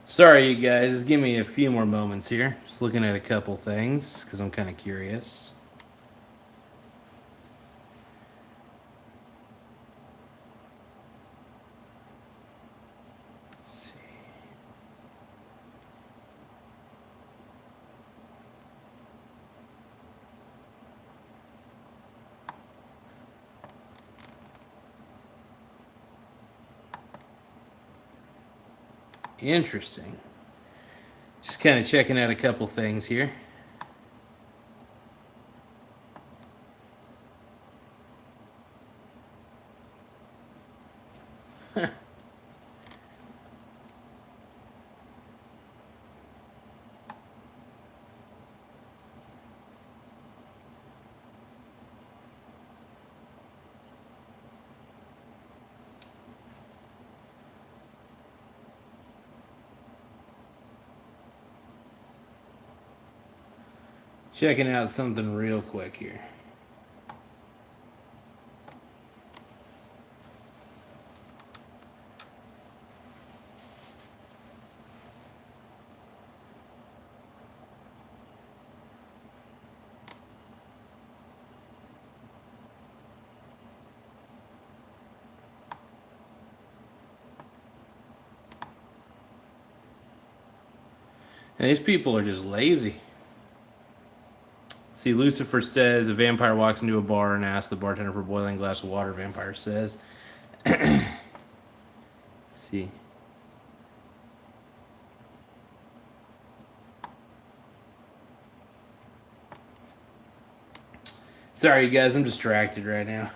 Sorry, you guys. Just give me a few more moments here. Just looking at a couple things because I'm kind of curious. Interesting. Just kind of checking out a couple things here. Checking out something real quick here. And these people are just lazy. See, Lucifer says a vampire walks into a bar and asks the bartender for a boiling glass of water. Vampire says, see. Sorry, you guys, I'm distracted right now.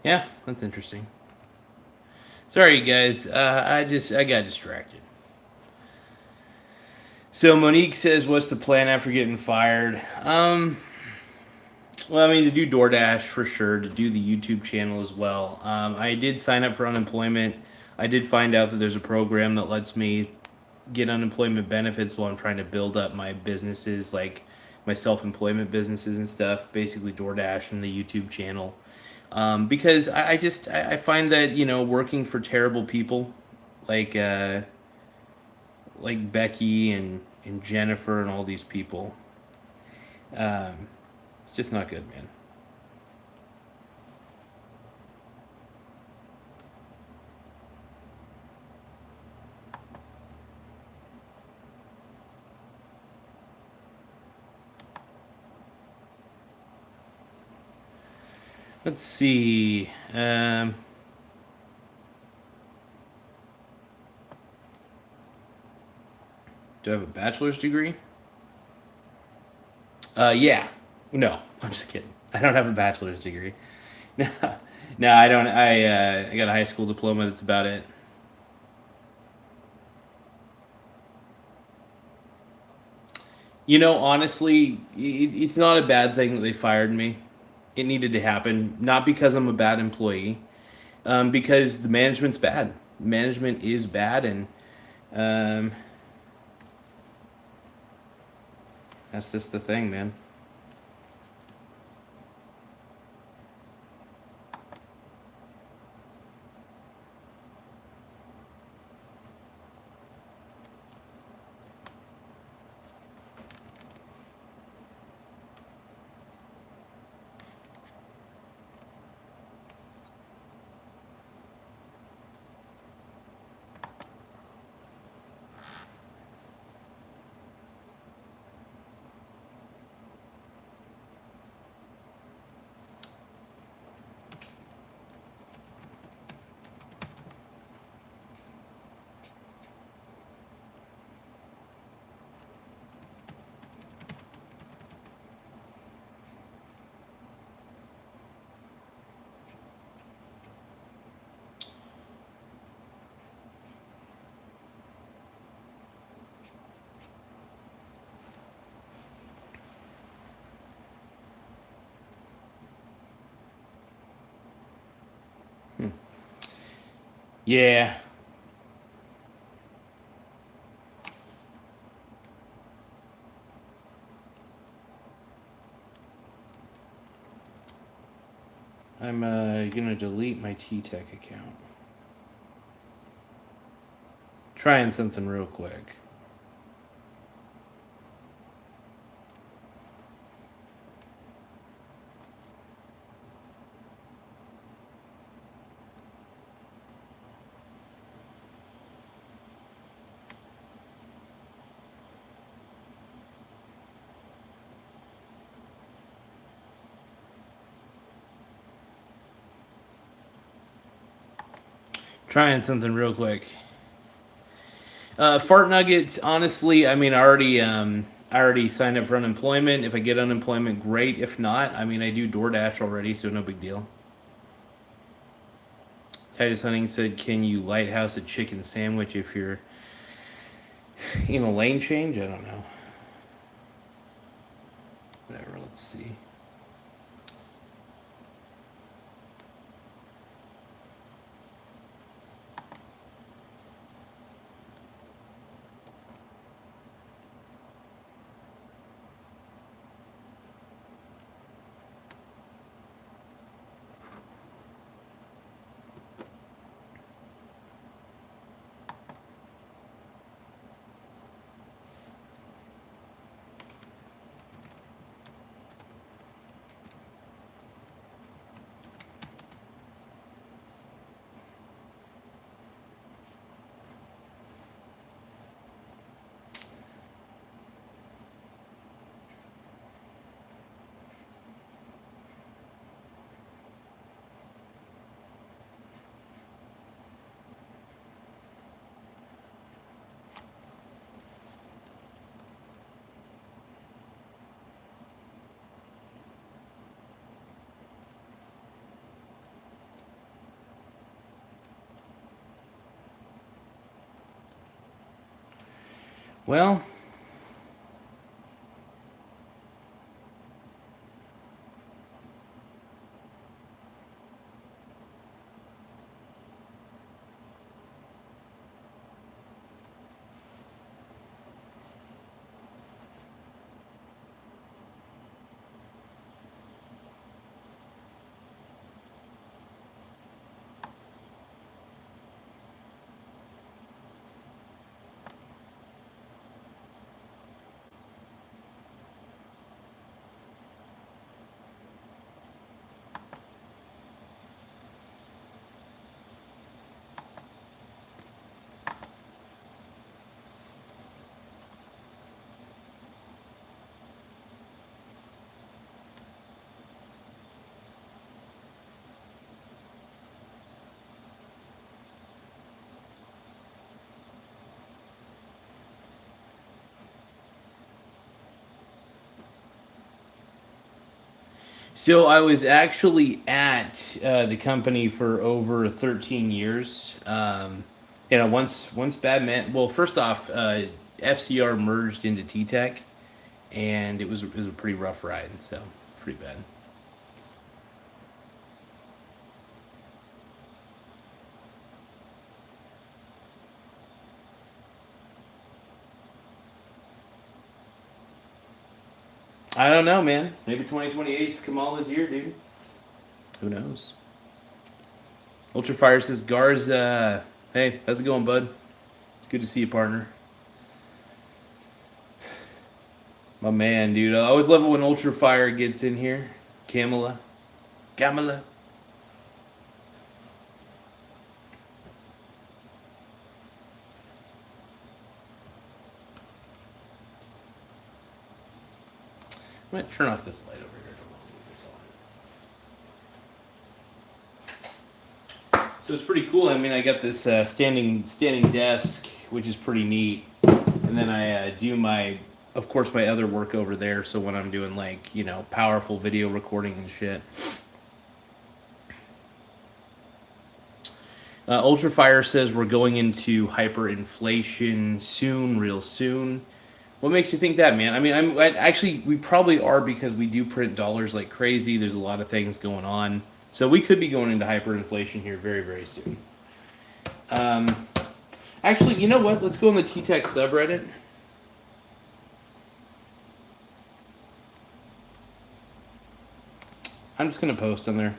Yeah, that's interesting. Sorry, you guys. I got distracted. So Monique says, "What's the plan after getting fired?" Well, I mean, to do DoorDash for sure, to do the YouTube channel as well. I did sign up for unemployment. I did find out that there's a program that lets me get unemployment benefits while I'm trying to build up my businesses, like my self-employment businesses and stuff. Basically, DoorDash and the YouTube channel. Because I find that working for terrible people, like uh, like Becky and Jennifer and all these people, um, it's just not good, man. Let's see. Do I have a bachelor's degree? Yeah. No, I'm just kidding. I don't have a bachelor's degree. No, I don't. I got a high school diploma. That's about it. Honestly, it's not a bad thing that they fired me. It needed to happen, not because I'm a bad employee, because the management's bad. Management is bad, and um, that's just the thing, man. Hmm. Yeah, I'm gonna delete my TTEC account. Trying something real quick. Trying something real quick. Fart nuggets. Honestly, I mean, I already signed up for unemployment. If I get unemployment, great. If not, I mean, I do DoorDash already, so no big deal. Titus Hunting said, "Can you lighthouse a chicken sandwich if you're in a lane change?" I don't know. Whatever. Let's see. Well, so I was actually at the company for over 13 years. Once Bad Man. Well, first off, FCR merged into TTEC, and it was a pretty rough ride. So pretty bad. I don't know, man. Maybe 2028's Kamala's year, dude. Who knows? Ultrafire says, Garza, hey, how's it going, bud? It's good to see you, partner. My man, dude. I always love it when Ultrafire gets in here. Kamala. Kamala. I'm going to turn off this light over here. So it's pretty cool. I mean, I got this standing desk, which is pretty neat. And then I do of course, my other work over there. So when I'm doing powerful video recording and shit. Ultrafire says we're going into hyperinflation soon, real soon. What makes you think that, man? I mean, actually, we probably are because we do print dollars like crazy. There's a lot of things going on. So we could be going into hyperinflation here very, very soon. Actually, you know what? Let's go on the TTEC subreddit. I'm just going to post on there.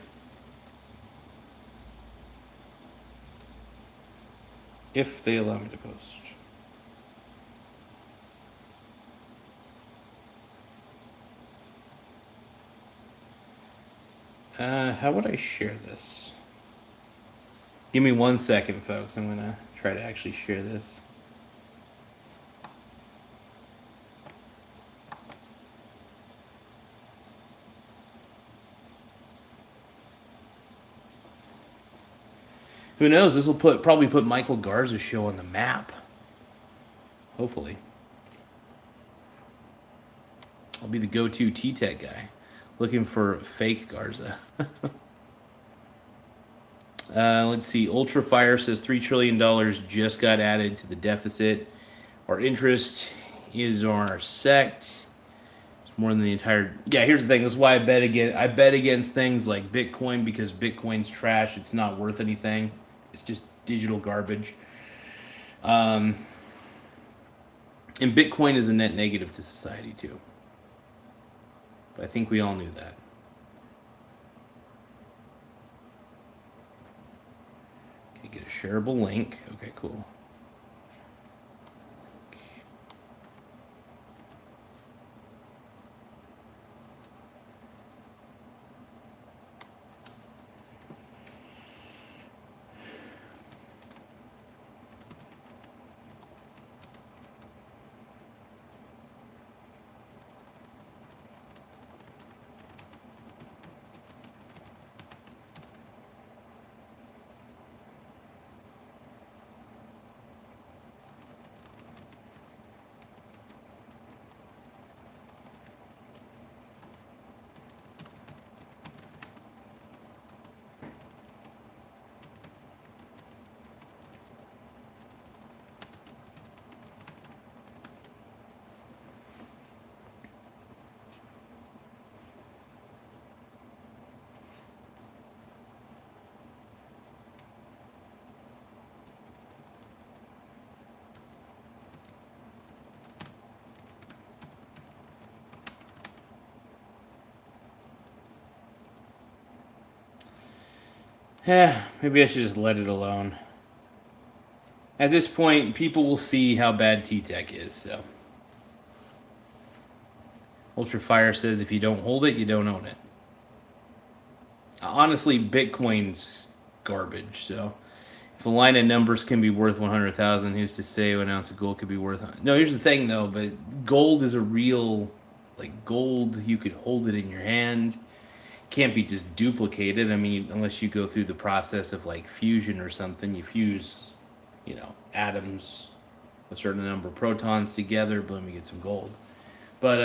If they allow me to post. How would I share this? Give me 1 second, folks. I'm going to try to actually share this. Who knows? This will probably put Michael Garza's show on the map. Hopefully. I'll be the go-to TTEC guy. Looking for fake Garza. Let's see. Ultra Fire says $3 trillion just got added to the deficit. Our interest is on our sect. It's more than the entire. Yeah, here's the thing. That's why I bet against things like Bitcoin, because Bitcoin's trash. It's not worth anything. It's just digital garbage. And Bitcoin is a net negative to society too. But I think we all knew that. Okay, get a shareable link. Okay, cool. Yeah, maybe I should just let it alone. At this point, people will see how bad TTEC is, so. Ultra Fire says if you don't hold it, you don't own it. Honestly, Bitcoin's garbage, so. If a line of numbers can be worth 100,000, who's to say an ounce of gold could be worth? No, here's the thing though, but gold is a real, like gold, you could hold it in your hand. Can't be just duplicated. I mean, unless you go through the process of like fusion or something, you fuse, atoms, a certain number of protons together, boom, you get some gold. But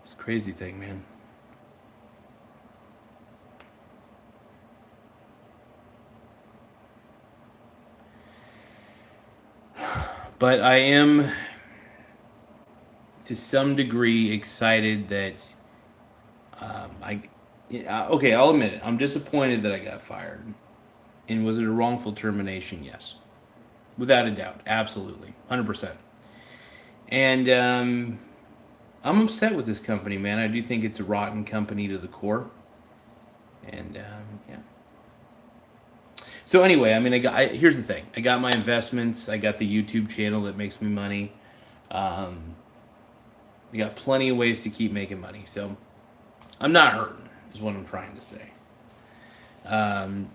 it's a crazy thing, man. But I am, to some degree, excited that okay, I'll admit it. I'm disappointed that I got fired. And was it a wrongful termination? Yes. Without a doubt. Absolutely. 100%. And I'm upset with this company, man. I do think it's a rotten company to the core. And yeah. So anyway, I mean, here's the thing. I got my investments. I got the YouTube channel that makes me money. I got plenty of ways to keep making money. So I'm not hurting, is what I'm trying to say.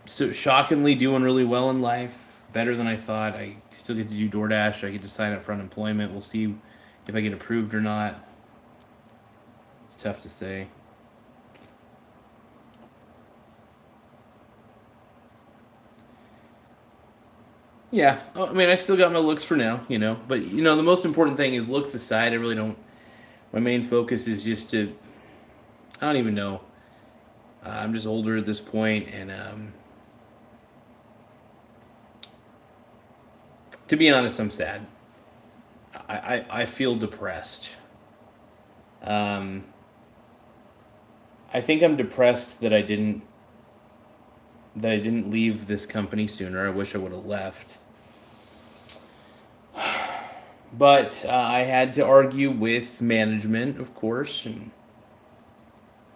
So shockingly doing really well in life, better than I thought. I still get to do DoorDash. I get to sign up for unemployment. We'll see if I get approved or not. It's tough to say. Yeah, I mean, I still got my looks for now, But, the most important thing is looks aside, I really don't. My main focus is just to. I don't even know. I'm just older at this point, and to be honest, I'm sad. I feel depressed. I think I'm depressed that I didn't leave this company sooner. I wish I would have left. But I had to argue with management, of course, and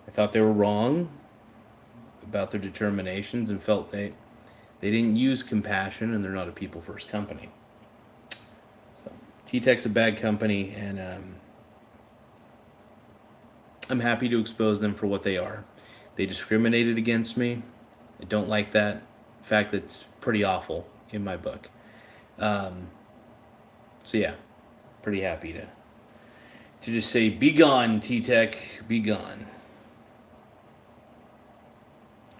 I thought they were wrong about their determinations and felt they didn't use compassion, and they're not a people-first company. So TTEC's a bad company, and I'm happy to expose them for what they are. They discriminated against me. I don't like that. In fact, that's pretty awful in my book. So yeah, pretty happy to just say, be gone, TTEC, be gone.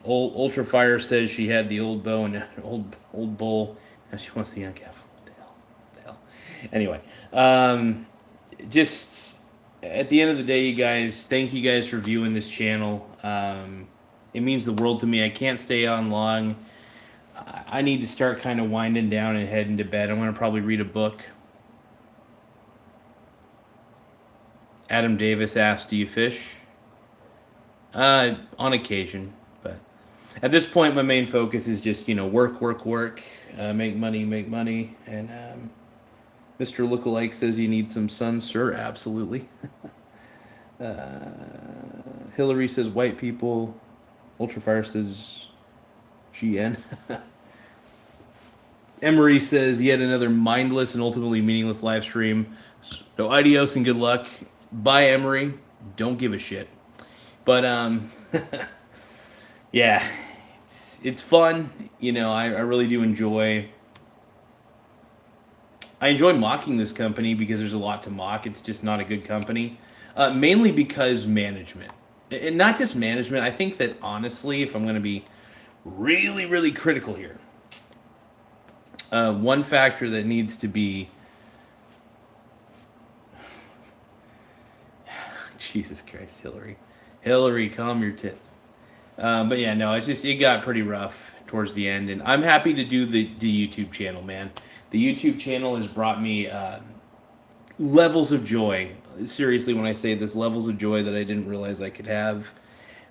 Ultra Fire says she had the old bow and old bowl. Now she wants the young calf. What the hell? What the hell? Anyway, just at the end of the day, you guys, thank you guys for viewing this channel. It means the world to me. I can't stay on long. I need to start kind of winding down and heading to bed. I'm going to probably read a book. Adam Davis asked, "Do you fish?" On occasion, but at this point, my main focus is just work, make money, and Mr. Lookalike says you need some sun, sir. Absolutely. Hillary says white people. Ultrafire says GN. Emery says yet another mindless and ultimately meaningless live stream. So adios and good luck. Bye, Emery. Don't give a shit. But yeah, it's fun. I really do enjoy. I enjoy mocking this company because there's a lot to mock. It's just not a good company. Mainly because management. And not just management. I think that honestly, if I'm going to be really, really critical here, one factor that needs to be... Jesus Christ, Hillary. Hillary, calm your tits. But yeah, no, it got pretty rough towards the end. And I'm happy to do the YouTube channel, man. The YouTube channel has brought me levels of joy. Seriously, when I say this, levels of joy that I didn't realize I could have.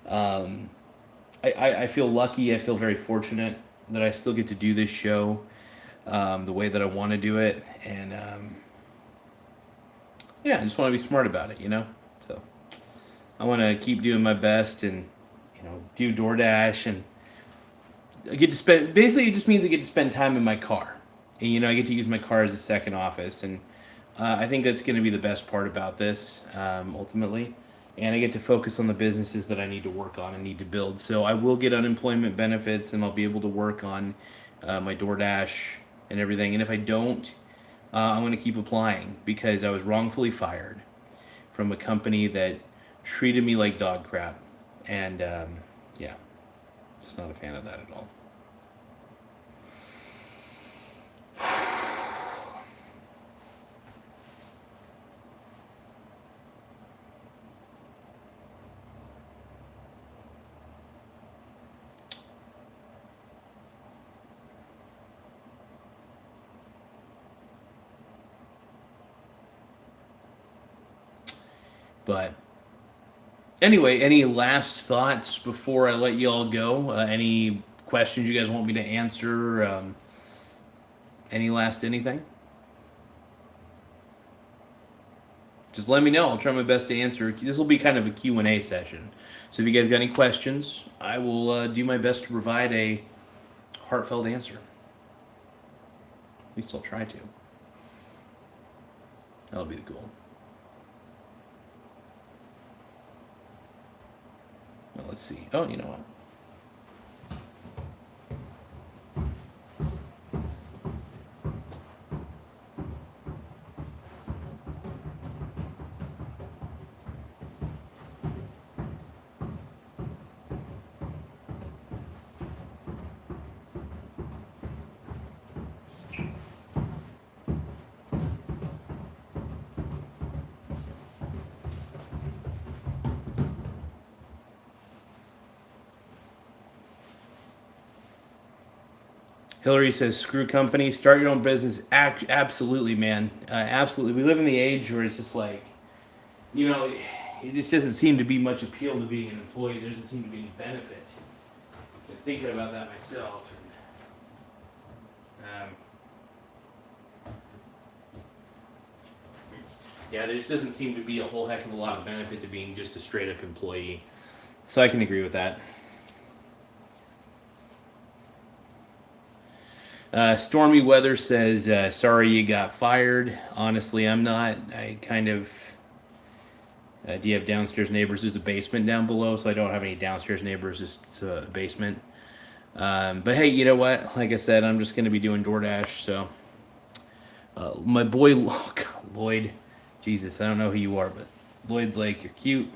I feel lucky. I feel very fortunate that I still get to do this show the way that I want to do it. And yeah, I just want to be smart about it, So I want to keep doing my best and, do DoorDash. And I get to spend, basically it just means I get to spend time in my car. And, I get to use my car as a second office. And I think that's going to be the best part about this, ultimately. And I get to focus on the businesses that I need to work on and need to build. So I will get unemployment benefits, and I'll be able to work on my DoorDash and everything. And if I don't, I'm going to keep applying because I was wrongfully fired from a company that treated me like dog crap. And yeah, just not a fan of that at all. But anyway, any last thoughts before I let you all go? Any questions you guys want me to answer? Any last anything? Just let me know. I'll try my best to answer. This will be kind of a Q&A session. So if you guys got any questions, I will do my best to provide a heartfelt answer. At least I'll try to. That'll be the goal. Well, let's see. Oh, you know what? Hillary says, screw companies, start your own business. Absolutely, man. Absolutely. We live in the age where it's just like, it just doesn't seem to be much appeal to being an employee. There doesn't seem to be any benefit to thinking about that myself. Yeah, there just doesn't seem to be a whole heck of a lot of benefit to being just a straight-up employee. So I can agree with that. Stormy Weather says, sorry you got fired. Honestly, I'm not. I kind of... do you have downstairs neighbors? There's a basement down below, so I don't have any downstairs neighbors. It's a basement. But hey, you know what? Like I said, I'm just going to be doing DoorDash, so... my boy, Lloyd... Jesus, I don't know who you are, but Lloyd's like, you're cute.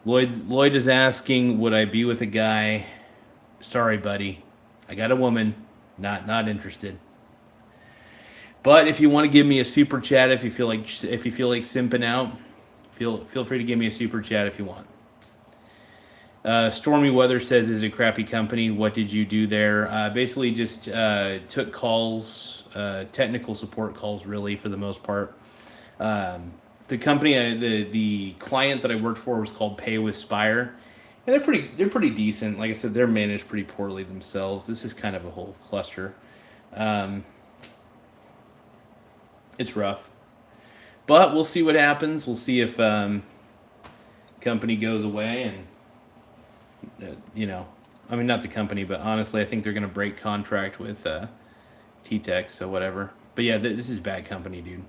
Lloyd is asking, would I be with a guy? Sorry, buddy. I got a woman. Not interested. But if you want to give me a super chat, if you feel like simping out, feel free to give me a super chat if you want. Stormy Weather says, is it a crappy company? What did you do there? Basically just took calls, technical support calls, really, for the most part. The company, the client that I worked for was called Pay with Spire. And they're pretty decent. Like I said, they're managed pretty poorly themselves. This is kind of a whole cluster. It's rough. But we'll see what happens. We'll see if company goes away and I mean, not the company, but honestly, I think they're going to break contract with TTEC, so whatever. But yeah, this is bad company, dude.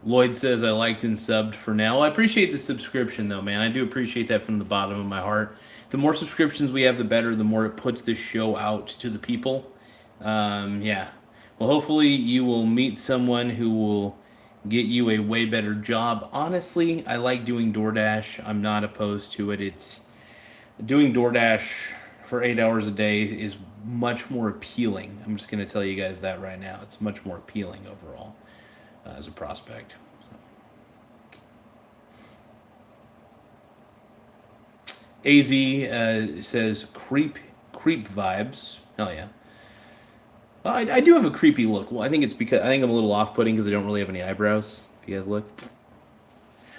Lloyd says, I liked and subbed for now. Well, I appreciate the subscription, though, man. I do appreciate that from the bottom of my heart. The more subscriptions we have, the better. The more it puts this show out to the people. Yeah. Well, hopefully you will meet someone who will get you a way better job. Honestly, I like doing DoorDash. I'm not opposed to it. It's doing DoorDash for 8 hours a day is much more appealing. I'm just going to tell you guys that right now. It's much more appealing overall as a prospect. So. AZ says creep vibes. Hell yeah. Well, I do have a creepy look. Well, I think I'm a little off-putting because I don't really have any eyebrows. If you guys look,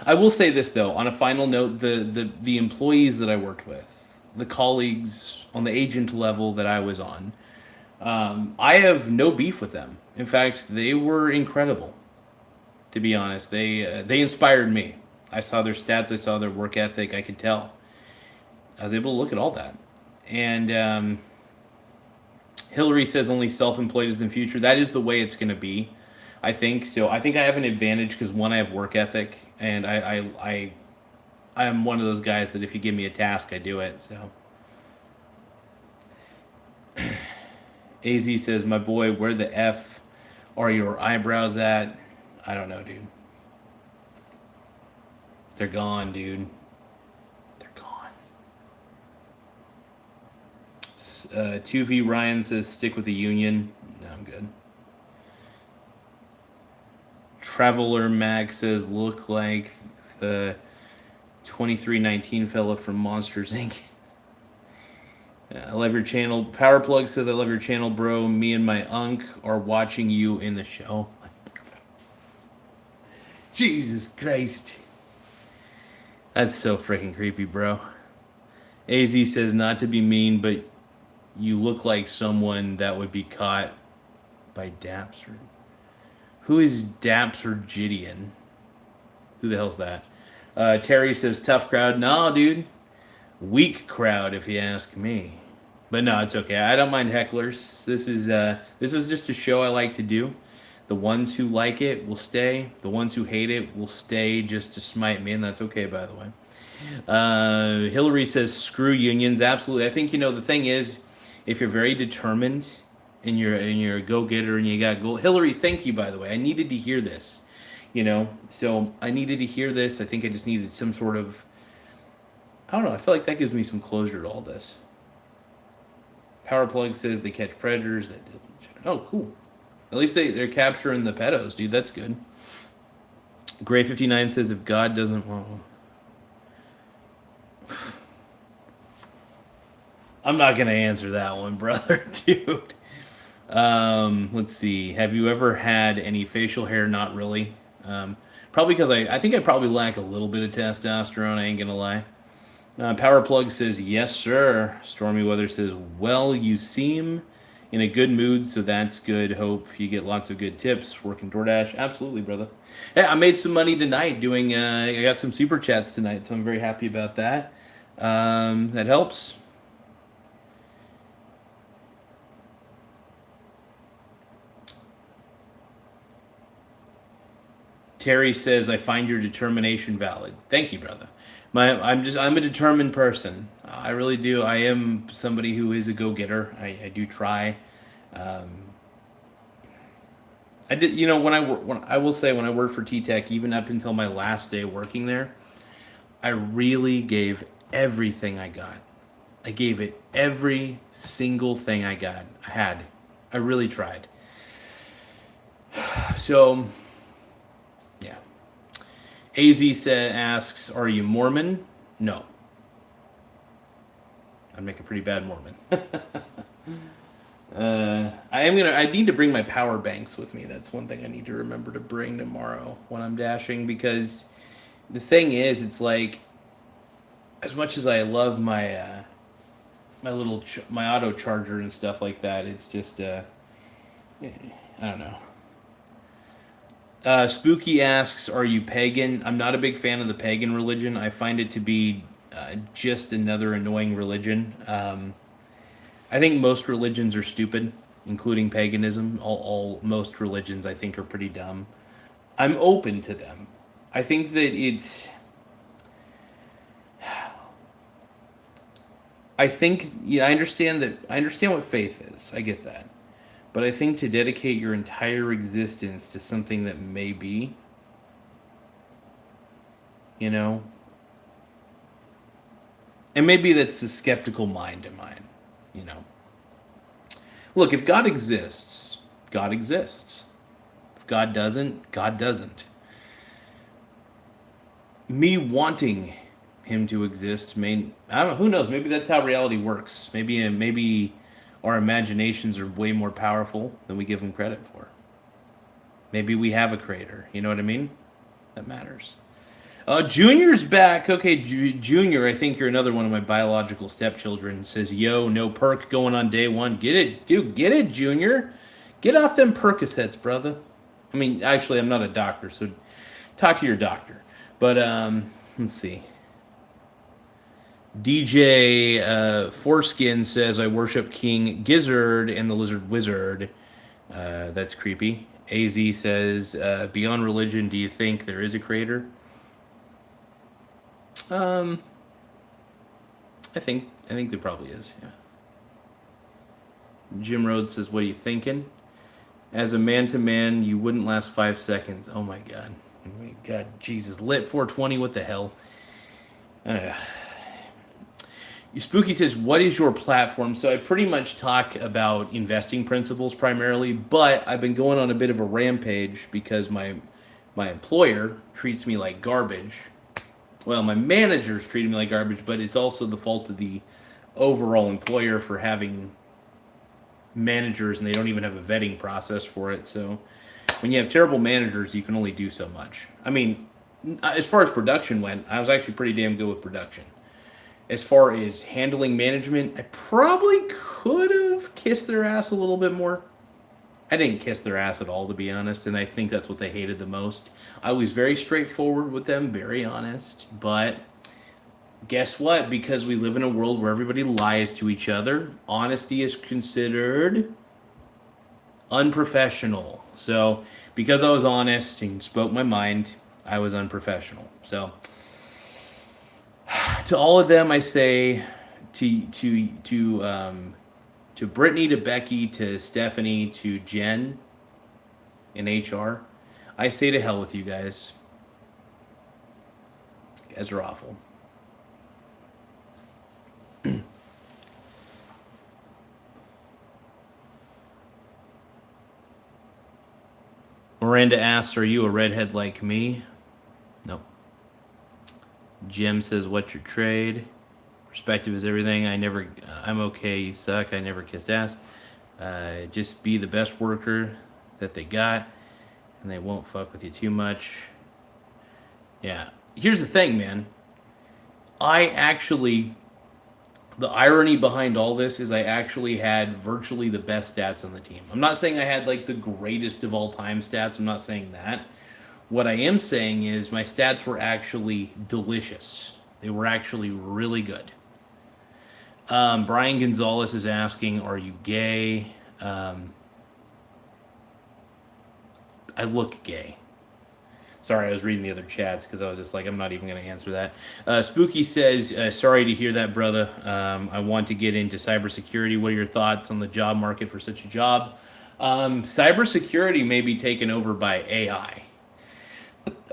I will say this though. On a final note, the employees that I worked with, the colleagues on the agent level that I was on, I have no beef with them. In fact, they were incredible. To be honest, they inspired me. I saw their stats, I saw their work ethic. I could tell. I was able to look at all that, and Hillary says only self-employed is in the future. That is the way it's going to be, I think. So I think I have an advantage because one, I have work ethic, and I am one of those guys that if you give me a task, I do it. So AZ says, my boy, where the F are your eyebrows at? I don't know, dude. They're gone, dude. They're gone. 2V Ryan says, stick with the union. No, I'm good. Traveler Mag says, look like the 2319 fella from Monsters, Inc. I love your channel. Powerplug says, I love your channel, bro. Me and my unk are watching you in the show. Jesus Christ. That's so freaking creepy, bro. AZ says, not to be mean, but you look like someone that would be caught by Dapser. Who is Dapser Gideon? Who the hell's that? Terry says, tough crowd. No, dude. Weak crowd, if you ask me. But no, it's okay. I don't mind hecklers. This is just a show I like to do. The ones who like it will stay. The ones who hate it will stay just to smite me, and that's okay, by the way. Hillary says, screw unions. Absolutely. I think, the thing is, if you're very determined and you're a go-getter and you got goal. Hillary, thank you, by the way. I needed to hear this, So I needed to hear this. I think I just needed some sort of, I don't know. I feel like that gives me some closure to all this. Powerplug says they catch predators. Oh, cool. At least they're capturing the pedos, dude. That's good. Gray59 says, if God doesn't want... I'm not going to answer that one, brother, dude. Let's see. Have you ever had any facial hair? Not really. Probably because I think I probably lack a little bit of testosterone. I ain't going to lie. Powerplug says, yes, sir. Stormy Weather says, well, you seem in a good mood, so that's good. Hope you get lots of good tips working DoorDash. Absolutely, brother. Hey, I made some money tonight doing, I got some super chats tonight, so I'm very happy about that. That helps. Terry says, I find your determination valid. Thank you, brother. I'm a determined person. I really do. I am somebody who is a go-getter. I do try. Um, I did, when I will say when I worked for TTEC, even up until my last day working there, I really gave everything I got. I gave it every single thing I had. I really tried. So, yeah. asks, "Are you Mormon?" No. I'd make a pretty bad Mormon. I need to bring my power banks with me. That's one thing I need to remember to bring tomorrow when I'm dashing, because the thing is, it's like, as much as I love my my auto charger and stuff like that, it's just I don't know. Spooky asks, "Are you pagan?" I'm not a big fan of the pagan religion. I find it to be just another annoying religion. I think most religions are stupid, including paganism. Most religions, I think, are pretty dumb. I'm open to them. I think that it's. I think, I understand that. I understand what faith is. I get that. But I think to dedicate your entire existence to something that may be, and maybe that's a skeptical mind of mine. Look, if God exists, God exists. If God doesn't, God doesn't. Me wanting him to exist I don't know, who knows, maybe that's how reality works. Maybe our imaginations are way more powerful than we give them credit for. Maybe we have a creator, you know what I mean? That matters. Junior's back. Okay, Junior, I think you're another one of my biological stepchildren. Says, yo, no perk going on day one. Get it, dude, get it, Junior. Get off them Percocets, brother. I mean, actually, I'm not a doctor, so talk to your doctor. But, let's see. DJ Foreskin says, I worship King Gizzard and the Lizard Wizard. That's creepy. AZ says, beyond religion, do you think there is a creator? I think there probably is, yeah. Jim Rhodes says, what are you thinking? As a man-to-man, you wouldn't last 5 seconds. Oh my god. Oh my god, Jesus. Lit 420, what the hell? Spooky says, what is your platform? So I pretty much talk about investing principles primarily, but I've been going on a bit of a rampage because my employer treats me like garbage. Well, my managers treat me like garbage, but it's also the fault of the overall employer for having managers, and they don't even have a vetting process for it. So when you have terrible managers, you can only do so much. I mean, as far as production went, I was actually pretty damn good with production. As far as handling management, I probably could have kissed their ass a little bit more. I didn't kiss their ass at all, to be honest, and I think that's what they hated the most. I was very straightforward with them, very honest, but guess what? Because we live in a world where everybody lies to each other, honesty is considered unprofessional. So, because I was honest and spoke my mind, I was unprofessional. So, to all of them, I say, to Brittany, to Becky, to Stephanie, to Jen in HR, I say to hell with you guys. You guys are awful. Miranda asks, are you a redhead like me? Nope. Jim says, what's your trade? Perspective is everything. I'm okay, you suck. I never kissed ass. Just be the best worker that they got, and they won't fuck with you too much. Yeah. Here's the thing, man. The irony behind all this is I actually had virtually the best stats on the team. I'm not saying I had like the greatest of all time stats. I'm not saying that. What I am saying is my stats were actually delicious. They were actually really good. Brian Gonzalez is asking, are you gay? I look gay. Sorry, I was reading the other chats because I was just like, I'm not even going to answer that. Spooky says, sorry to hear that, brother. I want to get into cybersecurity. What are your thoughts on the job market for such a job? Cybersecurity may be taken over by AI.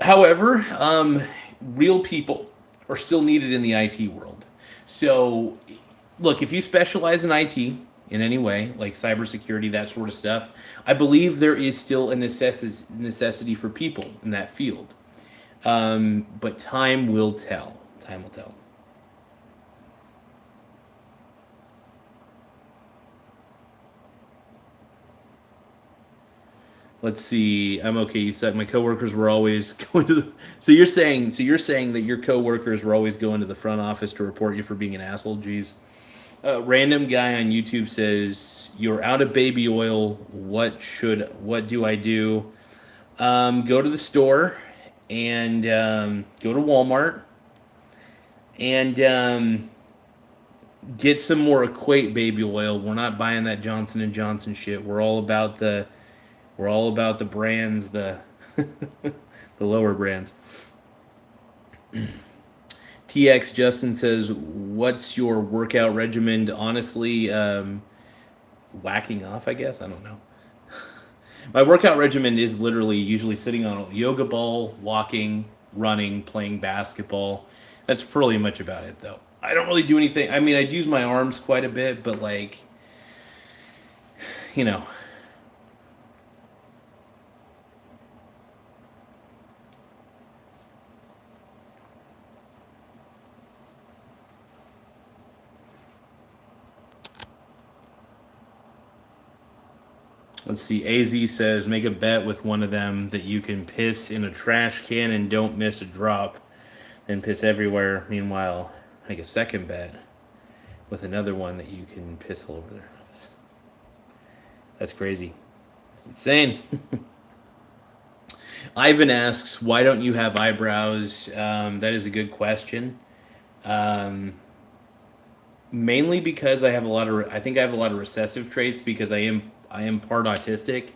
However, real people are still needed in the IT world. So, look, if you specialize in IT in any way, like cybersecurity, that sort of stuff, I believe there is still a necessity for people in that field. But time will tell. Time will tell. Let's see. I'm okay. You said my coworkers were always going to the. So you're saying that your coworkers were always going to the front office to report you for being an asshole. Jeez. Random guy on YouTube says you're out of baby oil. What do I do? Go to the store and go to Walmart and get some more Equate baby oil. We're not buying that Johnson and Johnson shit. We're all about the brands, the the lower brands. TX Justin says, "What's your workout regimen?" Honestly, whacking off. I guess I don't know. My workout regimen is literally usually sitting on a yoga ball, walking, running, playing basketball. That's pretty much about it, though. I don't really do anything. I mean, I'd use my arms quite a bit, but like, you know, let's see. AZ says, make a bet with one of them that you can piss in a trash can and don't miss a drop and piss everywhere. Meanwhile, make a second bet with another one that you can piss all over their office. That's crazy. It's insane. Ivan asks, why don't you have eyebrows? That is a good question. Um, Mainly because I think I have a lot of recessive traits because I am part autistic.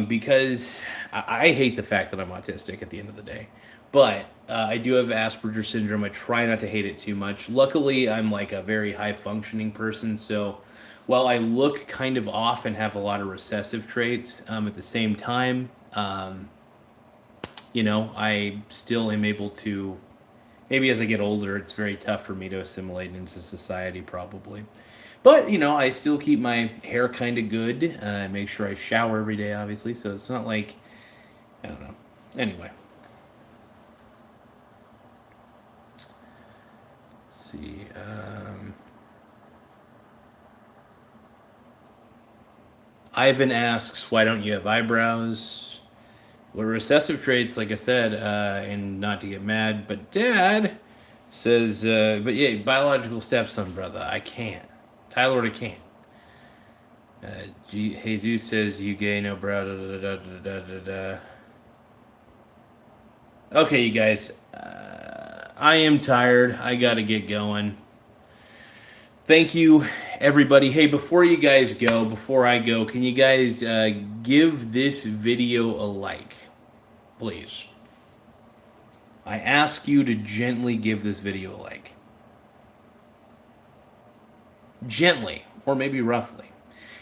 Because I hate the fact that I'm autistic at the end of the day. But I do have Asperger's syndrome. I try not to hate it too much. Luckily, I'm like a very high functioning person. So while I look kind of off and have a lot of recessive traits, at the same time, I still am able to. Maybe as I get older, it's very tough for me to assimilate into society, probably. But I still keep my hair kind of good. Make sure I shower every day, obviously. So it's not like I don't know. Anyway, let's see. Ivan asks, "Why don't you have eyebrows?" Well, recessive traits, like I said, and not to get mad, but Dad says, "But yeah, biological stepson, brother, I can't. Tyler, I can't." Jesus says, "You gay, no bro." Da, da, da, da, da, da, da. Okay, you guys. I am tired. I gotta get going. Thank you, everybody. Hey, before you guys go, before I go, can you guys give this video a like, please? I ask you to gently give this video a like. Gently, or maybe roughly.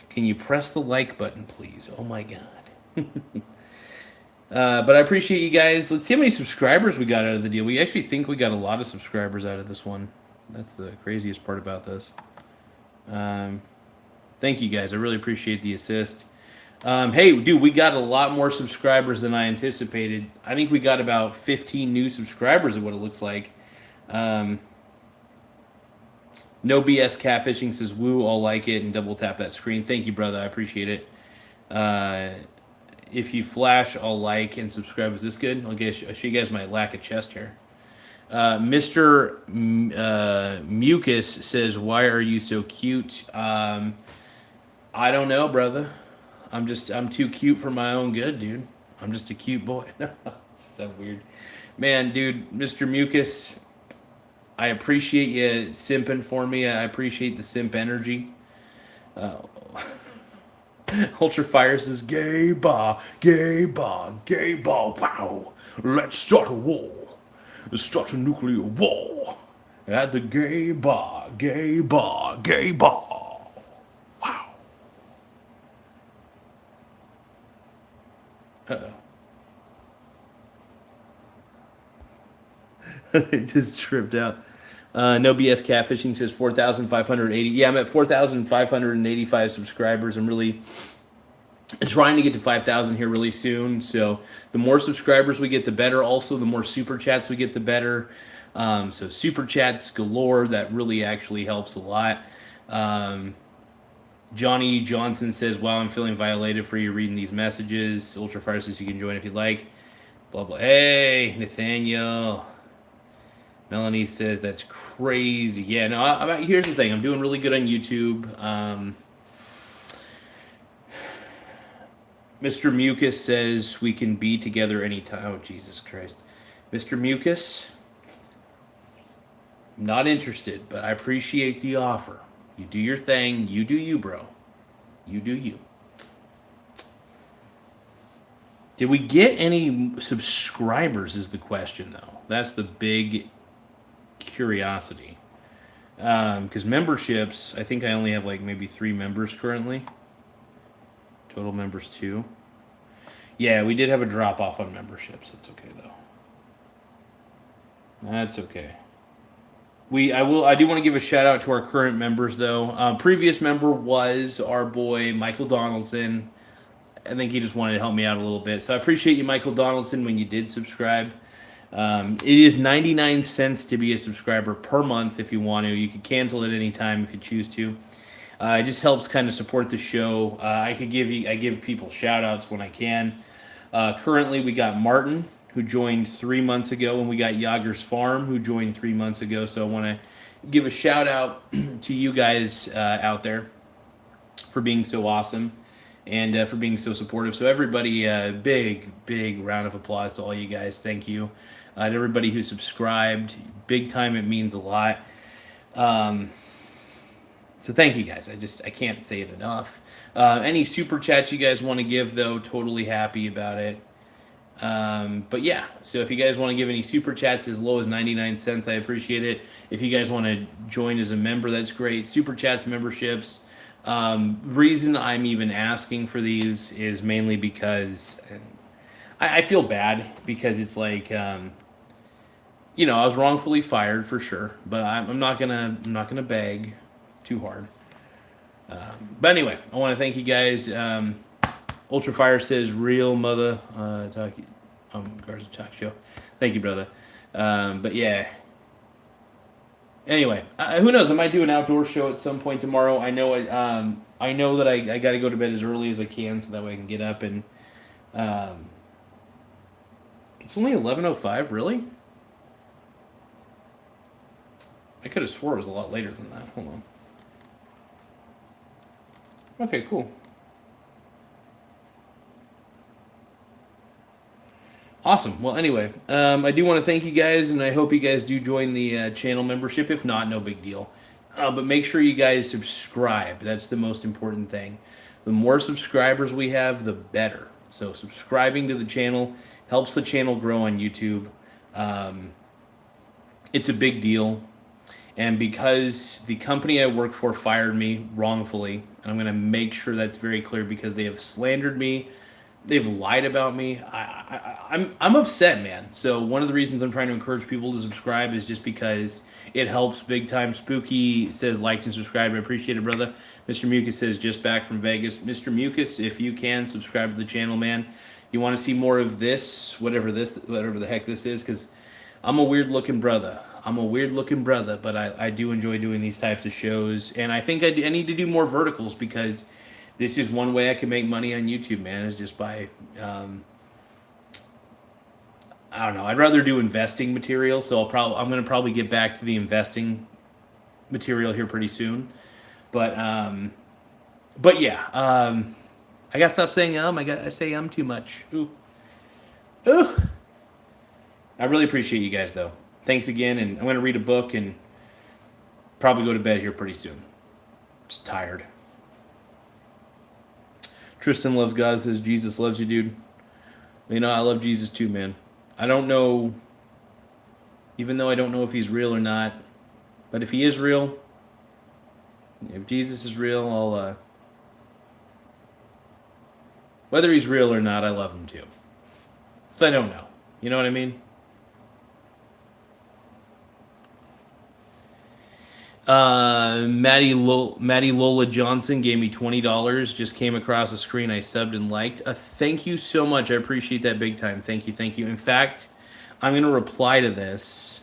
Can you press the like button, please? Oh my God. But I appreciate you guys. Let's see how many subscribers we got out of the deal. We actually think we got a lot of subscribers out of this one. That's the craziest part about this. Thank you guys. I really appreciate the assist. Hey, dude, we got a lot more subscribers than I anticipated. I think we got about 15 new subscribers of what it looks like. No BS Catfishing says, woo, I'll like it, and double tap that screen. Thank you, brother. I appreciate it. If you flash, I'll like and subscribe. Is this good? I'll show you guys my lack of chest hair. Mr. Mucus says, why are you so cute? I don't know, brother. I'm too cute for my own good, dude. I'm just a cute boy. So weird. Man, dude, Mr. Mucus, I appreciate you simping for me. I appreciate the simp energy. Ultra Fire says, gay bar, gay bar, gay bar, wow. Let's start a war. Let's start a nuclear war. At the gay bar, gay bar, gay bar. Wow. Uh-oh. It just tripped out. No BS Catfishing says 4,580. Yeah, I'm at 4,585 subscribers. I'm really trying to get to 5,000 here really soon. So the more subscribers we get, the better. Also, the more super chats we get, the better. So super chats galore. That really actually helps a lot. Johnny Johnson says, "Wow, I'm feeling violated for you reading these messages." Ultrafire says you can join if you'd like. Blah blah. Hey, Nathaniel. Melanie says that's crazy. Yeah, no. Here's the thing. I'm doing really good on YouTube. Mr. Mucus says we can be together anytime. Oh, Jesus Christ. Mr. Mucus, I'm not interested, but I appreciate the offer. You do your thing. You do you, bro. You do you. Did we get any subscribers is the question, though. That's the big curiosity. Because memberships, I think I only have like maybe 3 members currently. Total members 2. Yeah, we did have a drop off on memberships. That's okay though. That's okay. I do want to give a shout out to our current members though. Previous member was our boy Michael Donaldson. I think he just wanted to help me out a little bit. So I appreciate you, Michael Donaldson, when you did subscribe. It is 99 cents to be a subscriber per month if you want to. You can cancel at any time if you choose to. It just helps kind of support the show. I give people shout outs when I can. Currently, we got Martin, who joined 3 months ago, and we got Yager's Farm, who joined 3 months ago. So I want to give a shout out to you guys out there for being so awesome and for being so supportive. So everybody, big round of applause to all you guys. Thank you. To everybody who subscribed, big time. It means a lot. So thank you guys. I can't say it enough. Any super chats you guys want to give, though, totally happy about it. But yeah, so if you guys want to give any super chats as low as 99 cents, I appreciate it. If you guys want to join as a member, that's great. Super chats, memberships. Reason I'm even asking for these is mainly because I feel bad because it's like, I was wrongfully fired for sure, but I'm not gonna beg too hard. But anyway, I want to thank you guys. Ultrafire says real mother Garza talk show. Thank you, brother. But yeah. Anyway, who knows? I might do an outdoor show at some point tomorrow. I know that I got to go to bed as early as I can so that way I can get up and. It's only 11:05. Really? I could have swore it was a lot later than that. Hold on. Okay, cool. Awesome. Well, anyway, I do want to thank you guys, and I hope you guys do join the channel membership. If not, no big deal. But make sure you guys subscribe. That's the most important thing. The more subscribers we have, the better. So subscribing to the channel helps the channel grow on YouTube. It's a big deal. And because the company I work for fired me wrongfully, and I'm going to make sure that's very clear because they have slandered me, they've lied about me. I'm upset, man. So one of the reasons I'm trying to encourage people to subscribe is just because it helps big time. Spooky says like and subscribe. I appreciate it, brother. Mr. Mucus says just back from Vegas. Mr. Mucus, if you can subscribe to the channel, man. You want to see more of this, whatever the heck this is, because I'm a weird looking brother. But I do enjoy doing these types of shows, and I think I need to do more verticals because this is one way I can make money on YouTube, man, is just by, I don't know, I'd rather do investing material, so I'm going to probably get back to the investing material here pretty soon, but yeah, I got to stop saying I say too much. Ooh. I really appreciate you guys, though. Thanks again, and I'm going to read a book and probably go to bed here pretty soon. Just tired. Tristan loves God, says Jesus loves you, dude. You know, I love Jesus too, man. I don't know, even though I don't know if he's real or not, but if he is real, if Jesus is real, whether he's real or not, I love him too. So I don't know. You know what I mean? Maddie Lola Johnson gave me $20. Just came across the screen. I subbed and liked. Thank you so much. I appreciate that big time. Thank you. Thank you. In fact, I'm gonna reply to this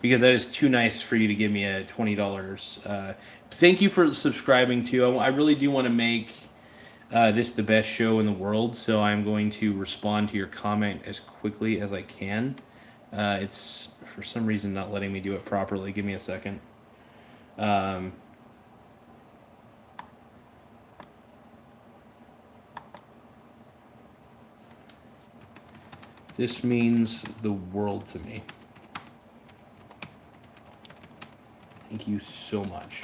because that is too nice for you to give me a $20. Thank you for subscribing too. I really do want to make this the best show in the world, so I'm going to respond to your comment as quickly as I can. It's for some reason not letting me do it properly. Give me a second. This means the world to me. Thank you so much.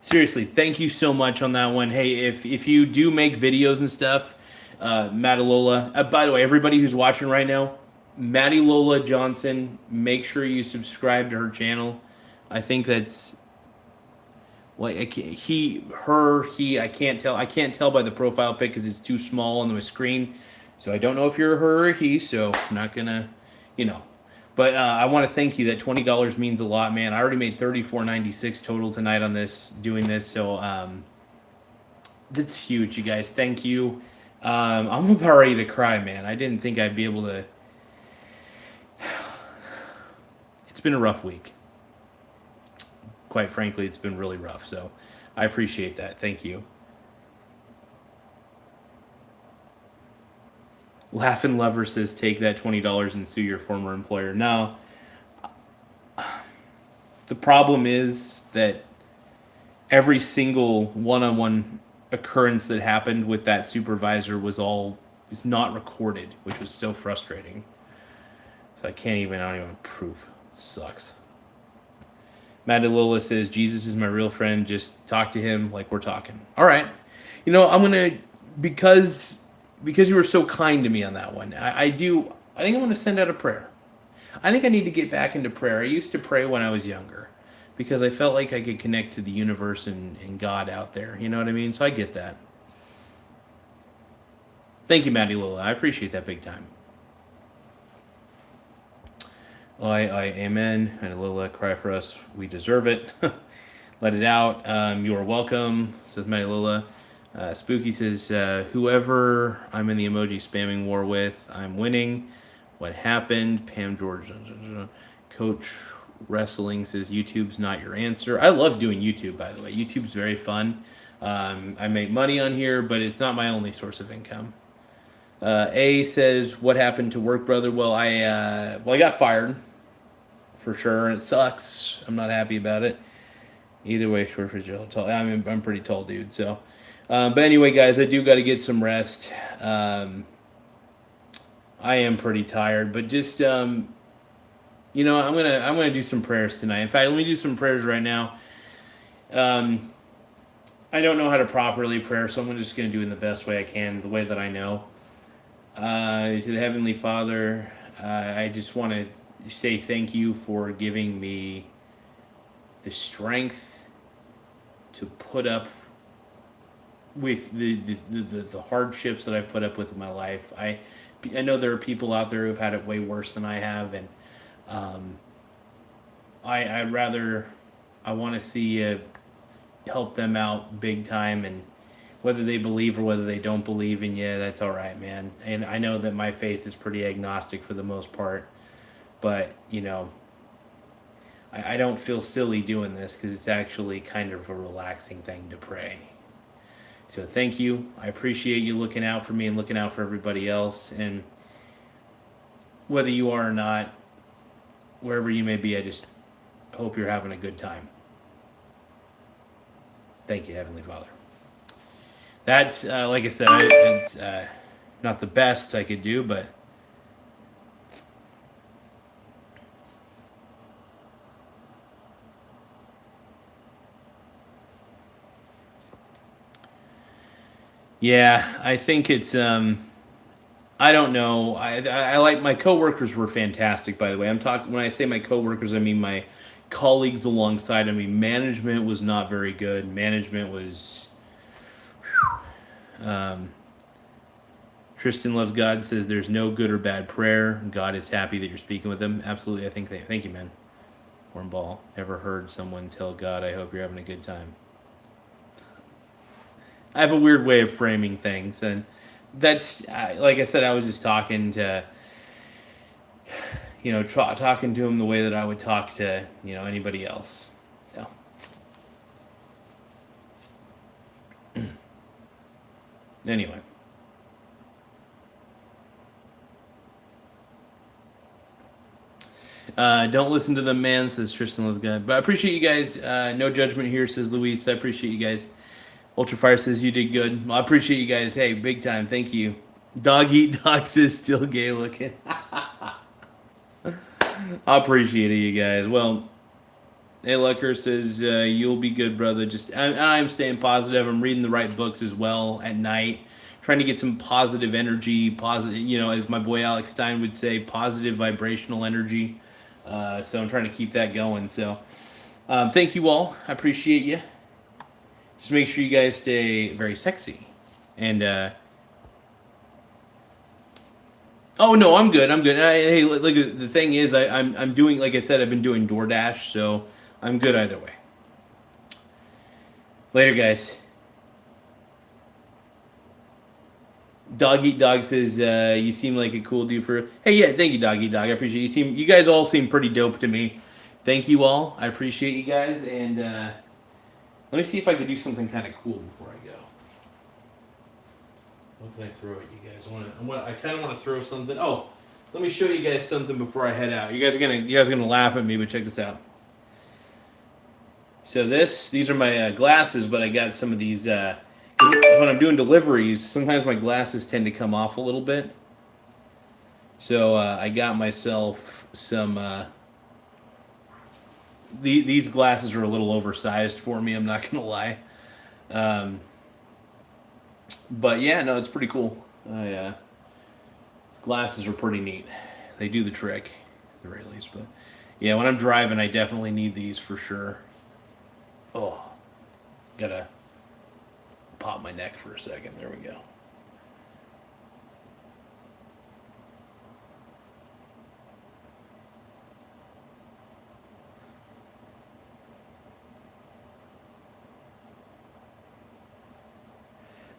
Seriously, thank you so much on that one. Hey, if you do make videos and stuff, Maddie Lola. By the way, everybody who's watching right now, Maddie Lola Johnson, make sure you subscribe to her channel. I think that's like I can't tell. I can't tell by the profile pic because it's too small on the screen. So I don't know if you're a her or he. So I'm not gonna, you know. But I want to thank you. That $20 means a lot, man. I already made $34.96 total tonight on this, doing this. So that's huge, you guys. Thank you. I'm about ready to cry, man. I didn't think I'd be able to. It's been a rough week. Quite frankly, it's been really rough. So I appreciate that. Thank you. Laughing Lover says, take that $20 and sue your former employer. No. The problem is that every single one-on-one occurrence that happened with that supervisor was not recorded, which was so frustrating. So I don't even prove. It sucks. Maddie Lola says, Jesus is my real friend. Just talk to him like we're talking. All right. You know, I'm going to, because you were so kind to me on that one, I think I'm going to send out a prayer. I think I need to get back into prayer. I used to pray when I was younger because I felt like I could connect to the universe and God out there. You know what I mean? So I get that. Thank you, Maddie Lola. I appreciate that big time. Amen. And Lola, cry for us. We deserve it. Let it out. You are welcome, says Maddie Lola. Spooky says, whoever I'm in the emoji spamming war with, I'm winning. What happened? Pam George. Coach Wrestling says, YouTube's not your answer. I love doing YouTube, by the way. YouTube's very fun. I make money on here, but it's not my only source of income. A says, what happened to work, brother? Well, I got fired. For sure, and it sucks. I'm not happy about it. Either way, short for jail. Tall. I'm pretty tall, dude. So, but anyway, guys, I do got to get some rest. I am pretty tired, but just I'm gonna do some prayers tonight. In fact, let me do some prayers right now. I don't know how to properly pray, so I'm just gonna do it in the best way I can, the way that I know. To the Heavenly Father, I just want to say thank you for giving me the strength to put up with the hardships that I've put up with in my life. I know there are people out there who've had it way worse than I have, and I want to see you help them out big time, and whether they believe or whether they don't believe in you, that's all right, man. And I know that my faith is pretty agnostic for the most part. But, you know, I don't feel silly doing this because it's actually kind of a relaxing thing to pray. So thank you. I appreciate you looking out for me and looking out for everybody else. And whether you are or not, wherever you may be, I just hope you're having a good time. Thank you, Heavenly Father. That's, like I said, it's not the best I could do, but Yeah, I think it's I don't know. I like my coworkers were fantastic, by the way. I'm talking when I say my coworkers, I mean my colleagues alongside of me. Management was not very good. Management was um, Tristan loves God says there's no good or bad prayer. God is happy that you're speaking with him. Absolutely, I think thank you, man. Hornball. Never heard someone tell God, I hope you're having a good time. I have a weird way of framing things, and that's like I said. I was just talking to talking to him the way that I would talk to anybody else. So anyway, don't listen to the man, says Tristan was good. But I appreciate you guys. No judgment here, says Luis. I appreciate you guys. Ultrafire says you did good. Well, I appreciate you guys. Hey, big time. Thank you. Dog eat dog says still gay looking. I appreciate it, you guys. Well, hey, Lucker says you'll be good, brother. Just I'm staying positive. I'm reading the right books as well at night, trying to get some positive energy. Positive, as my boy Alex Stein would say, positive vibrational energy. So I'm trying to keep that going. So thank you all. I appreciate you. Just make sure you guys stay very sexy. And oh no, I'm good. I'm good. Hey, look, the thing is, I'm doing, like I said, I've been doing DoorDash, so I'm good either way. Later, guys. Dog Eat Dog says you seem like a cool dude for. Hey, yeah, thank you, Dog Eat Dog. I appreciate you. You guys all seem pretty dope to me. Thank you all. I appreciate you guys, and let me see if I could do something kind of cool before I go. What can I throw at you guys? I kind of want to throw something. Oh, let me show you guys something before I head out. You guys are gonna laugh at me, but check this out. So these are my glasses, but I got some of these. When I'm doing deliveries, sometimes my glasses tend to come off a little bit. So I got myself some. These glasses are a little oversized for me. I'm not gonna lie. But yeah, no, it's pretty cool. Glasses are pretty neat. They do the trick, at the very least. But yeah, when I'm driving, I definitely need these for sure. Oh, gotta pop my neck for a second. There we go.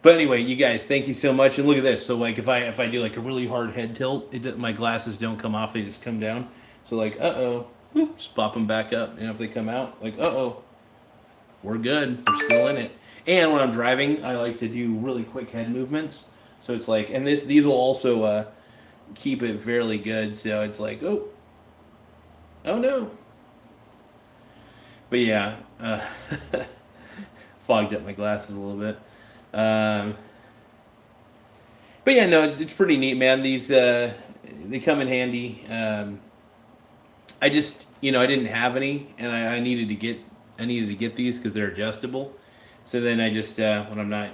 But anyway, you guys, thank you so much. And look at this. So like, if I do like a really hard head tilt, my glasses don't come off; they just come down. So like, just pop them back up. And if they come out, like, we're good. We're still in it. And when I'm driving, I like to do really quick head movements. So it's like, and these will also keep it fairly good. So it's like, oh no. But yeah, fogged up my glasses a little bit. But yeah, no, it's pretty neat, man. These they come in handy. I just I didn't have any, and I needed to get these because they're adjustable. So then I just when I'm not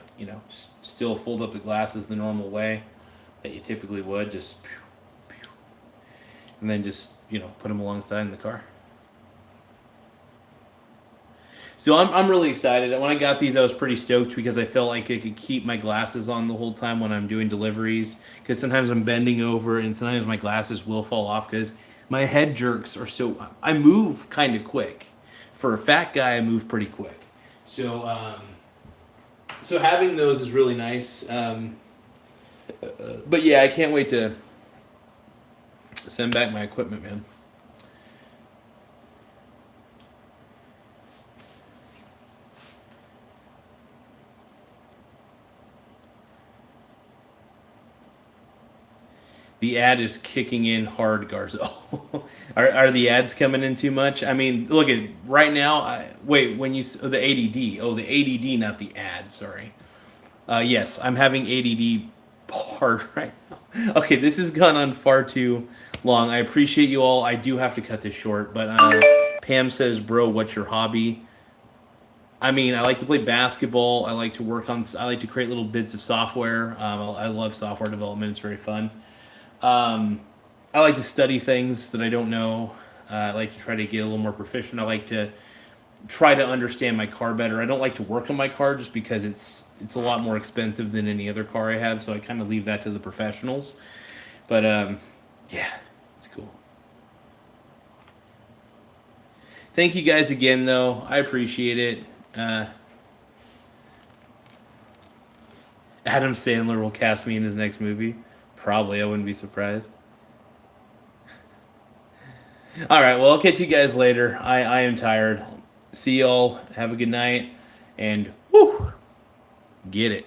still fold up the glasses the normal way that you typically would, just and then just put them alongside in the car. So I'm really excited. When I got these, I was pretty stoked because I felt like I could keep my glasses on the whole time when I'm doing deliveries. Because sometimes I'm bending over and sometimes my glasses will fall off because my head jerks are so. I move kind of quick. For a fat guy, I move pretty quick. So so having those is really nice. But yeah, I can't wait to send back my equipment, man. The ad is kicking in hard, Garza. Are the ads coming in too much? I mean, look at right now. When you the ADD. Oh, the ADD, not the ad. Sorry. Yes, I'm having ADD hard right now. Okay, this has gone on far too long. I appreciate you all. I do have to cut this short, but Pam says, "Bro, what's your hobby?" I mean, I like to play basketball. I like to work on. I like to create little bits of software. I love software development. It's very fun. Um, I like to study things that I don't know. I like to try to get a little more proficient. I like to try to understand my car better. I don't like to work on my car just because it's a lot more expensive than any other car I have. So I kind of leave that to the professionals. But yeah, it's cool. Thank you guys again, though. I appreciate it. Uh, Adam Sandler will cast me in his next movie. Probably, I wouldn't be surprised. All right, well, I'll catch you guys later. I am tired. See y'all. Have a good night. And woo, get it.